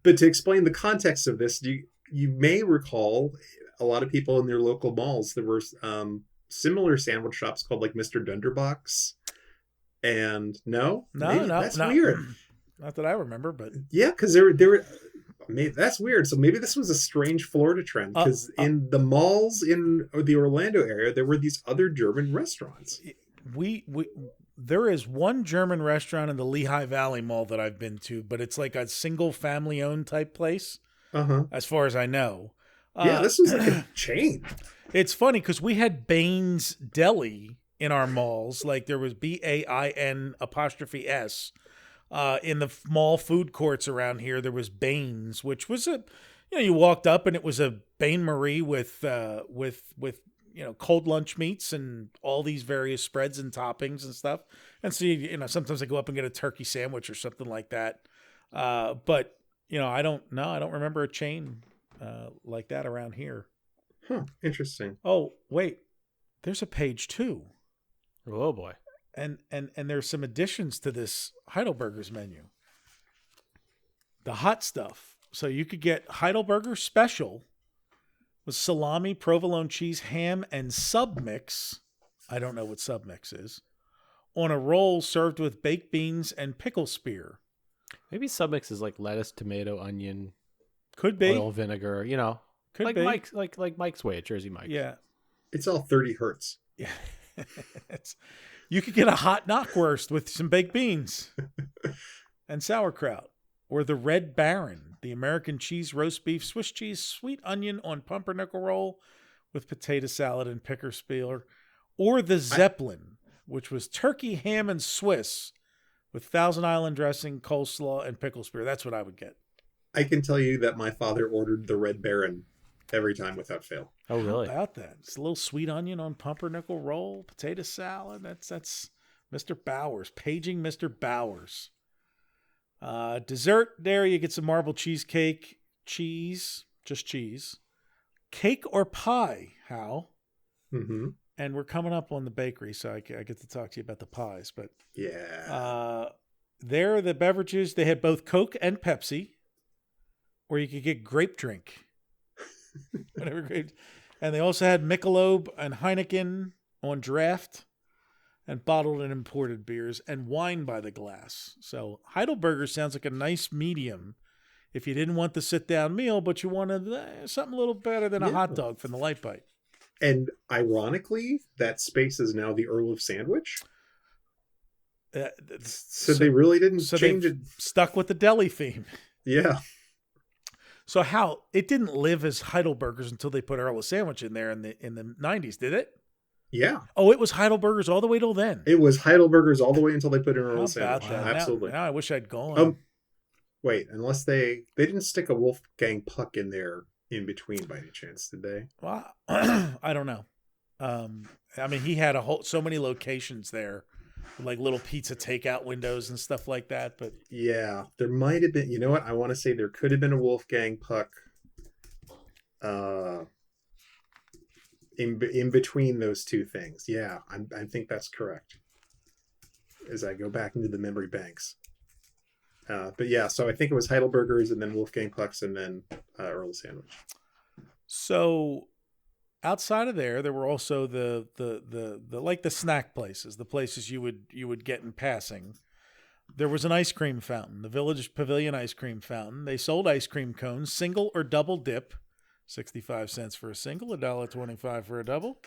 But to explain the context of this, you may recall a lot of people in their local malls. There were similar sandwich shops called like Mr. Dunderbox. And that's weird. Not that I remember, but yeah, because there were. Maybe that's weird. So maybe this was a strange Florida trend because in the malls in the Orlando area, there were these other German restaurants. There is one German restaurant in the Lehigh Valley Mall that I've been to, but it's like a single family owned type place. As far as I know. Yeah, this was like a chain. It's funny because we had Bain's Deli in our malls. Like there was BAIN''S. In the mall food courts around here, there was Bain's, which was you walked up and it was a Bain Marie with cold lunch meats and all these various spreads and toppings and stuff. And so sometimes I go up and get a turkey sandwich or something like that. But I don't remember a chain like that around here. Huh? Interesting. Oh wait, there's a page 2. Oh boy. And there's some additions to this Heidelberger's menu. The hot stuff. So you could get Heidelberger Special with salami, provolone cheese, ham, and submix. I don't know what submix is. On a roll served with baked beans and pickle spear. Maybe submix is like lettuce, tomato, onion. Could be. Oil, vinegar, Could like be. Mike's, like Mike's way at Jersey Mike's. Yeah. It's all 30 hertz. Yeah. You could get a hot knockwurst with some baked beans and sauerkraut. Or the Red Baron, the American cheese roast beef, Swiss cheese, sweet onion on pumpernickel roll with potato salad and picker spear. Or the Zeppelin, which was turkey, ham, and Swiss with Thousand Island dressing, coleslaw, and pickle spear. That's what I would get. I can tell you that my father ordered the Red Baron every time without fail. Oh, really? How about that? It's a little sweet onion on pumpernickel roll, potato salad. That's Mr. Bowers. Paging Mr. Bowers. Dessert there, you get some marble cheesecake, cheese, just cheese. Cake or pie, Hal? Mm-hmm. And we're coming up on the bakery, so I get to talk to you about the pies. But yeah. There, the beverages, they had both Coke and Pepsi, or you could get grape drink. Whatever grape. And they also had Michelob and Heineken on draft, and bottled and imported beers, and wine by the glass. So Heidelberger sounds like a nice medium if you didn't want the sit-down meal, but you wanted something a little better than a hot dog from the Light Bite. And ironically, that space is now the Earl of Sandwich. So they really didn't change it. Stuck with the deli theme. Yeah. So how it didn't live as Heidelberger's until they put Earl of Sandwich in there in the 90s, did it? Yeah. Oh, it was Heidelberger's all the way till then. It was Heidelberger's all the way until they put in Earl of Sandwich. That? Absolutely. Now I wish I'd gone. Wait, unless they didn't stick a Wolfgang Puck in there in between by any chance, did they? Well, I don't know. I mean, he had so many locations there, like little pizza takeout windows and stuff like that. But yeah, there might have been. You know what? I want to say there could have been a Wolfgang Puck. In between those two things. Yeah, I think that's correct. As I go back into the memory banks. But yeah, so I think it was Heidelberger's and then Wolfgang Puck's and then Earl of Sandwich. So outside of there were also the like the snack places, the places you would get in passing. There was an ice cream fountain, the Village Pavilion ice cream fountain. They sold ice cream cones, single or double dip. 65 cents for a single, $1.25 for a double.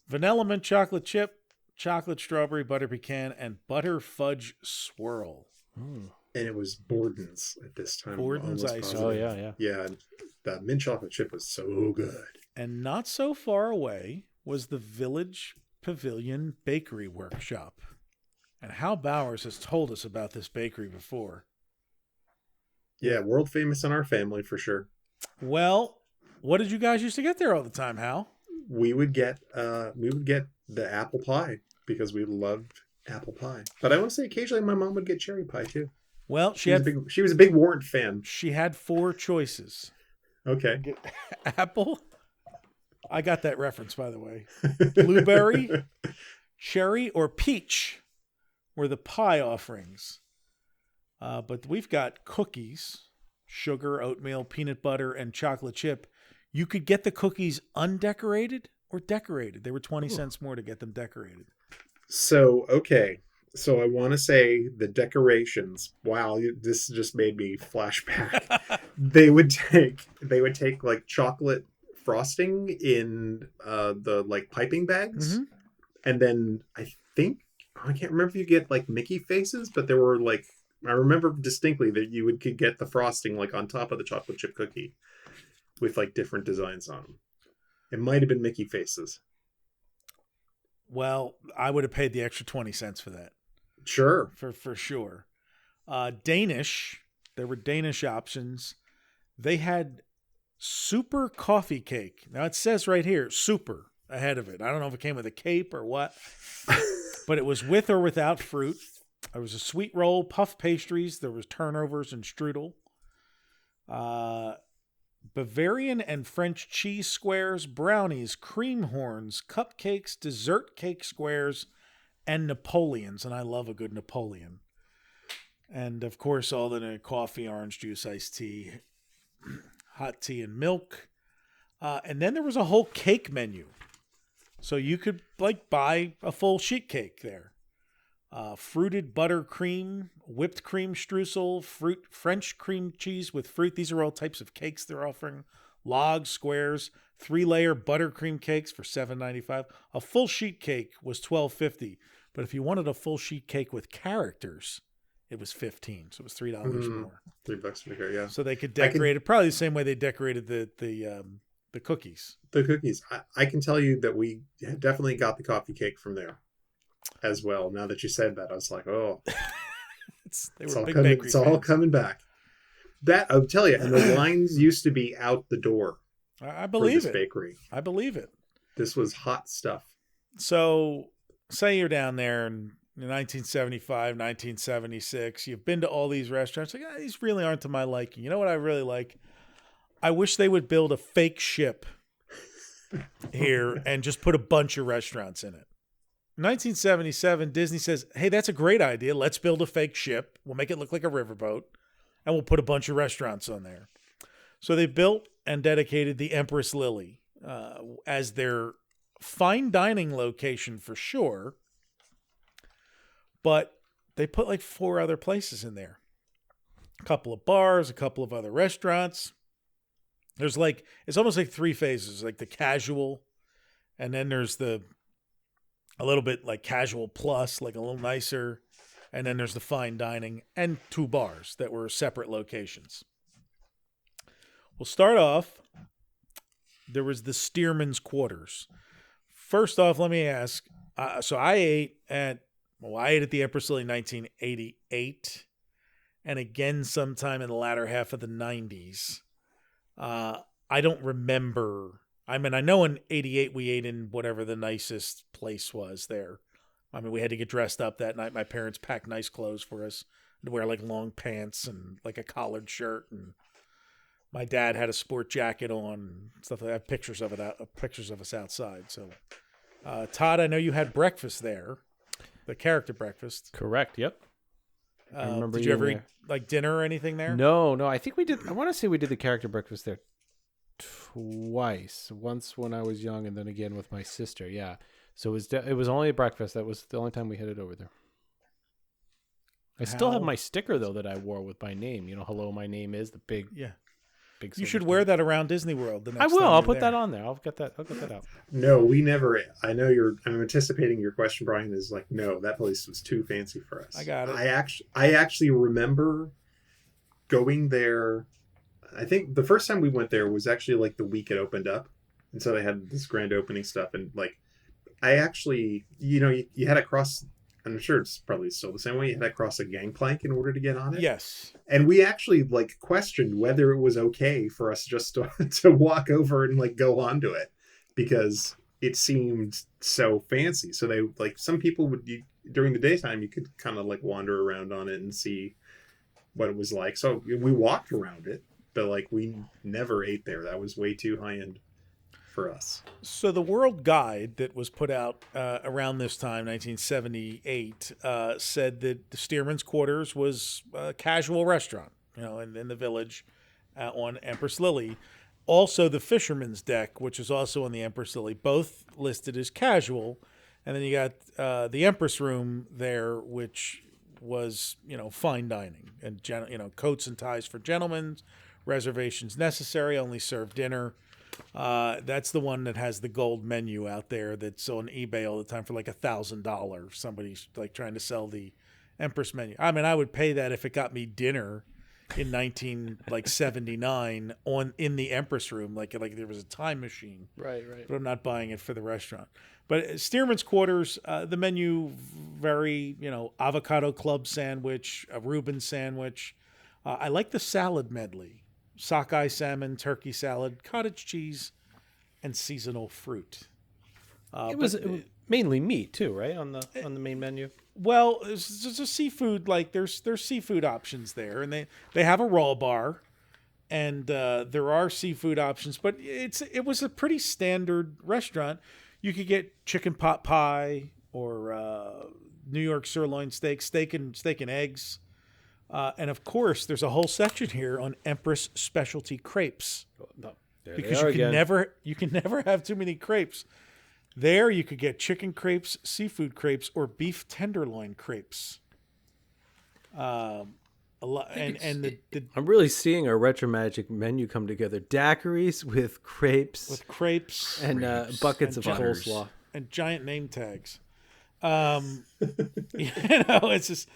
Vanilla mint chocolate chip, chocolate strawberry butter pecan, and butter fudge swirl. And it was Borden's at this time. Borden's ice cream. Oh, yeah. Yeah, that mint chocolate chip was so good. And not so far away was the Village Pavilion Bakery Workshop. And Hal Bowers has told us about this bakery before. Yeah, world famous in our family for sure. Well, what did you guys used to get there all the time, Hal? We would get the apple pie because we loved apple pie. But I want to say occasionally my mom would get cherry pie too. Well, she was a big Warrant fan. She had 4 choices. Okay. Apple. I got that reference, by the way. Blueberry, cherry or peach were the pie offerings. But we've got cookies, sugar, oatmeal, peanut butter, and chocolate chip. You could get the cookies undecorated or decorated. They were 20 cents more to get them decorated. So, okay. So I want to say the decorations. Wow, this just made me flashback. They would take like chocolate frosting in the like piping bags, and then I can't remember if you get like Mickey faces, but there were like, I remember distinctly that you could get the frosting like on top of the chocolate chip cookie with like different designs on them. It might have been Mickey faces. Well, I would have paid the extra 20 cents for that. Sure. For sure. Danish, there were Danish options. They had super coffee cake. Now it says right here, super ahead of it. I don't know if it came with a cape or what, but it was with or without fruit. There was a sweet roll, puff pastries. There was turnovers and strudel. Bavarian and French cheese squares, brownies, cream horns, cupcakes, dessert cake squares, and Napoleons. And I love a good Napoleon. And, of course, all the coffee, orange juice, iced tea, hot tea, and milk. And then there was a whole cake menu. So you could, like, buy a full sheet cake there. Fruited butter cream, whipped cream streusel, French cream cheese with fruit. These are all types of cakes they're offering. Logs, squares, 3-layer buttercream cakes for $7.95. A full sheet cake was $12.50. But if you wanted a full sheet cake with characters, it was $15. So it was $3 more. $3 for the, yeah. So they could decorate it probably the same way they decorated the cookies. The cookies. I can tell you that we definitely got the coffee cake from there as well. Now that you said that, I was like, oh, it's all coming back. That I'll tell you. And the lines used to be out the door. I believe for this it. Bakery. I believe it. This was hot stuff. So say you're down there in 1975, 1976. You've been to all these restaurants. Like, these really aren't to my liking. You know what I really like? I wish they would build a fake ship here and just put a bunch of restaurants in it. 1977, Disney says, hey, that's a great idea. Let's build a fake ship. We'll make it look like a riverboat, and we'll put a bunch of restaurants on there. So they built and dedicated the Empress Lily as their fine dining location for sure, but they put like 4 other places in there. A couple of bars, a couple of other restaurants. There's like, it's almost like 3 phases, like the casual, and then there's a little bit like casual plus, like a little nicer. And then there's the fine dining and 2 bars that were separate locations. We'll start off. There was the Stearman's Quarters. First off, let me ask. So I ate at the Empress Lily in 1988 and again sometime in the latter half of the 90s. I don't remember. I mean, I know in 88 we ate in whatever the nicest place was there. I mean, we had to get dressed up that night. My parents packed nice clothes for us to wear, like long pants and like a collared shirt. And my dad had a sport jacket on and stuff like that. I have pictures of it, pictures of us outside. So, Todd, I know you had breakfast there, the character breakfast. Correct. Yep. I remember. Did you ever eat like dinner or anything there? No. I think we did. I want to say we did the character breakfast there twice. Once when I was young, and then again with my sister. Yeah. So it was only a breakfast. That was the only time we headed over there. I still have my sticker though that I wore with my name. You know, hello, my name is the big. Yeah. Big. You should wear that around Disney World. The next I will. time I'll put there. that on there. I'll get that out. No, we never. I know I'm anticipating your question, Brian. Is like, no, that place was too fancy for us. I got it. I actually remember going there. I think the first time we went there was actually like the week it opened up, and so they had this grand opening stuff. And like, I actually, you had to cross. I'm sure it's probably still the same way. You had to cross a gangplank in order to get on it. Yes. And we actually like questioned whether it was okay for us just to walk over and like go onto it because it seemed so fancy. So they like some people during the daytime, you could kind of like wander around on it and see what it was like. So we walked around it, but like we never ate there. That was way too high end for us. So the World Guide that was put out around this time, 1978, said that the Stearman's Quarters was a casual restaurant, in the village on Empress Lily. Also, the Fisherman's Deck, which is also on the Empress Lily, both listed as casual. And then you got the Empress Room there, which was, fine dining and, coats and ties for gentlemen, reservations necessary, only serve dinner. That's the one that has the gold menu out there that's on eBay all the time for like $1,000. Somebody's like trying to sell the Empress menu. I mean, I would pay that if it got me dinner in 1979 in the Empress Room, like there was a time machine. Right. But I'm not buying it for the restaurant. But Stearman's Quarters, the menu very, avocado club sandwich, a Reuben sandwich. I like the salad medley: sockeye salmon, turkey salad, cottage cheese, and seasonal fruit. It was mainly meat too, right? On the main menu. Well, there's a seafood, like there's seafood options there, and they have a raw bar, and there are seafood options, but it was a pretty standard restaurant. You could get chicken pot pie or New York sirloin steak and eggs, and of course, there's a whole section here on Empress specialty crepes, because you can never have too many crepes. There, you could get chicken crepes, seafood crepes, or beef tenderloin crepes. I'm really seeing our Retro Magic menu come together: daiquiris with crepes, and buckets of coleslaw, and giant name tags. It's just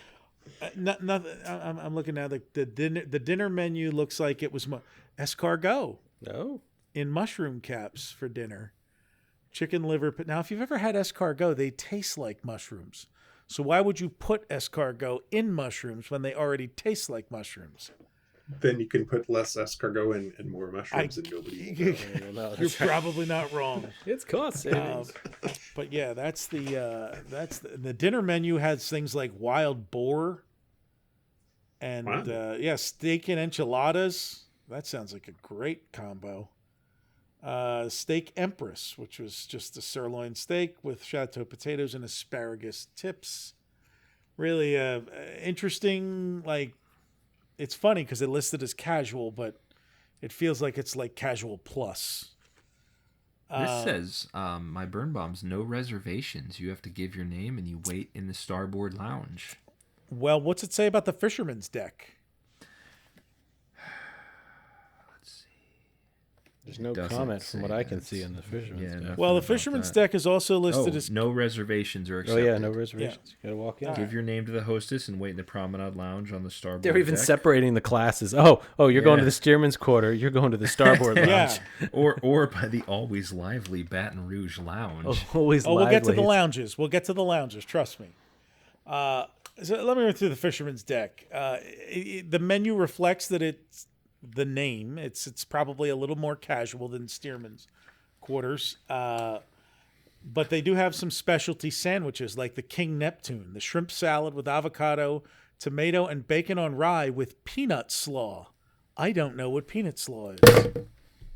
nothing. I'm looking now. The dinner menu looks like it was escargot. No, in mushroom caps for dinner. Chicken liver. Now, if you've ever had escargot, they taste like mushrooms. So why would you put escargot in mushrooms when they already taste like mushrooms? Then you can put less escargot and more mushrooms, and nobody will know. You're probably not wrong. It's cost savings. But yeah, that's the dinner menu has things like wild boar and steak and enchiladas. That sounds like a great combo. Steak Empress, which was just a sirloin steak with chateau potatoes and asparagus tips. Really interesting. Like, it's funny because it listed as casual, but it feels like it's like casual plus. This says, my burn bombs, no reservations. You have to give your name and you wait in the starboard lounge. Well, what's it say about the Fisherman's Deck? There's no comment from what I can see on the Fisherman's Deck. Well, the Fisherman's Deck is also listed as... no reservations are accepted. Oh, yeah, no reservations. You got to walk in. Give your name to the hostess and wait in the promenade lounge on the starboard They're even deck. separating the classes. Oh, you're going to the Stearman's Quarter. You're going to the starboard lounge. or by the always lively Baton Rouge lounge. Always lively. We'll get to the lounges. Trust me. So let me run through the Fisherman's Deck. The menu reflects that it's the name. It's probably a little more casual than Stearman's Quarters. But they do have some specialty sandwiches like the King Neptune, the shrimp salad with avocado, tomato, and bacon on rye with peanut slaw. I don't know what peanut slaw is.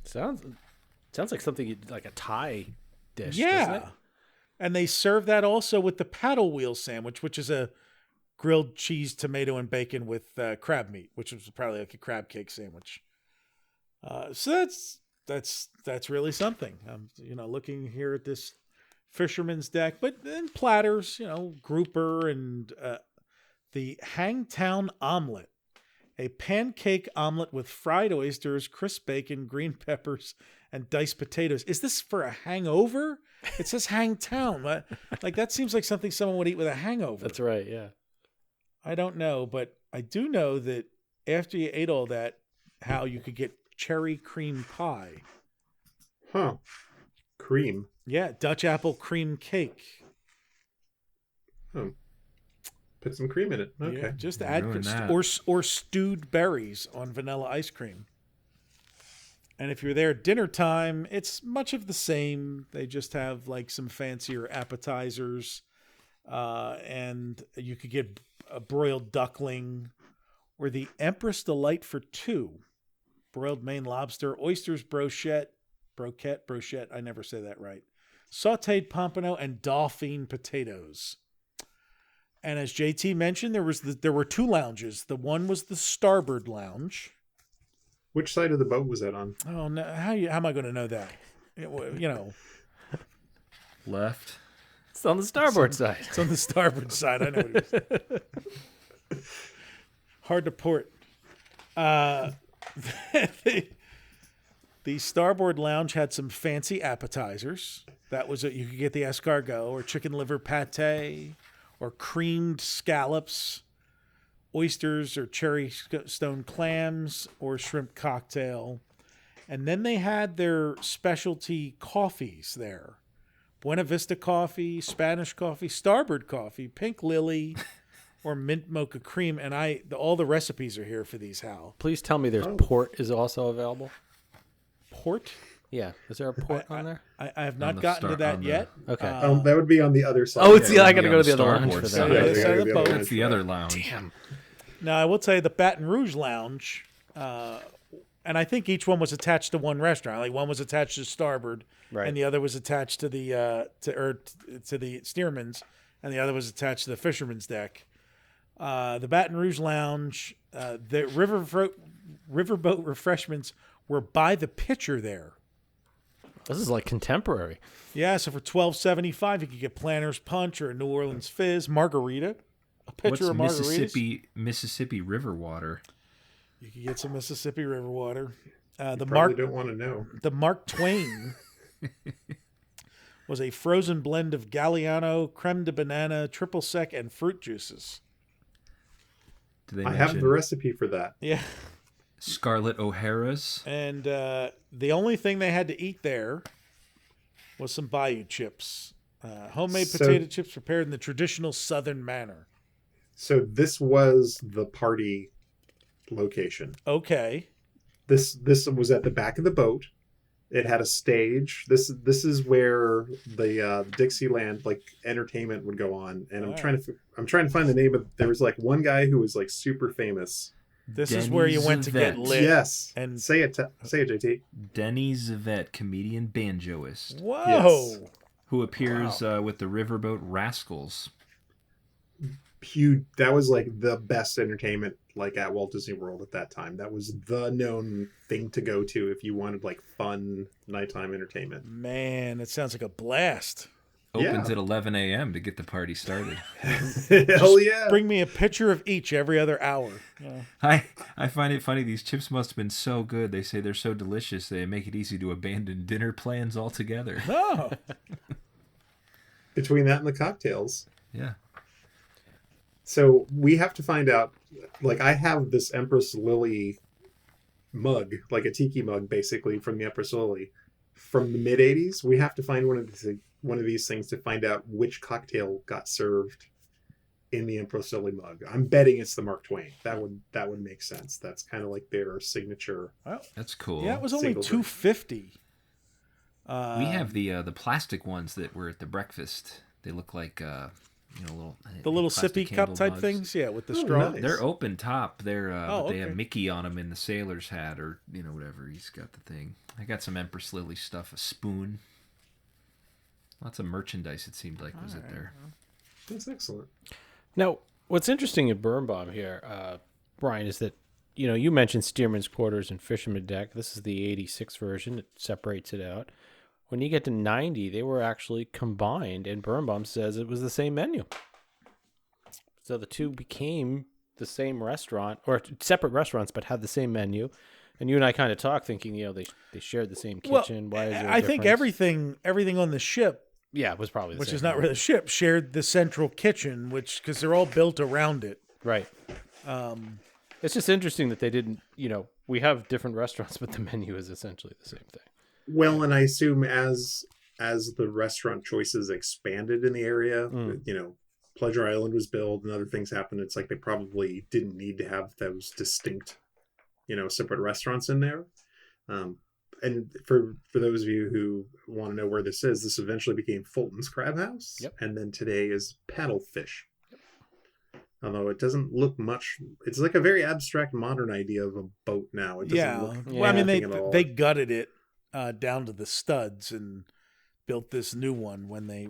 Sounds like something like a Thai dish. Yeah. Doesn't it? And they serve that also with the paddle wheel sandwich, which is a grilled cheese, tomato, and bacon with crab meat, which was probably like a crab cake sandwich. So that's really something. I'm looking here at this Fisherman's Deck, but then platters, grouper and the Hangtown omelet, a pancake omelet with fried oysters, crisp bacon, green peppers, and diced potatoes. Is this for a hangover? It says Hangtown. Like, that seems like something someone would eat with a hangover. That's right. Yeah. I don't know, but I do know that after you ate all that, how you could get cherry cream pie. Huh. Cream. Yeah, Dutch apple cream cake. Oh. Put some cream in it. Okay. Yeah, just add or stewed berries on vanilla ice cream. And if you're there at dinner time, it's much of the same. They just have like some fancier appetizers. And you could get a broiled duckling or the Empress Delight for two. Broiled Maine lobster, oysters, brochette, brochette. I never say that right. Sautéed pompano and dauphine potatoes. And as JT mentioned, there were two lounges. The one was the starboard lounge. Which side of the boat was that on? Oh no! How am I going to know that? Left. It's on the starboard side. It's on the starboard side. I know what it is. Hard to port. The starboard lounge had some fancy appetizers. That was it. You could get the escargot or chicken liver pate or creamed scallops, oysters or cherry stone clams or shrimp cocktail. And then they had their specialty coffees there. Buena Vista coffee, Spanish coffee, starboard coffee, pink lily, or mint mocha cream. And all the recipes are here for these, Hal. Please tell me there's port is also available. Port? Yeah. Is there a port on there? I have not gotten to that yet. Okay. That would be on the other side. Oh, I got to go to the other lounge for side. that. That's the other lounge. Damn. Now, I will tell you the Baton Rouge lounge, and I think each one was attached to one restaurant. Like one was attached to Starboard, right, and the other was attached to the to the Steerman's, and the other was attached to the Fisherman's Deck. The Baton Rouge lounge, the riverboat refreshments were by the pitcher there. This is like contemporary. Yeah, so for $12.75 you could get Planter's Punch or a New Orleans Fizz, margarita, a pitcher of margaritas. Mississippi River water? You could get some Mississippi River water. Don't want to know. The Mark Twain was a frozen blend of Galliano, creme de banana, triple sec, and fruit juices. I have the recipe for that. Yeah. Scarlett O'Hara's. And the only thing they had to eat there was some Bayou chips. Homemade potato chips prepared in the traditional Southern manner. So this was the party location. Okay. This was at the back of the boat. It had a stage. This is where the Dixieland entertainment would go on. And I'm trying to find the name of. There was one guy who was super famous. This is where you went to get lit. Yes. And say it, JT. Denny Zavette, comedian banjoist. Whoa. Yes. Who appears with the Riverboat Rascals. That was the best entertainment at Walt Disney World at that time. That was the known thing to go to if you wanted fun nighttime entertainment. Man, it sounds like a blast. Opens at 11 a.m. to get the party started. Hell yeah. Bring me a pitcher of each every other hour. I find it funny. These chips must have been so good. They say they're so delicious they make it easy to abandon dinner plans altogether. Oh. Between that and the cocktails. Yeah. So we have to find out, I have this Empress Lily mug, a tiki mug, basically, from the Empress Lily. From the mid-'80s, we have to find one of these things to find out which cocktail got served in the Empress Lily mug. I'm betting it's the Mark Twain. That would make sense. That's kind of their signature. Well, that's cool. Yeah, it was only $2.50. We have the plastic ones that were at the breakfast. They look like little sippy cup type mugs. Things, yeah, with the straw. Nice. They're open top. They're okay. They have Mickey on them in the sailor's hat, or whatever. He's got the thing. I got some Empress Lily stuff. A spoon. Lots of merchandise. It seemed like was it there. That's excellent. Now, what's interesting at Birnbaum here, Brian, is that you mentioned Steerman's Quarters and Fisherman Deck. This is the '86 version. It separates it out. When you get to 90, they were actually combined, and Birnbaum says it was the same menu. So the two became the same restaurant, or separate restaurants, but had the same menu. And you and I kind of talked, thinking, they shared the same kitchen. Why is there a I think difference? everything on the ship, it was probably the which same is not really the ship, shared the central kitchen, because they're all built around it. Right. It's just interesting that they didn't. We have different restaurants, but the menu is essentially the same thing. Well, and I assume as the restaurant choices expanded in the area, Pleasure Island was built and other things happened. It's they probably didn't need to have those distinct, separate restaurants in there. And for those of you who want to know where this eventually became Fulton's Crab House. Yep. And then today is Paddlefish. Yep. Although it doesn't look much, it's a very abstract modern idea of a boat now. It doesn't look well, I mean, they gutted it down to the studs and built this new one when they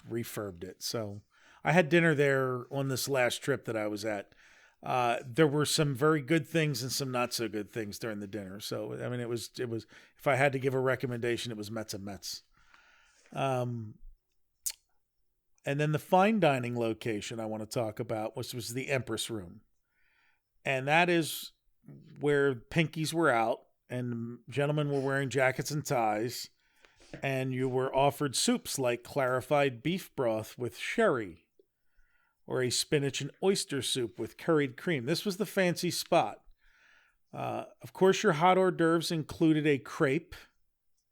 refurbed it. So I had dinner there on this last trip that I was at. There were some very good things and some not so good things during the dinner. So I mean, it was if I had to give a recommendation, it was Metz and Metz. And then the fine dining location I want to talk about was the Empress Room. And that is where pinkies were out and gentlemen were wearing jackets and ties. And you were offered soups like clarified beef broth with sherry or a spinach and oyster soup with curried cream. This was the fancy spot. Of course, your hot hors d'oeuvres included a crepe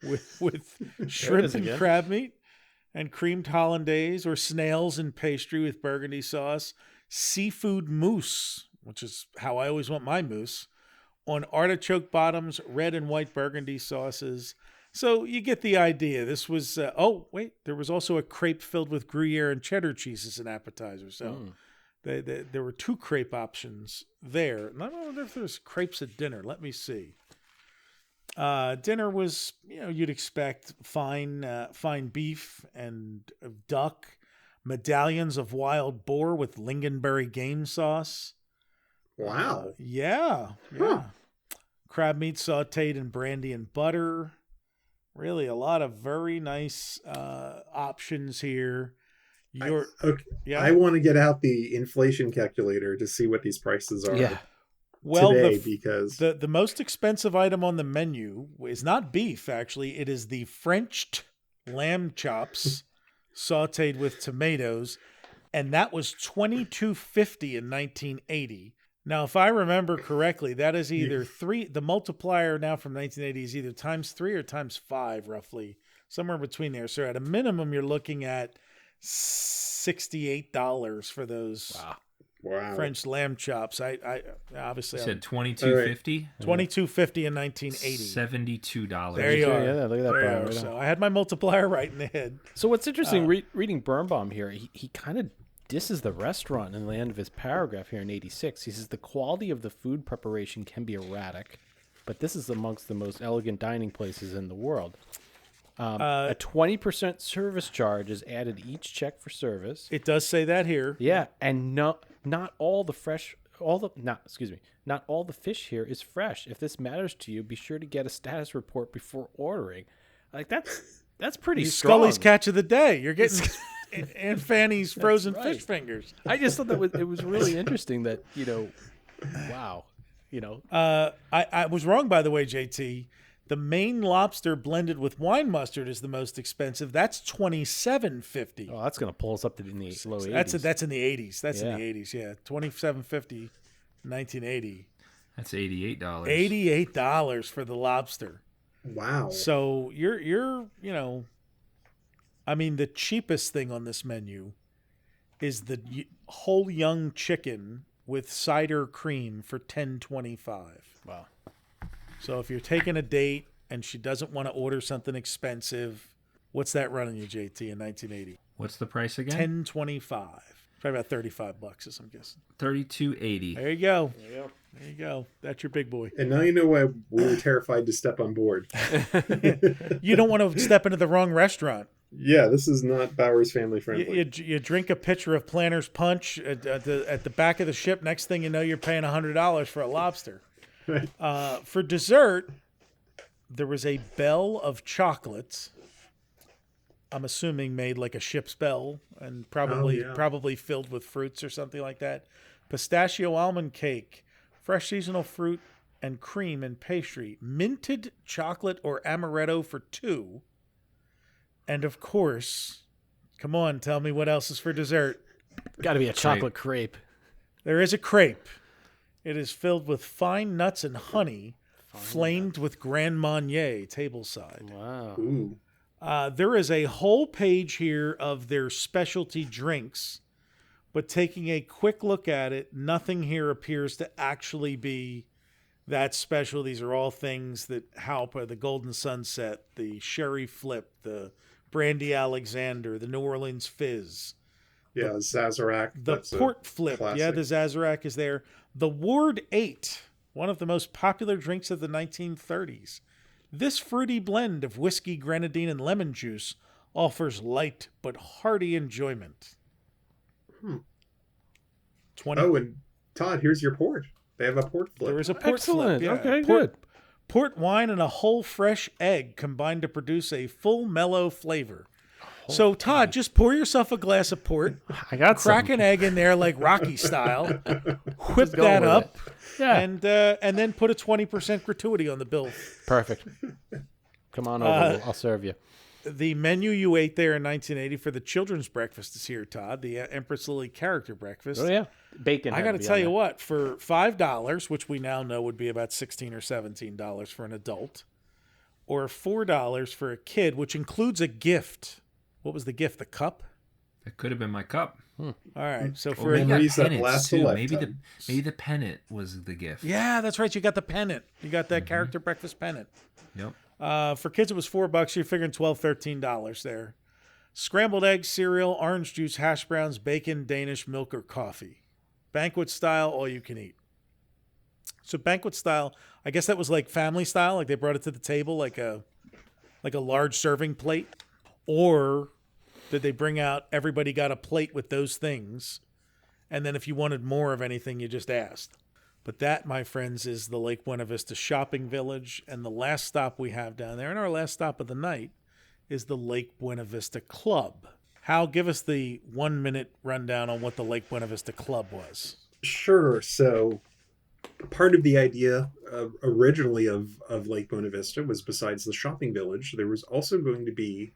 with shrimp and crab meat, and creamed hollandaise or snails and pastry with burgundy sauce, seafood mousse, which is how I always want my mousse, on artichoke bottoms, red and white burgundy sauces. So you get the idea. This was, there was also a crepe filled with Gruyere and cheddar cheese as an appetizer. So there were 2 crepe options there. And I don't know if there's crepes at dinner. Let me see. Dinner was, you'd expect fine beef and duck, medallions of wild boar with lingonberry game sauce. Wow. Yeah. Huh. Crab meat sauteed in brandy and butter. Really a lot of very nice options here. I want to get out the inflation calculator to see what these prices are. Yeah. Well, today, because the most expensive item on the menu is not beef, actually. It is the Frenched lamb chops sauteed with tomatoes, and that was $22.50 in 1980. Now, if I remember correctly, that is either 3. The multiplier now from 1980 is either times 3 or times 5, roughly, somewhere between there. So at a minimum, you're looking at $68 for those. Wow. French lamb chops. I obviously You said $22.50? $22.50 in 1980. $72. There you are. Yeah, look at that. There you Brian, are. So I had my multiplier right in the head. So what's interesting, reading Birnbaum here, he kind of disses the restaurant in the end of his paragraph here in 86. He says the quality of the food preparation can be erratic, but this is amongst the most elegant dining places in the world. A 20% service charge is added each check for service. It does say that here. Yeah, and not all the fish here is fresh. If this matters to you, be sure to get a status report before ordering. Like that's pretty strong. Scully's catch of the day. You're getting Aunt Fanny's frozen fish fingers. I just thought it was really interesting that, wow. I was wrong, by the way, JT. The Maine lobster blended with wine mustard is the most expensive. That's $27.50. Oh, that's going to pull us up to in the low 80s. That's in the 80s. That's in the 80s, yeah. $27.50, 1980. That's $88. $88 for the lobster. Wow. So you're the cheapest thing on this menu is the whole young chicken with cider cream for $10.25. Wow. So if you're taking a date and she doesn't want to order something expensive, what's that running you, JT, in 1980? What's the price again? $10.25. Probably about $35, as I'm guessing. $32.80. There you go. There you go. That's your big boy. And now you know why we were terrified to step on board. You don't want to step into the wrong restaurant. Yeah, this is not Bowers family friendly. You drink a pitcher of Planter's Punch at the back of the ship. Next thing you know, you're paying $100 for a lobster. For dessert, there was a bell of chocolates. I'm assuming made like a ship's bell and probably filled with fruits or something like that. Pistachio almond cake, fresh seasonal fruit and cream and pastry, minted chocolate or amaretto for 2. And of course, come on, tell me what else is for dessert. Got to be a chocolate crepe. There is a crepe. It is filled with fine nuts and honey, flamed with Grand Marnier tableside. Wow. Ooh. There is a whole page here of their specialty drinks, but taking a quick look at it, nothing here appears to actually be that special. These are all things that Halpa, the Golden Sunset, the Sherry Flip, the Brandy Alexander, the New Orleans Fizz. Yeah, Sazerac. The Port Flip. Classic. Yeah, the Sazerac is there. The Ward 8, one of the most popular drinks of the 1930s. This fruity blend of whiskey, grenadine, and lemon juice offers light but hearty enjoyment. 20. Oh, and Todd, here's your port. They have a port flip. There is a port Excellent. flip. Yeah. Okay, port, good. Port wine and a whole fresh egg combine to produce a full mellow flavor. So, Todd, just pour yourself a glass of port. I got crack some. an egg in there like Rocky style. Whip go that with up. Yeah. And then put a 20% gratuity on the bill. Perfect. Come on over. I'll serve you. The menu you ate there in 1980 for the children's breakfast is here, Todd. The Empress Lily character breakfast. Oh, yeah. Bacon. I got to tell you what, for $5, which we now know would be about $16 or $17 for an adult, or $4 for a kid, which includes a gift. What was the gift? The cup? That could have been my cup. All right. So Or for maybe Memories that pennants last a too. lifetime. Maybe the pennant was the gift. yeah, that's right. You got the pennant. You got that character breakfast pennant. Yep. For kids, it was $4. You're figuring $12, $13 there. Scrambled eggs, cereal, orange juice, hash browns, bacon, Danish milk, or coffee. Banquet style, all you can eat. So banquet style, I guess that was like family style, like they brought it to the table like a large serving plate, or did they bring out everybody got a plate with those things, and then if you wanted more of anything, you just asked. But that, my friends, is the Lake Buena Vista Shopping Village, and the last stop we have down there, and our last stop of the night, is the Lake Buena Vista Club. Hal, give us the 1-minute rundown on what the Lake Buena Vista Club was. Sure. So part of the idea originally of Lake Buena Vista was, besides the shopping village, there was also going to be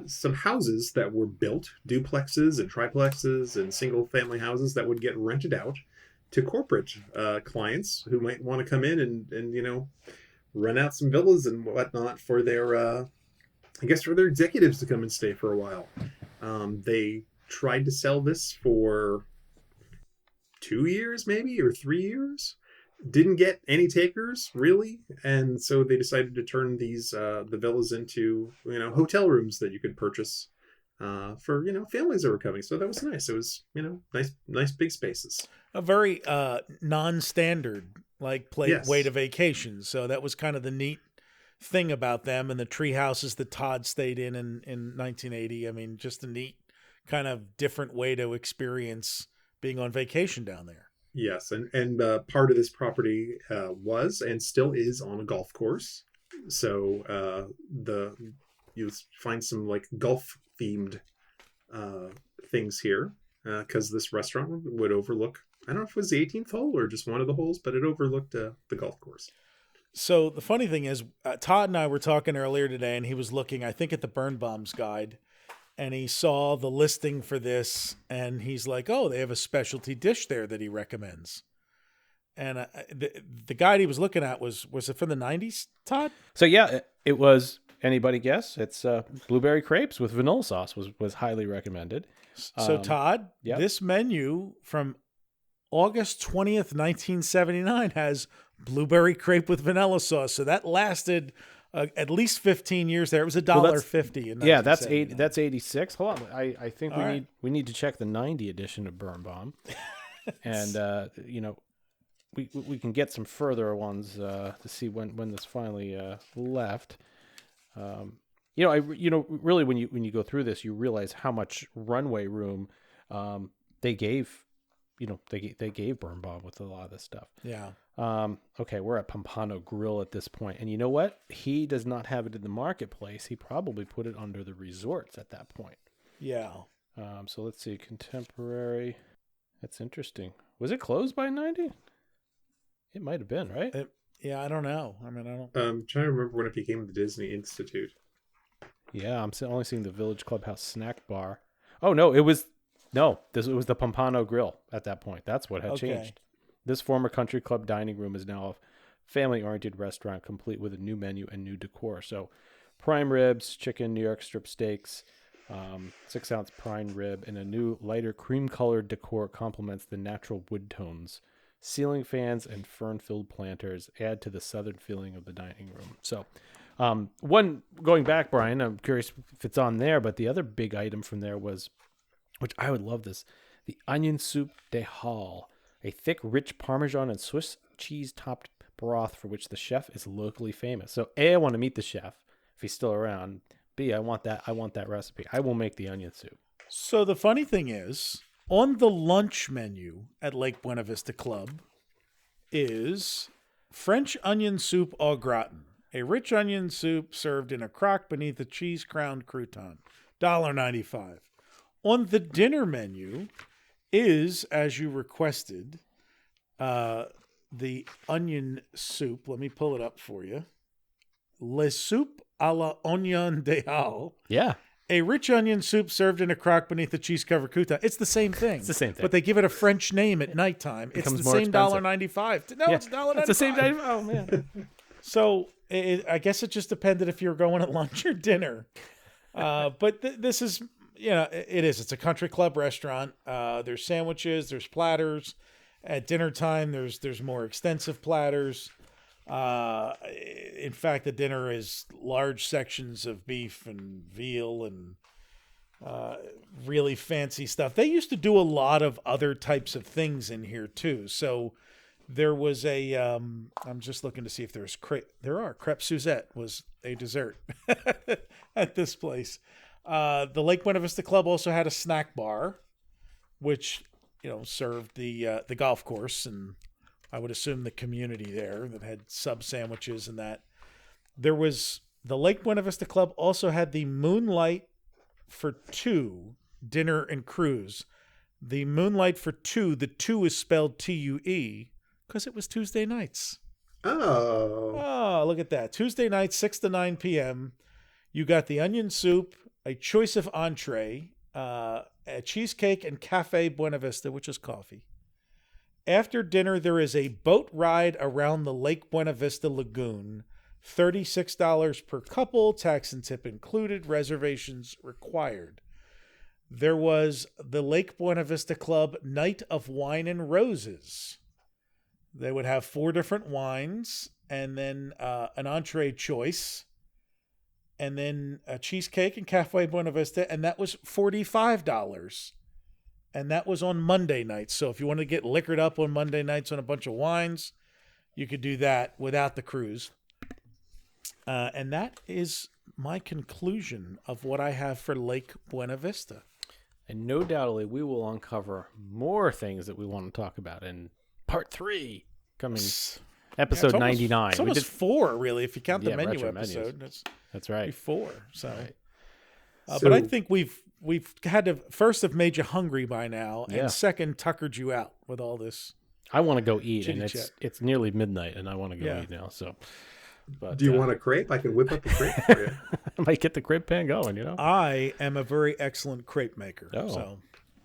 some houses that were built, duplexes and triplexes and single family houses that would get rented out to corporate clients who might want to come in and rent out some villas and whatnot for their for their executives to come and stay for a while. They tried to sell this for 2 years, maybe, or 3 years. Didn't get any takers, really, and so they decided to turn these the villas into hotel rooms that you could purchase for families that were coming. So that was nice. It was nice big spaces. A very non-standard Yes. way to vacation. So that was kind of the neat thing about them, and the tree houses that Todd stayed in 1980. I mean, just a neat kind of different way to experience being on vacation down there. Yes, and part of this property was and still is on a golf course. So you find some golf themed things here because this restaurant would overlook, I don't know if it was the 18th hole or just one of the holes, but it overlooked the golf course. So the funny thing is, Todd and I were talking earlier today, and he was looking, I think, at the Burn Bombs guide, and he saw the listing for this, and he's like, oh, they have a specialty dish there that he recommends. And the guide he was looking at was it from the 90s, Todd? So yeah, it was. Anybody guess? It's blueberry crepes with vanilla sauce was highly recommended. So Todd, yep. This menu from August 20th, 1979 has blueberry crepe with vanilla sauce. So that lasted at least 15 years there. It was $1.50. Yeah, that's 86. Hold on. I think we need to check the 90 edition of Burn Bomb. And we can get some further ones to see when this finally left. Really when you go through this, you realize how much runway room they gave. They gave Burn Bomb with a lot of this stuff. Yeah. Okay, we're at Pompano Grill at this point, and you know what? He does not have it in the marketplace. He probably put it under the resorts at that point. Yeah. So let's see, contemporary. That's interesting. Was it closed by 90? It might have been, right? Yeah, I don't know. I mean, I don't. I'm trying to remember when it became the Disney Institute. Yeah, I'm only seeing the Village Clubhouse Snack Bar. Oh no, it was the Pompano Grill at that point. That's what had changed. This former country club dining room is now a family-oriented restaurant, complete with a new menu and new decor. So, prime ribs, chicken, New York strip steaks, 6-ounce prime rib, and a new lighter cream-colored decor complements the natural wood tones. Ceiling fans and fern-filled planters add to the southern feeling of the dining room. So, one going back, Brian, I'm curious if it's on there, but the other big item from there was, which I would love this, the onion soup de Hall, a thick, rich Parmesan and Swiss cheese topped broth for which the chef is locally famous. So A, I want to meet the chef if he's still around. B, I want that recipe. I will make the onion soup. So the funny thing is, on the lunch menu at Lake Buena Vista Club is French onion soup au gratin, a rich onion soup served in a crock beneath a cheese-crowned crouton, $1.95. On the dinner menu is, as you requested, the onion soup. Let me pull it up for you. Le soupe à la oignon de hal. Yeah. A rich onion soup served in a crock beneath a cheese-covered crouton. It's the same thing. It's the same thing. But they give it a French name at nighttime. It's the same $1.95. No, it's $1.95. It's the same $1.95. Oh, man. So I guess it just depended if you were going at lunch or dinner. But this is, it is. It's a country club restaurant. There's sandwiches. There's platters. At dinner time, there's more extensive platters. In fact, the dinner is large sections of beef and veal and really fancy stuff. They used to do a lot of other types of things in here too. So there was a, I'm just looking to see if there's crepe Suzette was a dessert at this place. The Lake Buena Vista Club also had a snack bar, which, served the golf course and I would assume the community there that had sub sandwiches and that. There was the Lake Buena Vista Club also had the Moonlight for Two dinner and cruise. The Moonlight for Two, the two is spelled T-U-E because it was Tuesday nights. Oh, look at that. Tuesday night, 6 to 9 p.m. You got the onion soup, a choice of entree, a cheesecake, and Cafe Buena Vista, which is coffee. After dinner, there is a boat ride around the Lake Buena Vista Lagoon, $36 per couple, tax and tip included, reservations required. There was the Lake Buena Vista Club Night of Wine and Roses. They would have 4 different wines and then an entree choice and then a cheesecake and Cafe Buena Vista, and that was $45. And that was on Monday nights. So if you want to get liquored up on Monday nights on a bunch of wines, you could do that without the cruise. And that is my conclusion of what I have for Lake Buena Vista. And no doubtly, we will uncover more things that we want to talk about in part 3 coming episode 99. It's almost 4, really, if you count the menu episode. That's right. 4. So, right. But I think we've had to, first, have made you hungry by now, and second, tuckered you out with all this. I want to go eat, and it's nearly midnight, and I want to go eat now. So, but, do you want a crepe? I can whip up a crepe for you. I might get the crepe pan going. I am a very excellent crepe maker.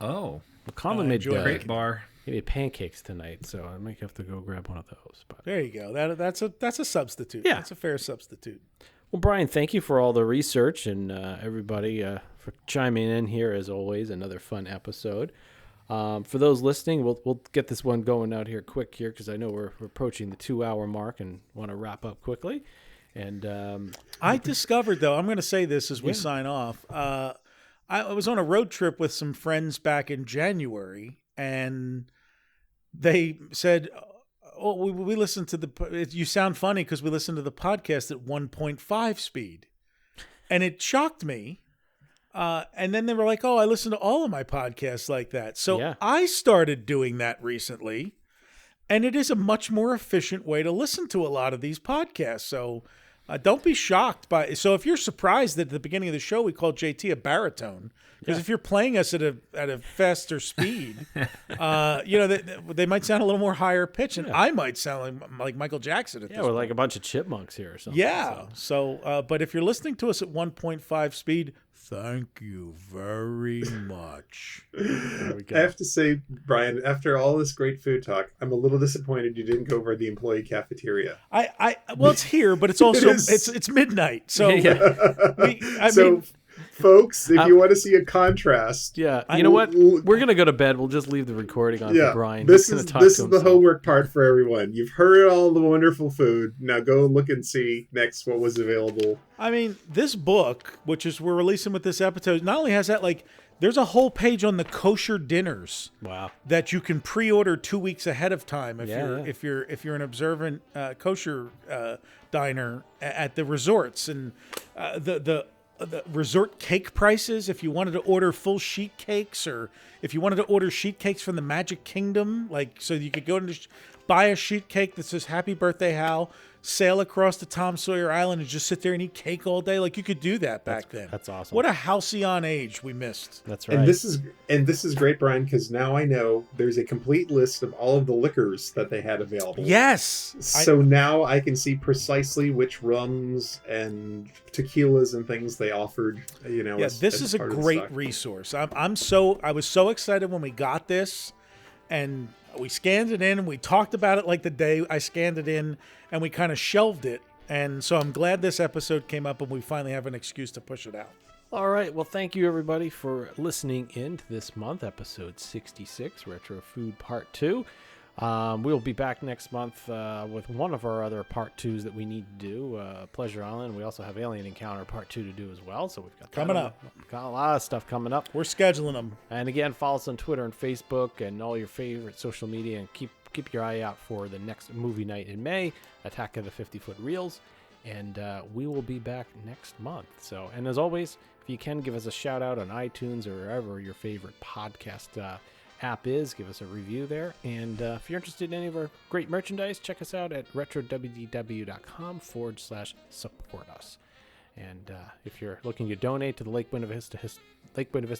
Well, Colin made a crepe bar. He made pancakes tonight, so I might have to go grab one of those. But there you go. That's a substitute. Yeah, that's a fair substitute. Well, Brian, thank you for all the research and everybody for chiming in here, as always. Another fun episode. For those listening, we'll get this one going out here quick here because I know we're approaching the 2-hour mark and want to wrap up quickly. And I discovered, though, I'm going to say this as we sign off. I was on a road trip with some friends back in January, and they said, "Oh, we listened to you sound funny because we listened to the podcast at 1.5 speed." And it shocked me. And then they were like, "Oh, I listen to all of my podcasts like that." So I started doing that recently, and it is a much more efficient way to listen to a lot of these podcasts. So don't be shocked by. So if you're surprised that at the beginning of the show we called JT a baritone, because if you're playing us at a faster speed, they might sound a little more higher pitch, and I might sound like Michael Jackson at this point. like a bunch of chipmunks here or something. Yeah. So, but if you're listening to us at 1.5 speed, thank you very much. I have to say, Brian, after all this great food talk, I'm a little disappointed you didn't go over the employee cafeteria. Well, it's here, but it's also it's midnight. So folks, if you want to see a contrast, you know what? We're gonna go to bed. We'll just leave the recording on for Brian. This is the homework part for everyone. You've heard all the wonderful food. Now go look and see next what was available. I mean, this book, which is we're releasing with this episode, not only has that, like, There's a whole page on the kosher dinners. Wow. That you can pre-order 2 weeks ahead of time if Yeah, if you're an observant kosher diner at the resorts, and the resort cake prices. If you wanted to order full sheet cakes, or if you wanted to order sheet cakes from the Magic Kingdom, like so you could go and buy a sheet cake that says "Happy Birthday, Hal." Sail across to Tom Sawyer Island and just sit there and eat cake all day. Like, you could do that back then. That's awesome. What a halcyon age we missed. That's right. And this is great, Brian, because now I know there's a complete list of all of the liquors that they had available. Yes. So now I can see precisely which rums and tequilas and things they offered. You know, this is a great resource. I was so excited when we got this, and we scanned it in, and we talked about it like the day I scanned it in, and we kind of shelved it. And so I'm glad this episode came up and we finally have an excuse to push it out. All right. Well, thank you, everybody, for listening in to this month, episode 66, Retro Food Part 2. We'll be back next month with one of our other Part 2s that we need to do, Pleasure Island. We also have Alien Encounter Part 2 to do as well. So we've got coming up. Got a lot of stuff coming up. We're scheduling them. And again, follow us on Twitter and Facebook and all your favorite social media, and keep your eye out for the next movie night in May, Attack of the 50-Foot Reels. And we will be back next month. So, and as always, if you can, give us a shout out on iTunes or wherever your favorite podcast app is. Give us a review there. And if you're interested in any of our great merchandise, check us out at RetroWDW.com/support us. And if you're looking to donate to the Lake Buena Vista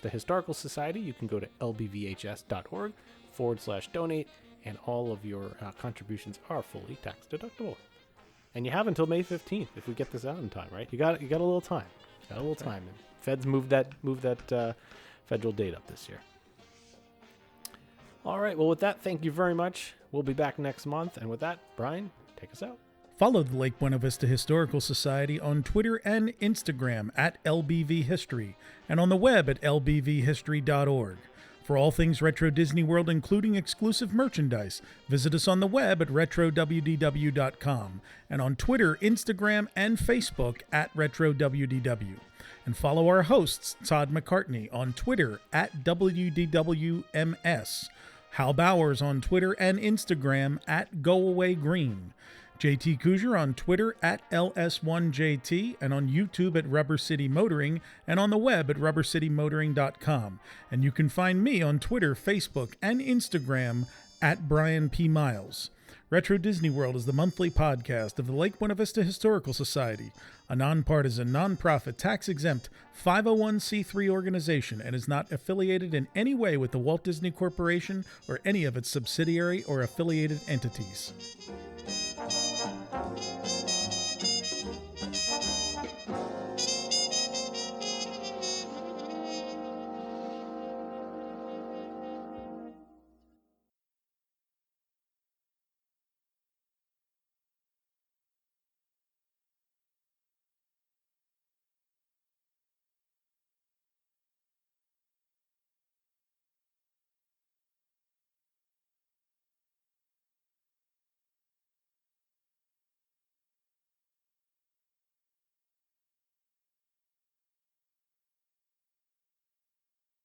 Historical Society, you can go to lbvhs.org/donate, and all of your contributions are fully tax deductible. And you have until May 15th if we get this out in time, right? You got a little time. Got a little time. And Feds moved that federal date up this year. All right. Well, with that, thank you very much. We'll be back next month. And with that, Brian, take us out. Follow the Lake Buena Vista Historical Society on Twitter and Instagram at LBV History, and on the web at lbvhistory.org. For all things Retro Disney World, including exclusive merchandise, visit us on the web at RetroWDW.com, and on Twitter, Instagram, and Facebook at RetroWDW. And follow our hosts, Todd McCartney, on Twitter at WDWMS, Hal Bowers on Twitter and Instagram at GoAwayGreen, JT Cougar on Twitter at LS1JT, and on YouTube at Rubber City Motoring, and on the web at rubbercitymotoring.com. And you can find me on Twitter, Facebook, and Instagram at Brian P. Miles. Retro Disney World is the monthly podcast of the Lake Buena Vista Historical Society, a nonpartisan, nonprofit, tax-exempt 501c3 organization, and is not affiliated in any way with the Walt Disney Corporation or any of its subsidiary or affiliated entities.